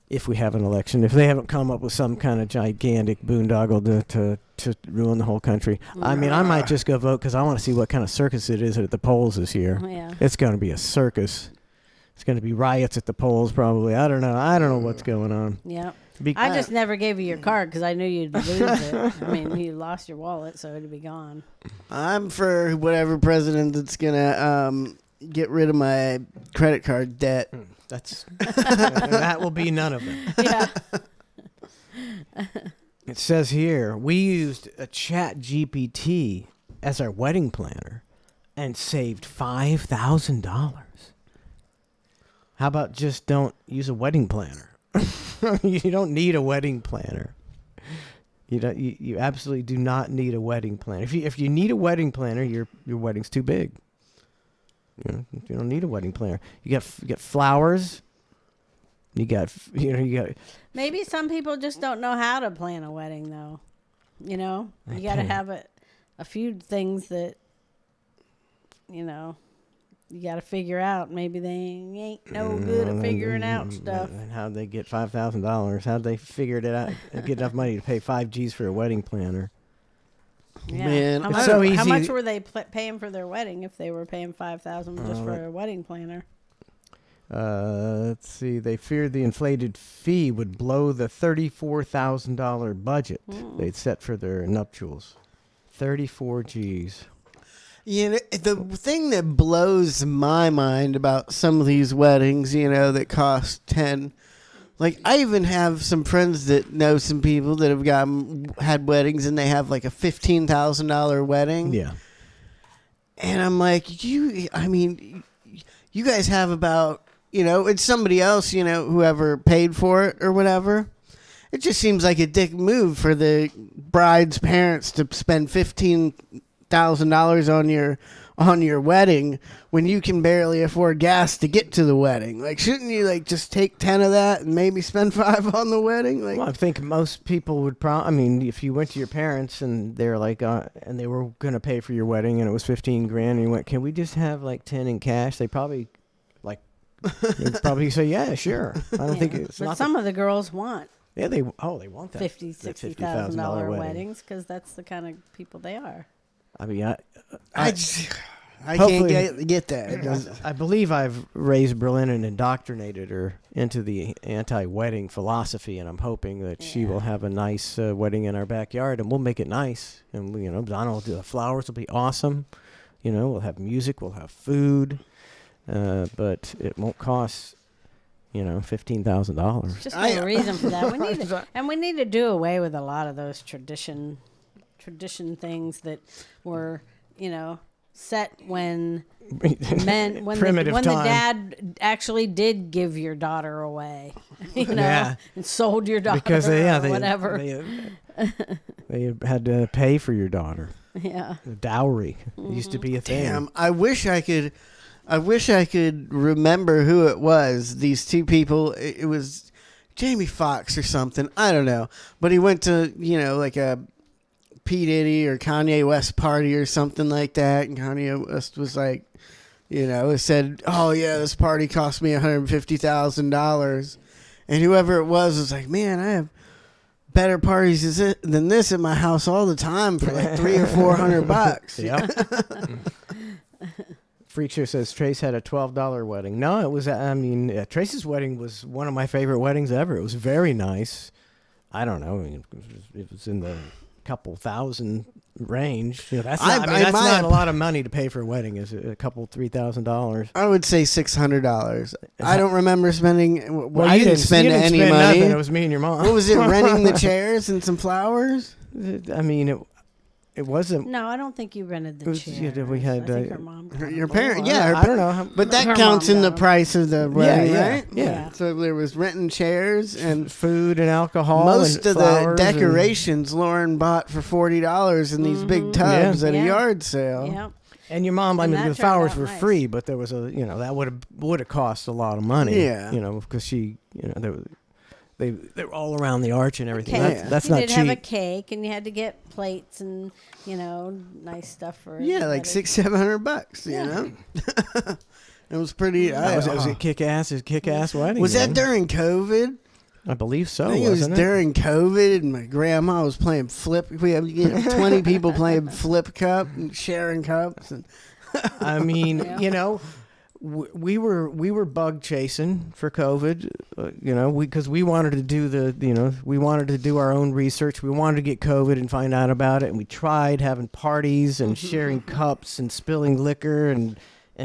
If we have an election. If they haven't come up with some kind of gigantic boondoggle to ruin the whole country. I mean, I might just go vote because I want to see what kind of circus it is at the polls this year. Yeah. It's going to be a circus. It's going to be riots at the polls, probably. I don't know what's going on. Yeah. I just never gave you your card because I knew you'd lose it. I mean, you lost your wallet, so it'd be gone. I'm for whatever president that's going to get rid of my credit card debt. That will be none of them. Yeah. It says here, we used a Chat GPT as our wedding planner and saved $5,000. How about just don't use a wedding planner? You don't need a wedding planner. You absolutely do not need a wedding planner. If you need a wedding planner, your wedding's too big. You don't need a wedding planner. You got flowers. You got. Maybe some people just don't know how to plan a wedding, though. You know, you got to have a few things that, you got to figure out. Maybe they ain't no good at figuring out stuff. And how'd they get $5,000? How'd they figure it out? Get enough money to pay 5 G's for a wedding planner? Yeah. Man, how much were they paying for their wedding if they were paying $5,000 just for a wedding planner? Let's see. They feared the inflated fee would blow the $34,000 budget they'd set for their nuptials. 34 G's. The thing that blows my mind about some of these weddings, that cost 10. Like, I even have some friends that know some people that have had weddings and they have like a $15,000 wedding. Yeah. And I'm like, you guys have about, it's somebody else, whoever paid for it or whatever. It just seems like a dick move for the bride's parents to spend $15,000 on your wedding when you can barely afford gas to get to the wedding. Like, shouldn't you just take 10 of that and maybe spend 5 on the wedding? Well, I think most people would if you went to your parents and they're like, and they were going to pay for your wedding and it was $15,000 and you went, can we just have 10 in cash? They probably they'd probably say, yeah, sure. I don't think it's but not. some of the girls want. Yeah, they want that $50,000 weddings because that's the kind of people they are. I mean, I can't get that. I believe I've raised Berlin and indoctrinated her into the anti-wedding philosophy, and I'm hoping that she will have a nice wedding in our backyard, and we'll make it nice. And Donald, the flowers will be awesome. We'll have music, we'll have food, but it won't cost $15,000. Just no reason for that. We need to do away with a lot of those tradition things that were, set when when Primitive the time. dad actually did give your daughter away, you know, Yeah. and sold your daughter Because they whatever. They had to pay for your daughter. Yeah. The dowry used to be a thing. Damn, I wish I could remember who it was. These two people. It was Jamie Foxx or something. I don't know. But he went to, like a P. Diddy or Kanye West party or something like that. And Kanye West was like, it said, oh, yeah, this party cost me $150,000. And whoever it was like, man, I have better parties than this at my house all the time for like $300 or $400. Yeah. Freak Show says Trace had a $12 wedding. No, it was, Trace's wedding was one of my favorite weddings ever. It was very nice. I don't know. It was in the couple thousand range. That's not a lot of money to pay for a wedding. Is a couple $3,000. I would say $600. I don't remember spending. Well, I didn't spend any money. Nothing. It was me and your mom. What was it? Renting the chairs and some flowers. I mean, it wasn't. No, I don't think you rented the chair. We had I think her mom. Your parents. Yeah, I don't know. But that counts in the price of the wedding, right? Yeah. So there was renting chairs and food and alcohol. Most and of the decorations Lauren bought for $40 in these big tubs at a yard sale. Yeah. And your mom, the flowers were free, but there was that would have cost a lot of money. Yeah. Because she, they were all around the arch and everything. That's you not did cheap. have a cake, and you had to get plates and nice stuff for like $600-700. You know, it was pretty. It was a kick-ass wedding. Was that during COVID? I believe so. I think it was during COVID, and my grandma was playing flip. We have 20 people playing flip cup and sharing cups. And I mean, we were bug chasing for COVID, because we wanted to do we wanted to do our own research. We wanted to get COVID and find out about it, and we tried having parties and sharing cups and spilling liquor and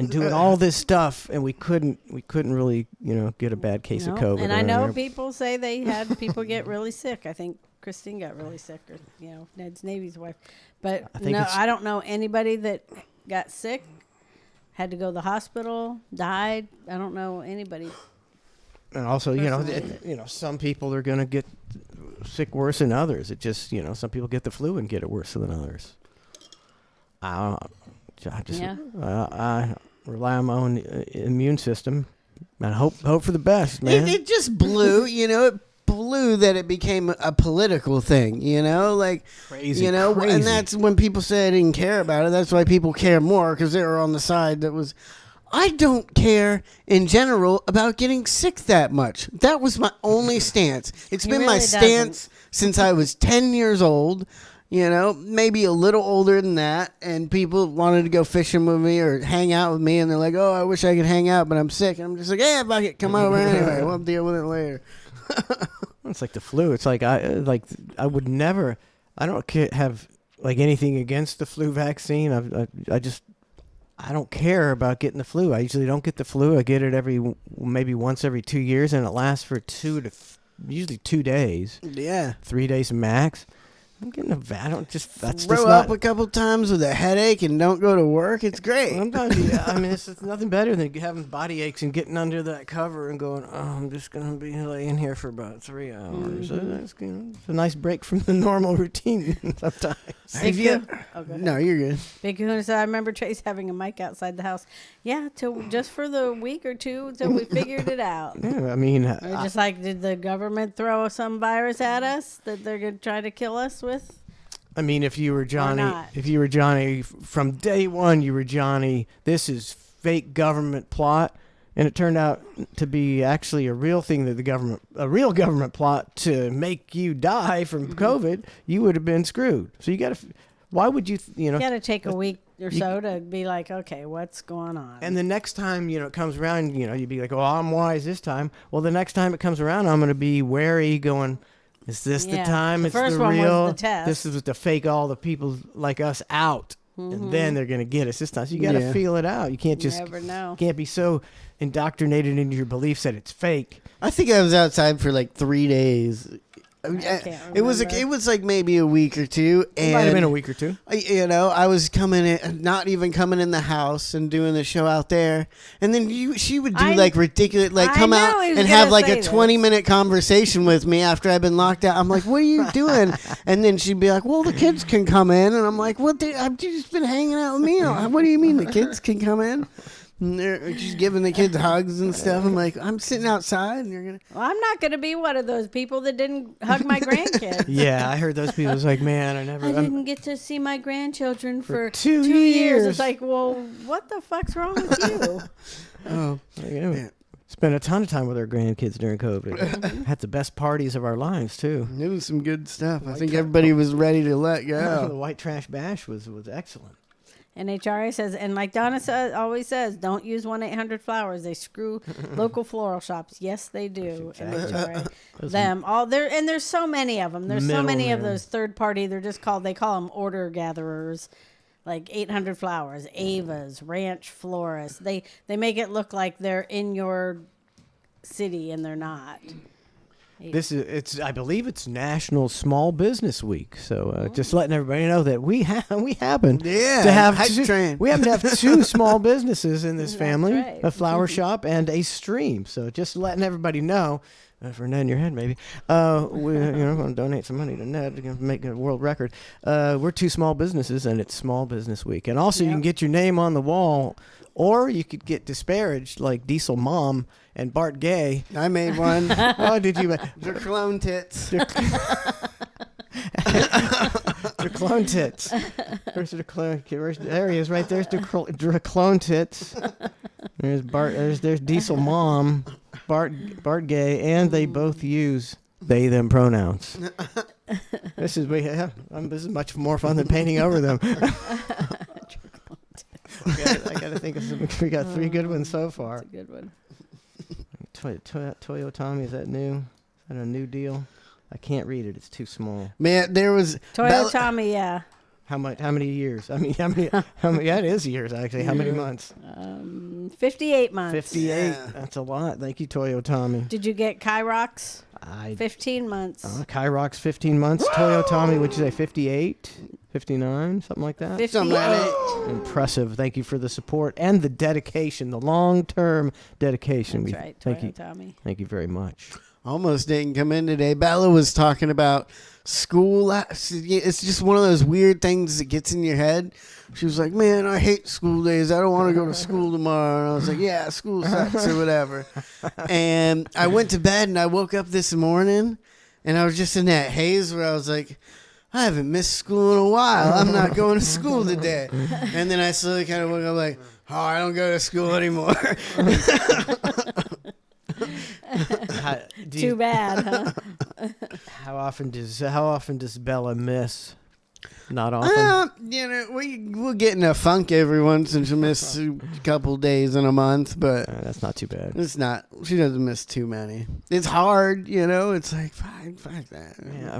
doing all this stuff, and we couldn't really get a bad case of COVID. And I know people say they had people get really sick. I think Christine got really sick, or Ned's Navy's wife. But I don't know anybody that got sick. Had to go to the hospital, died. I don't know anybody. And also, some people are going to get sick worse than others. It just, some people get the flu and get it worse than others. I rely on my own immune system and hope for the best, man. It just blew, it blew that it became a political thing, crazy, and that's when people say I didn't care about it. That's why people care more, because they were on the side that was. I don't care in general about getting sick that much. That was my only stance. It's been my stance since I was 10 years old. Maybe a little older than that, and people wanted to go fishing with me or hang out with me, and they're like, "Oh, I wish I could hang out, but I'm sick." And I'm just like, "Yeah, fuck it, come over anyway. We'll deal with it later." It's like the flu. It's like I would never. I don't have anything against the flu vaccine. I don't care about getting the flu. I usually don't get the flu. I get it maybe once every 2 years, and it lasts for usually 2 days. Yeah, 3 days max. I'm getting I don't just throw up a couple times with a headache and don't go to work. It's great. Sometimes, it's nothing better than having body aches and getting under that cover and going, "Oh, I'm just gonna be laying here for about 3 hours." It's a nice break from the normal routine sometimes. No, you're good. Big Kahuna said, "I remember Trace having a mic outside the house. Yeah, just for the week or two till we figured it out." Yeah, I mean, just did the government throw some virus at us that they're gonna try to kill us with? I mean, if you were Johnny from day one, you were Johnny. This is fake government plot, and it turned out to be actually a real thing that a real government plot to make you die from COVID. You would have been screwed. So you got to. Why would you? You got to take a week or so to be like, okay, what's going on? And the next time it comes around, you'd be like, oh, I'm wise this time. Well, the next time it comes around, I'm going to be wary, going. Is this the time? The first one real. Was the test. This is to fake all the people like us out, and then they're gonna get us this time. So you got to feel it out. You can't just never know. Can't be so indoctrinated into your beliefs that it's fake. I think I was outside for 3 days It was like maybe a week or two. And It might have been a week or two. I was coming in, not even coming in the house and doing the show out there. And then she would do like ridiculous, like come out and have like a 20-minute conversation with me after I've been locked out. I'm like, what are you doing? And then she'd be like, well, the kids can come in. And I'm like, what? I've just been hanging out with me. What do you mean the kids can come in? And they're just giving the kids hugs and stuff. I'm like, I'm sitting outside, and you're gonna. Well, I'm not gonna be one of those people that didn't hug my grandkids. Yeah, I heard those people. It's like, man, I didn't get to see my grandchildren for 2 years. years. It's like, well, what the fuck's wrong with you? Spent a ton of time with our grandkids during COVID. Had the best parties of our lives too. It was some good stuff. I think everybody was ready to let go. The White Trash Bash was excellent. NHRA says, and like Donna always says, don't use 1-800-Flowers. They screw local floral shops. Yes, they do. NHRA. Them all there, and there's so many of them. There's so many of those third party. They call them order gatherers, like 800 Flowers, Ava's, Ranch Florists. They make it look like they're in your city, and they're not. I believe it's National Small Business Week, so just letting everybody know that we happen to have two small businesses in this family, right. A flower shop and a stream. So just letting everybody know, for Ned in your head maybe, we're going to donate some money to Ned to make a world record. We're two small businesses, and it's Small Business Week, and also you can get your name on the wall. Or you could get disparaged like Diesel Mom and Bart Gay. I made one. Oh, did you? Your clone tits. Your clone tits. Where's the clone? There he is, right there's the clone tits. There's Bart. There's Diesel Mom, Bart Gay, and they both use they/them pronouns. This is much more fun than painting over them. I gotta think of some. We got 3 good ones so far. That's a good one. Toyo Tommy, is that new? Is that a new deal? I can't read it. It's too small. Man, there was Toyo Tommy, yeah. How many years? I mean, how many? Yeah, it is years actually. How many months? 58 months. 58. Yeah. That's a lot. Thank you, Toyo Tommy. Did you get Kyrox? 15 months. Kyrox 15 months. Toyo Tommy, would you say 58? 59, something like that? 58. Impressive. Thank you for the support and the dedication, the long-term dedication. That's right, Toyo Tommy. Thank you very much. Almost didn't come in today. Bella was talking about school. It's just one of those weird things that gets in your head. She was like, man, I hate school days. I don't want to go to school tomorrow. And I was like, yeah, school sucks or whatever. And I went to bed and I woke up this morning and I was just in that haze where I was like, I haven't missed school in a while. I'm not going to school today. And then I slowly kind of woke up like, oh, I don't go to school anymore. Too bad, huh? How often does Bella miss? Not often. We'll get in a funk every once and she'll miss a couple days in a month, but that's not too bad. It's not. She doesn't miss too many. It's hard, It's like fuck that. Yeah,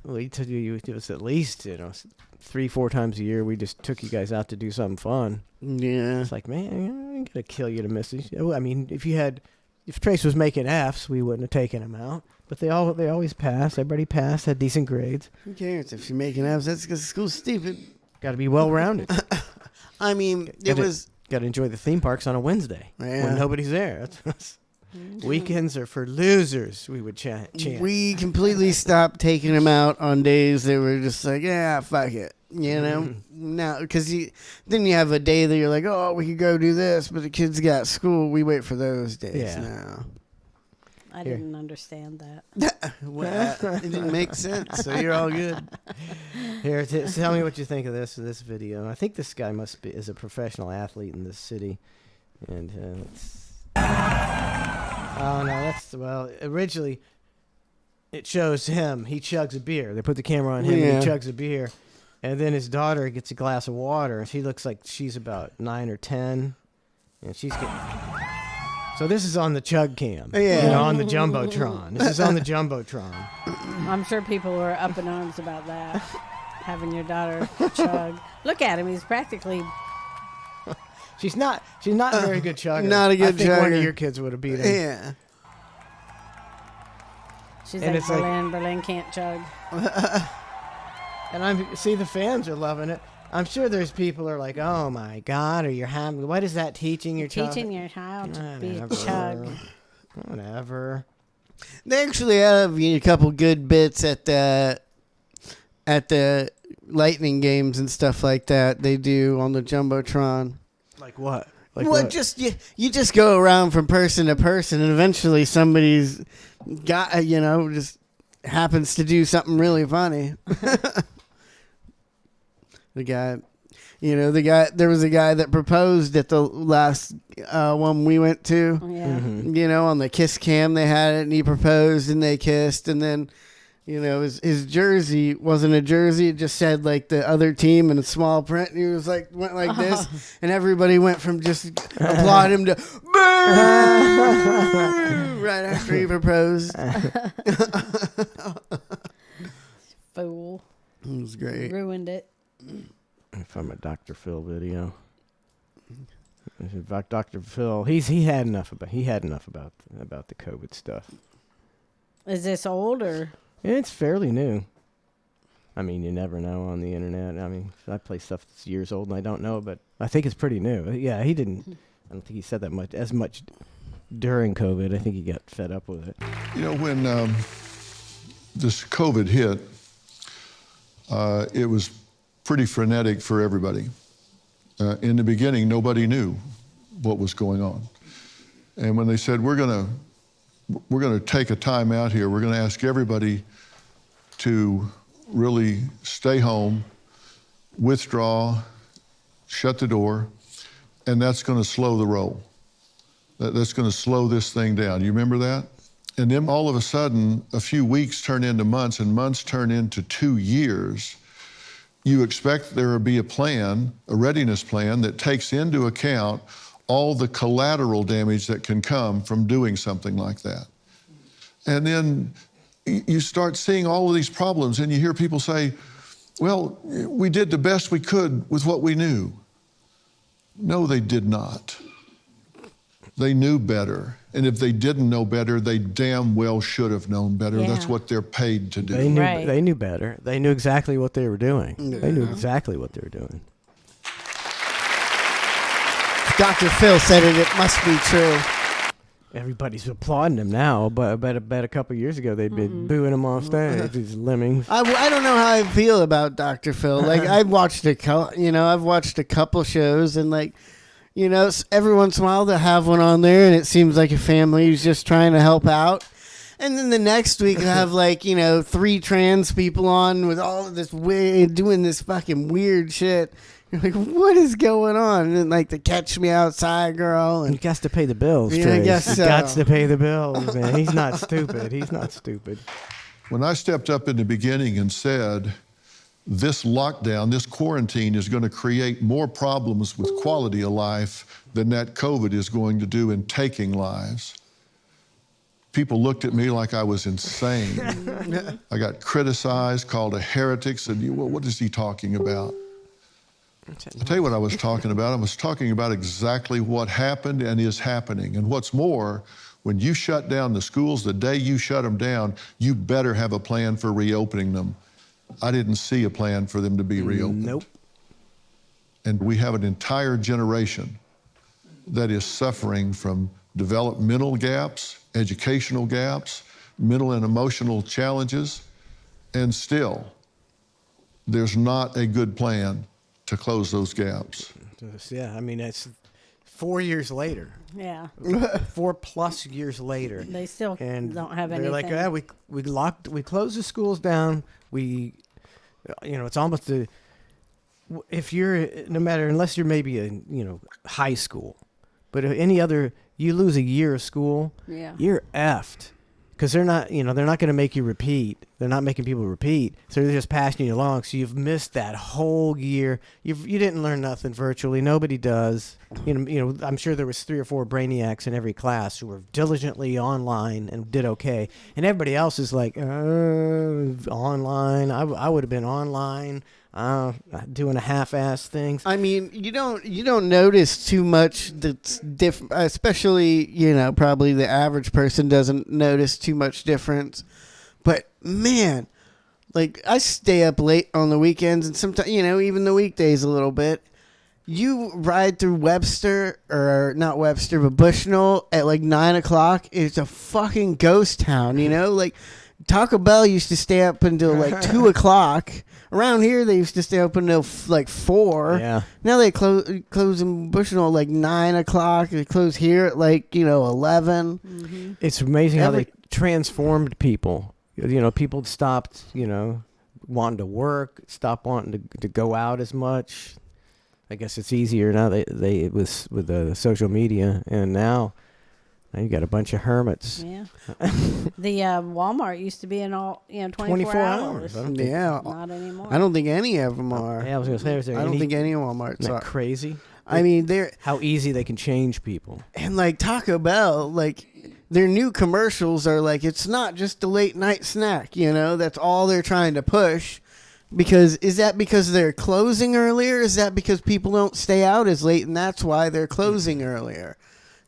we took you just at least 3-4 times a year. We just took you guys out to do something fun. Yeah, it's like, man, I ain't gonna kill you to miss these. I mean, if Trace was making Fs, we wouldn't have taken him out. But they always pass. Everybody passed, had decent grades. Who cares if you're making Fs? That's because school's stupid. Got to be well rounded. I mean, got to enjoy the theme parks on a Wednesday when nobody's there. Weekends are for losers. We would chant. We completely stopped taking them out on days that were just like, yeah, fuck it. Now, because then you have a day that you're like, oh, we could go do this, but the kids got school. We wait for those days now. I didn't understand that. Well, it didn't make sense, so you're all good. Here, tell me what you think of this video. I think this guy is a professional athlete in this city, and originally it shows him. He chugs a beer. They put the camera on him, and he chugs a beer. And then his daughter gets a glass of water, and she looks like she's about 9 or 10, and she's getting... So this is on the chug cam, on the Jumbotron. This is on the Jumbotron. I'm sure people were up in arms about that, having your daughter chug. Look at him; he's practically. She's not a very good chugger. Not a good I think chugger. One of your kids would have beat him. Yeah. She's And like, it's like- Berlin can't chug. And the fans are loving it. I'm sure there's people who are like, oh my God, or you're having, what is that teaching your child? Teaching your child to be a chug. Whatever. They actually have a couple good bits at the Lightning games and stuff like that. They do on the Jumbotron. Like what? Just you just go around from person to person, and eventually somebody's got just happens to do something really funny. There was a guy that proposed at the last one we went to. Yeah. Mm-hmm. On the kiss cam they had it, and he proposed and they kissed, and then his jersey wasn't a jersey, it just said like the other team in a small print, and he was like went like this, and everybody went from just applaud him to boo right after he proposed. Fool. It was great. Ruined it. From a Dr. Phil video. Dr. Phil, he had enough about the COVID stuff. Is this old or? It's fairly new. I mean, you never know on the internet. I mean, I play stuff that's years old and I don't know, but I think it's pretty new. Yeah, he didn't. I don't think he said that much during COVID. I think he got fed up with it. When this COVID hit, it was pretty frenetic for everybody. In the beginning, nobody knew what was going on. And when they said, we're going to take a time out here, we're going to ask everybody to really stay home, withdraw, shut the door, and that's going to slow the roll. That's going to slow this thing down. You remember that? And then all of a sudden, a few weeks turn into months, and months turn into 2 years. You expect there will be a plan, a readiness plan, that takes into account all the collateral damage that can come from doing something like that. And then you start seeing all of these problems, and you hear people say, well, we did the best we could with what we knew. No, they did not. They knew better. And if they didn't know better, they damn well should have known better. Yeah. That's what they're paid to do. They knew better. They knew exactly what they were doing. Yeah. They knew exactly what they were doing. Dr. Phil said it must be true. Everybody's applauding him now, but I bet a couple years ago they'd been booing him off stage. These lemmings. I don't know how I feel about Dr. Phil. Like I've watched a couple shows, and every once in a while they'll have one on there, and it seems like a family who's just trying to help out. And then the next week they'll have 3 trans people on with all of this doing this fucking weird shit. You're like, what is going on? And then, the Catch Me Outside girl. And he has to pay the bills. Yeah, I guess He so. got to pay the bills, man. He's not stupid. He's not stupid. When I stepped up in the beginning and said, this lockdown, this quarantine is going to create more problems with quality of life than that COVID is going to do in taking lives, people looked at me like I was insane. I got criticized, called a heretic, said, well, what is he talking about? I'll tell you what I was talking about. I was talking about exactly what happened and is happening. And what's more, when you shut down the schools, the day you shut them down, you better have a plan for reopening them. I didn't see a plan for them to be reopened. Nope. And we have an entire generation that is suffering from developmental gaps, educational gaps, mental and emotional challenges, and still, there's not a good plan to close those gaps. Yeah, I mean, it's 4 years later. Yeah. 4+ years later. They still and don't have they're anything. like, we closed the schools down. It's almost if you're, no matter, unless you're maybe in, high school, but any other, you lose a year of school, Yeah. you're effed. Because they're not going to make you repeat. They're not making people repeat. So they're just passing you along. So you've missed that whole year. You didn't learn nothing virtually. Nobody does. I'm sure there was 3 or 4 brainiacs in every class who were diligently online and did okay. And everybody else is like, online. I would have been online. Doing a half-ass things. I mean, you don't notice too much that's different, especially, probably the average person doesn't notice too much difference. man, like I stay up late on the weekends and sometimes, even the weekdays a little bit. You ride through Webster, or not Webster, but Bushnell at like 9 o'clock. It's a fucking ghost town, Like Taco Bell used to stay up until like 2 o'clock. Around here, they used to stay up until like 4. Yeah. Now they close in Bushnell like 9 o'clock. They close here at like 11. Mm-hmm. It's amazing how they transformed people. People stopped, wanting to work, stopped wanting to go out as much. I guess it's easier now. It was with the social media, and now you got a bunch of hermits. Yeah. The Walmart used to be in all 24 hours. Not anymore. I don't think any of them are. Yeah, I was gonna say, I don't think any Walmarts isn't are that crazy. I mean, they're how easy they can change people. And like Taco Bell, like their new commercials are like, it's not just a late night snack. That's all they're trying to push. Is that because they're closing earlier? Is that because people don't stay out as late and that's why they're closing earlier?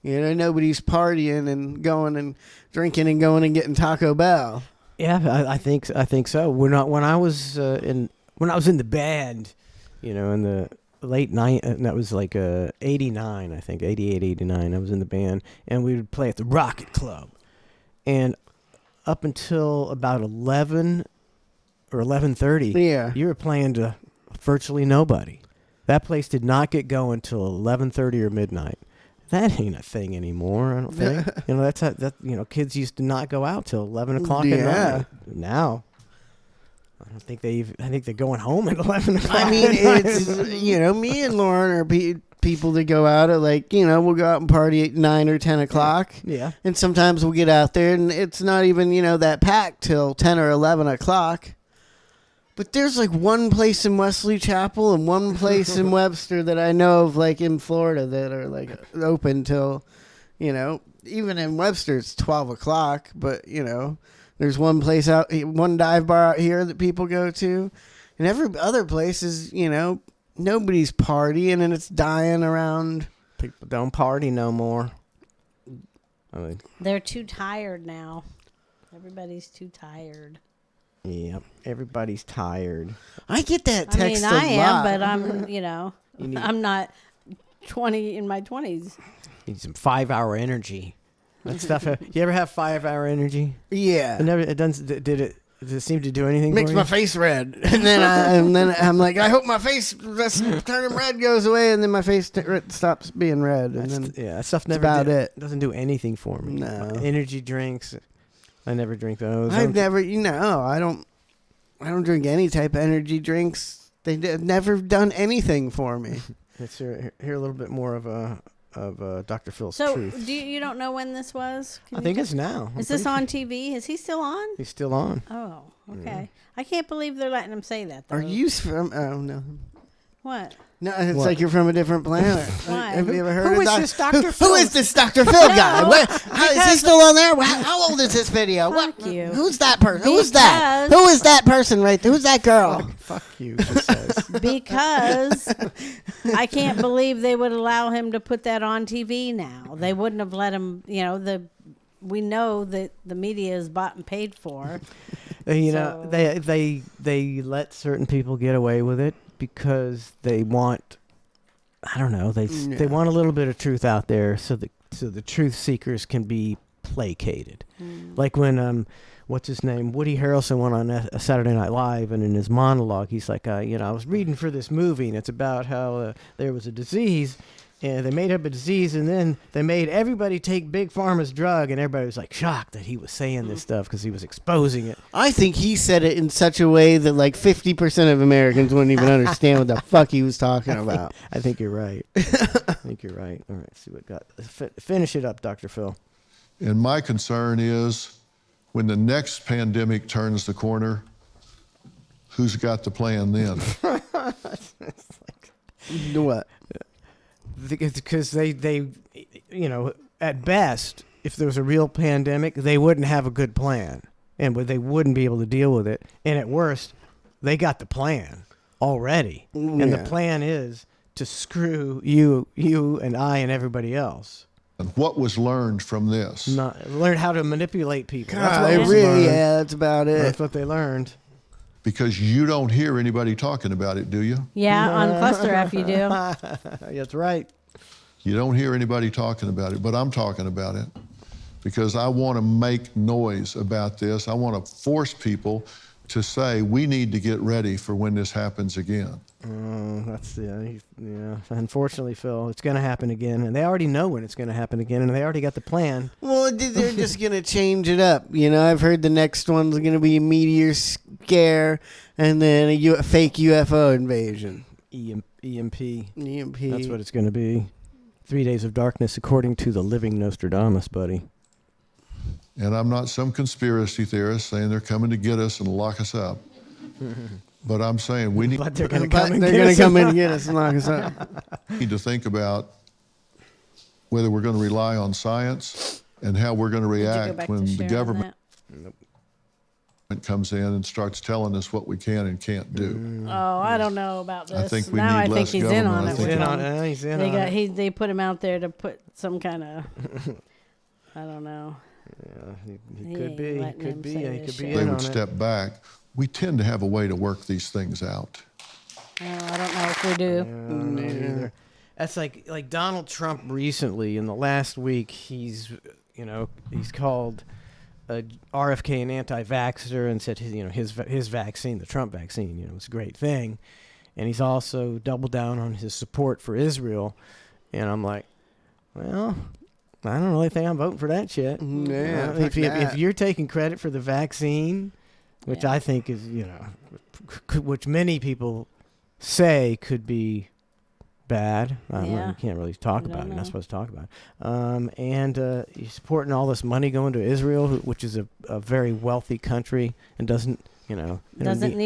Nobody's partying and going and drinking and going and getting Taco Bell. Yeah, I think so. When I was in the band, in the late night, and that was like 89, I think 88, 89. I was in the band, and we would play at the Rocket Club, and up until about 11 or 11:30, you were playing to virtually nobody. That place did not get going till 11:30 or midnight. That ain't a thing anymore, I don't think. That's kids used to not go out till 11 o'clock at night. Now, I don't think I think they're going home at 11 o'clock. I mean, it's, me and Lauren are people that go out at we'll go out and party at 9 or 10 o'clock. Yeah. And sometimes we'll get out there and it's not even, that packed till 10 or 11 o'clock. But there's like one place in Wesley Chapel and one place in Webster that I know of, like in Florida, that are like open till, even in Webster it's 12 o'clock. But there's one place one dive bar out here that people go to, and every other place is nobody's partying and it's dying around. People don't party no more. They're too tired now. Everybody's too tired. Yep, everybody's tired. I get that text I am, lot. but I'm, I'm not 20 in my 20s. Need some 5-hour energy. That stuff. You ever have 5-hour energy? Yeah. It doesn't. Does it seem to do anything? Makes for my you? face red, and then I'm like, I hope my face turning red goes away, and then my face stops being red, and then that stuff never. Doesn't do anything for me. No. Energy drinks. I never drink those. I've never, I don't drink any type of energy drinks. They've never done anything for me. Let's hear a little bit more of Dr. Phil's So, truth. you don't know when this was? I think it's now. Is this on TV? Is he still on? He's still on. Oh, okay. I can't believe they're letting him say that, though. Are you from? Oh no. What? No, it's like you're from a different planet. Why? Have you ever heard Who of is this Dr. Phil? Who is this Dr. Phil guy? Is he still on there? How old is this video? Fuck you. Who's that person? Who's that? Who is that person right there? Who's that girl? Fuck you, she says. Because I can't believe they would allow him to put that on TV now. They wouldn't have let him, we know that the media is bought and paid for. They let certain people get away with it because they want, I don't know, they want a little bit of truth out there so the truth seekers can be placated. Like when what's his name, Woody Harrelson went on Saturday Night Live, and in his monologue he's like, I was reading for this movie and it's about how there was a disease. And they made up a disease, and then they made everybody take Big Pharma's drug, and everybody was like shocked that he was saying this stuff because he was exposing it. I think he said it in such a way that like 50% of Americans wouldn't even understand what the fuck he was talking about. I think you're right. I think you're right. All right, let's see what got. Finish it up, Dr. Phil. And my concern is when the next pandemic turns the corner, who's got the plan then? What? Because they at best, if there was a real pandemic, they wouldn't have a good plan, and they wouldn't be able to deal with it. And at worst, they got the plan already, and the plan is to screw you and I and everybody else. And what was learned from this? Learn how to manipulate people. That's about it. That's what they learned. Because you don't hear anybody talking about it, do you? Yeah, on ClusterF you do. That's right. You don't hear anybody talking about it, but I'm talking about it because I want to make noise about this. I want to force people to say we need to get ready for when this happens again. Unfortunately, Phil, it's going to happen again, and they already know when it's going to happen again, and they already got the plan. Well, they're just going to change it up. You know, I've heard the next one's going to be a meteor scare and then a fake UFO invasion. EMP. EMP. That's what it's going to be. 3 days of darkness, according to the living Nostradamus, buddy. And I'm not some conspiracy theorist saying they're coming to get us and lock us up. But I'm saying we need. But they're going to come and get us and lock us up. Need to think about whether we're going to rely on science and how we're going to react when the government comes in and starts telling us what we can and can't do. Oh, I don't know about this. I think we now need I think less he's in on government. it. He's in on it. They put him out there to put some kind of. I don't know. Yeah, he could be. He could be. He could be. They would step back. We tend to have a way to work these things out. Oh, I don't know if we do. Me neither. That's like Donald Trump recently in the last week. He's called RFK an anti-vaxxer and said his vaccine, the Trump vaccine, was a great thing, and he's also doubled down on his support for Israel, and I'm like, well, I don't really think I'm voting for that shit. Yeah, if you're taking credit for the vaccine, which I think is which many people say could be bad. You can't really talk about it. You're not supposed to talk about it. And you're supporting all this money going to Israel, which is a very wealthy country and doesn't need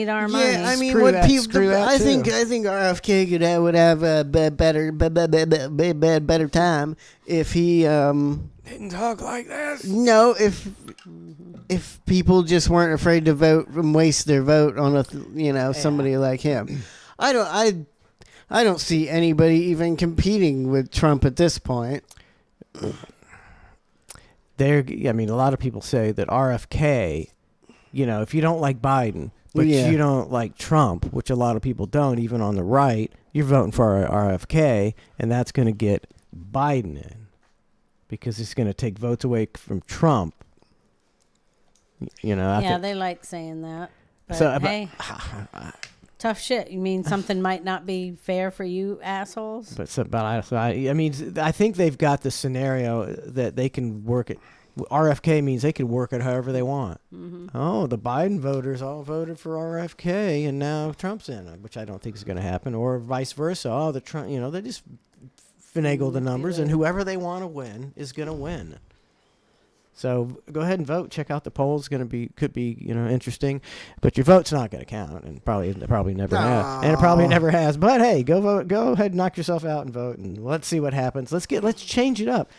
our money. Yeah, I mean, I think RFK would have a better time if he didn't talk like this. No, if people just weren't afraid to vote and waste their vote on somebody like him. I don't see anybody even competing with Trump at this point. A lot of people say that RFK, if you don't like Biden, but you don't like Trump, which a lot of people don't, even on the right, you're voting for RFK, and that's going to get Biden in because it's going to take votes away from Trump. They like saying that. But hey, tough shit. You mean something might not be fair for you assholes? I think they've got the scenario that they can work it. RFK means they can work it however they want. Mm-hmm. Oh, the Biden voters all voted for RFK, and now Trump's in it, which I don't think is going to happen, or vice versa. Oh, the Trump, they just finagle the numbers, and whoever they want to win is going to win. So go ahead and vote. Check out the polls. Could be interesting, but your vote's not going to count, and probably never has, and it probably never has. But hey, go vote. Go ahead, and knock yourself out and vote, and let's see what happens. Let's change it up.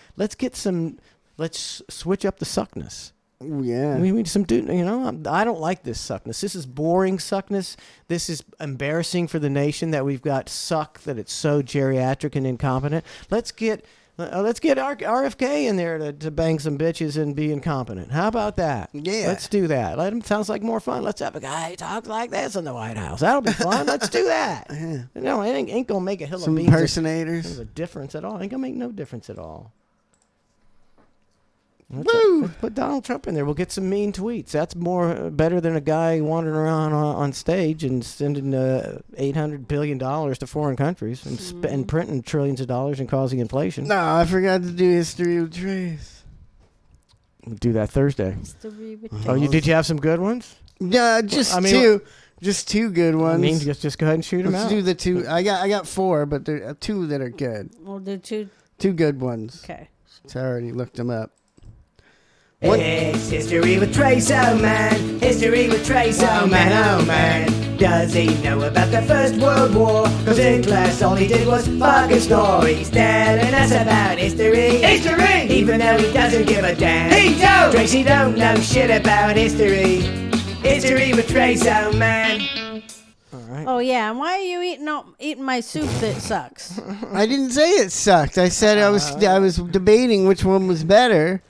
Let's switch up the suckness. Yeah. We need some I don't like this suckness. This is boring suckness. This is embarrassing for the nation that we've got suck that it's so geriatric and incompetent. Let's get RFK in there to bang some bitches and be incompetent. How about that? Yeah. Let's do that. Sounds like more fun. Let's have a guy talk like this in the White House. That'll be fun. Let's do that. Yeah. It ain't going to make a hill of beans. Some impersonators. A difference at all. Ain't going to make no difference at all. Let's put Donald Trump in there. We'll get some mean tweets. That's better than a guy wandering around on stage and sending $800 billion to foreign countries and printing trillions of dollars and causing inflation. No, I forgot to do history with Trace. We'll do that Thursday. Did you have some good ones? Yeah, two. Just two good ones. Just go ahead and shoot them out. Let's do the two. I got four, but there are two that are good. We'll do two. Two good ones. Okay. So I already looked them up. It's history with Trace, oh man. History with Trace, oh man, oh man. Does he know about the First World War? Cause in class all he did was fucking snore. He's telling us about history. History! Even though he doesn't give a damn. He don't! Tracy don't know shit about history. History with Trace, oh man. All right. right? Oh yeah, and why are you eating my soup that sucks? I didn't say it sucked. I said I was debating which one was better,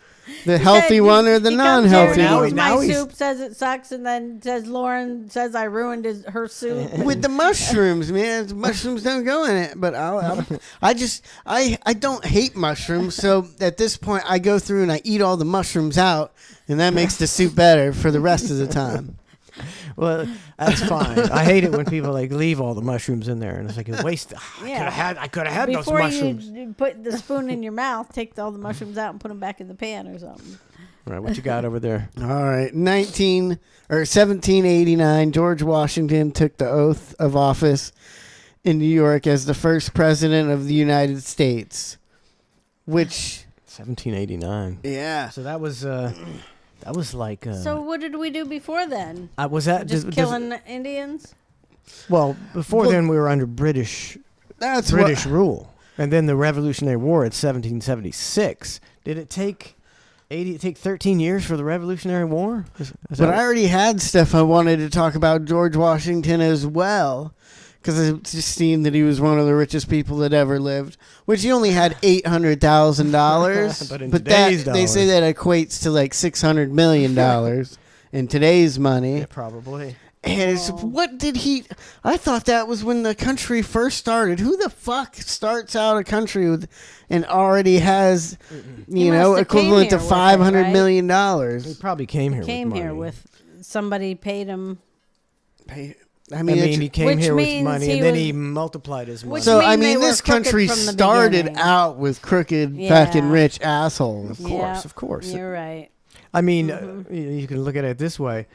the healthy one or the non-healthy one. My soup says it sucks, and then says Lauren says I ruined her soup. With the mushrooms, man, the mushrooms don't go in it. But I don't hate mushrooms, so at this point I go through and I eat all the mushrooms out, and that makes the soup better for the rest of the time. Well, that's fine. I hate it when people like leave all the mushrooms in there, and it's like a waste. I could have had those mushrooms. Before you put the spoon in your mouth, take all the mushrooms out and put them back in the pan or something. All right, what you got over there? All right, 1789, George Washington took the oath of office in New York as the first president of the United States, which 1789. Yeah. So that was like. So what did we do before then? Was that just killing Indians? Well, before then we were under British rule, and then the Revolutionary War in 1776. Did it take 13 years for the Revolutionary War? But I already had stuff I wanted to talk about George Washington as well, because it just seemed that he was one of the richest people that ever lived, which he only had $800,000. But in but today's they say that equates to like $600 million in today's money. Yeah, probably. And what did he... I thought that was when the country first started. Who the fuck starts out a country with and already has, equivalent to $500 million? He probably came here Came with money. here with somebody paid him. I mean, he came here with means money, he and then was- he multiplied his money. So, I mean they mean, were this crooked country from the started beginning. out with crooked, Yeah. fucking rich assholes. Of course. You're right. I mean, you can look at it this way.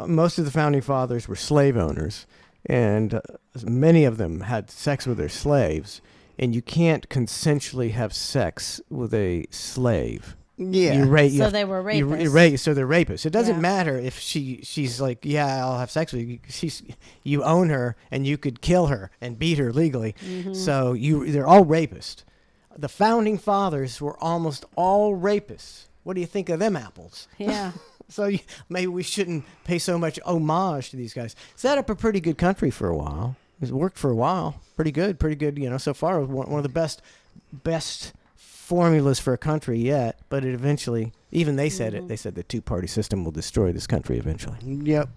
Most of the founding fathers were slave owners, and many of them had sex with their slaves, and you can't consensually have sex with a slave. Yeah. So they were rapists. So they're rapists. It doesn't Yeah. matter if she's like, yeah, I'll have sex with you. You own her, and you could kill her and beat her legally. Mhm. So they're all rapists. The founding fathers were almost all rapists. What do you think of them apples? Yeah. So maybe we shouldn't pay so much homage to these guys. Set up a pretty good country for a while. It worked for a while. Pretty good. So far, one of the best formulas for a country yet. But it eventually, even they said it. They said the two-party system will destroy this country eventually. Yep.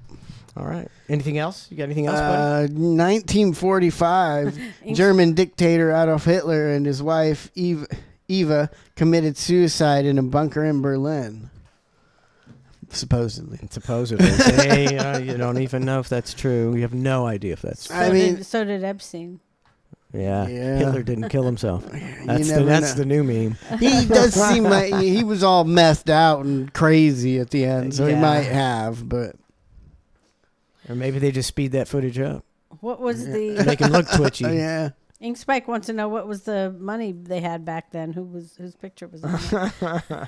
All right. Anything else? You got anything else, buddy? 1945, German dictator Adolf Hitler and his wife Eva committed suicide in a bunker in Berlin. Supposedly. You don't even know if that's true. You have no idea if that's true. So did Epstein. Yeah. Hitler didn't kill himself. That's never know. the new meme. He does seem like he was all messed out and crazy at the end, so he Yeah. might have, but... Or maybe they just speed that footage up. What was the... To make him look twitchy. Yeah. Inkspike wants to know what was the money they had back then. Whose picture was on it?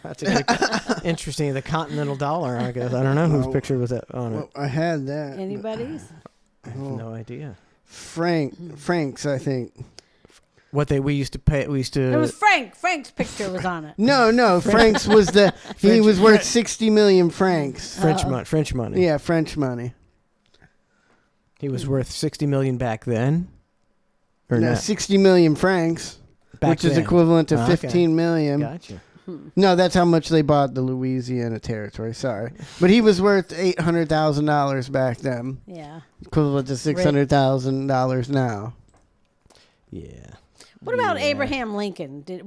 That's a good, interesting. The Continental Dollar, I guess. I don't know whose picture was that on it. Well, I had that. Anybody's? I have no idea. Frank's, I think. We used to pay. It was Frank. Frank's picture was on it. No. Frank's was he was worth 60 million francs. French money. Yeah, French money. He was worth 60 million back then. Or No, not? 60 million francs, Back which is then. equivalent to Okay. 15 million. Gotcha. No, that's how much they bought the Louisiana territory. Sorry, but he was worth $800,000 back then. Yeah. Equivalent to $600,000 now. Yeah. What about Abraham Lincoln? Did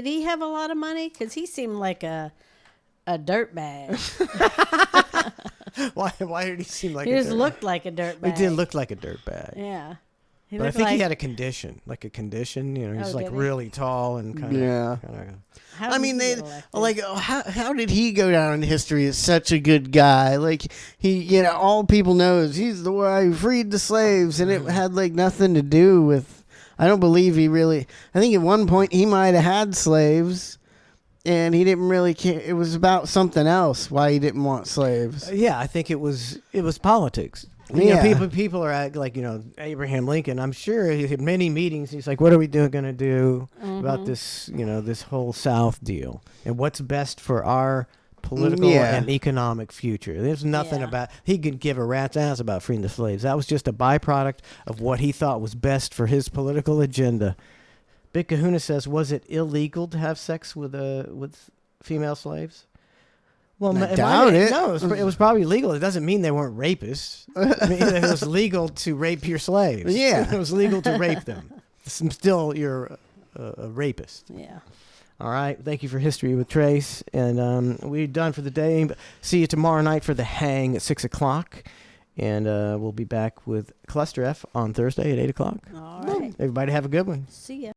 he have a lot of money? Because he seemed like a dirtbag. Why did he seem like he a just dirtbag? looked like a dirtbag. He did look like a dirtbag. Yeah. But I think he had a condition. He's like did he? really tall and kind of. Yeah. How I did mean, he they get elected? like how did he go down in history as such a good guy? Like he, all people know is he's the one who freed the slaves, and it had like nothing to do with. I don't believe he really. I think at one point he might have had slaves, and he didn't really care. It was about something else why he didn't want slaves. Yeah, I think it was politics. People are like Abraham Lincoln. I'm sure he had many meetings. He's like, "What are we going to do about this? This whole South deal, and what's best for our political Yeah. and economic future. There's nothing about, he could give a rat's ass about freeing the slaves. That was just a byproduct of what he thought was best for his political agenda. Big Kahuna says, was it illegal to have sex with female slaves? Well, I doubt it. No, it was probably legal. It doesn't mean they weren't rapists. I mean, it was legal to rape your slaves. Yeah. It was legal to rape them. Still, you're a rapist. Yeah. All right. Thank you for History with Trace. And we're done for the day. See you tomorrow night for The Hang at 6 o'clock. And we'll be back with ClusterF on Thursday at 8 o'clock. All right. Everybody have a good one. See ya.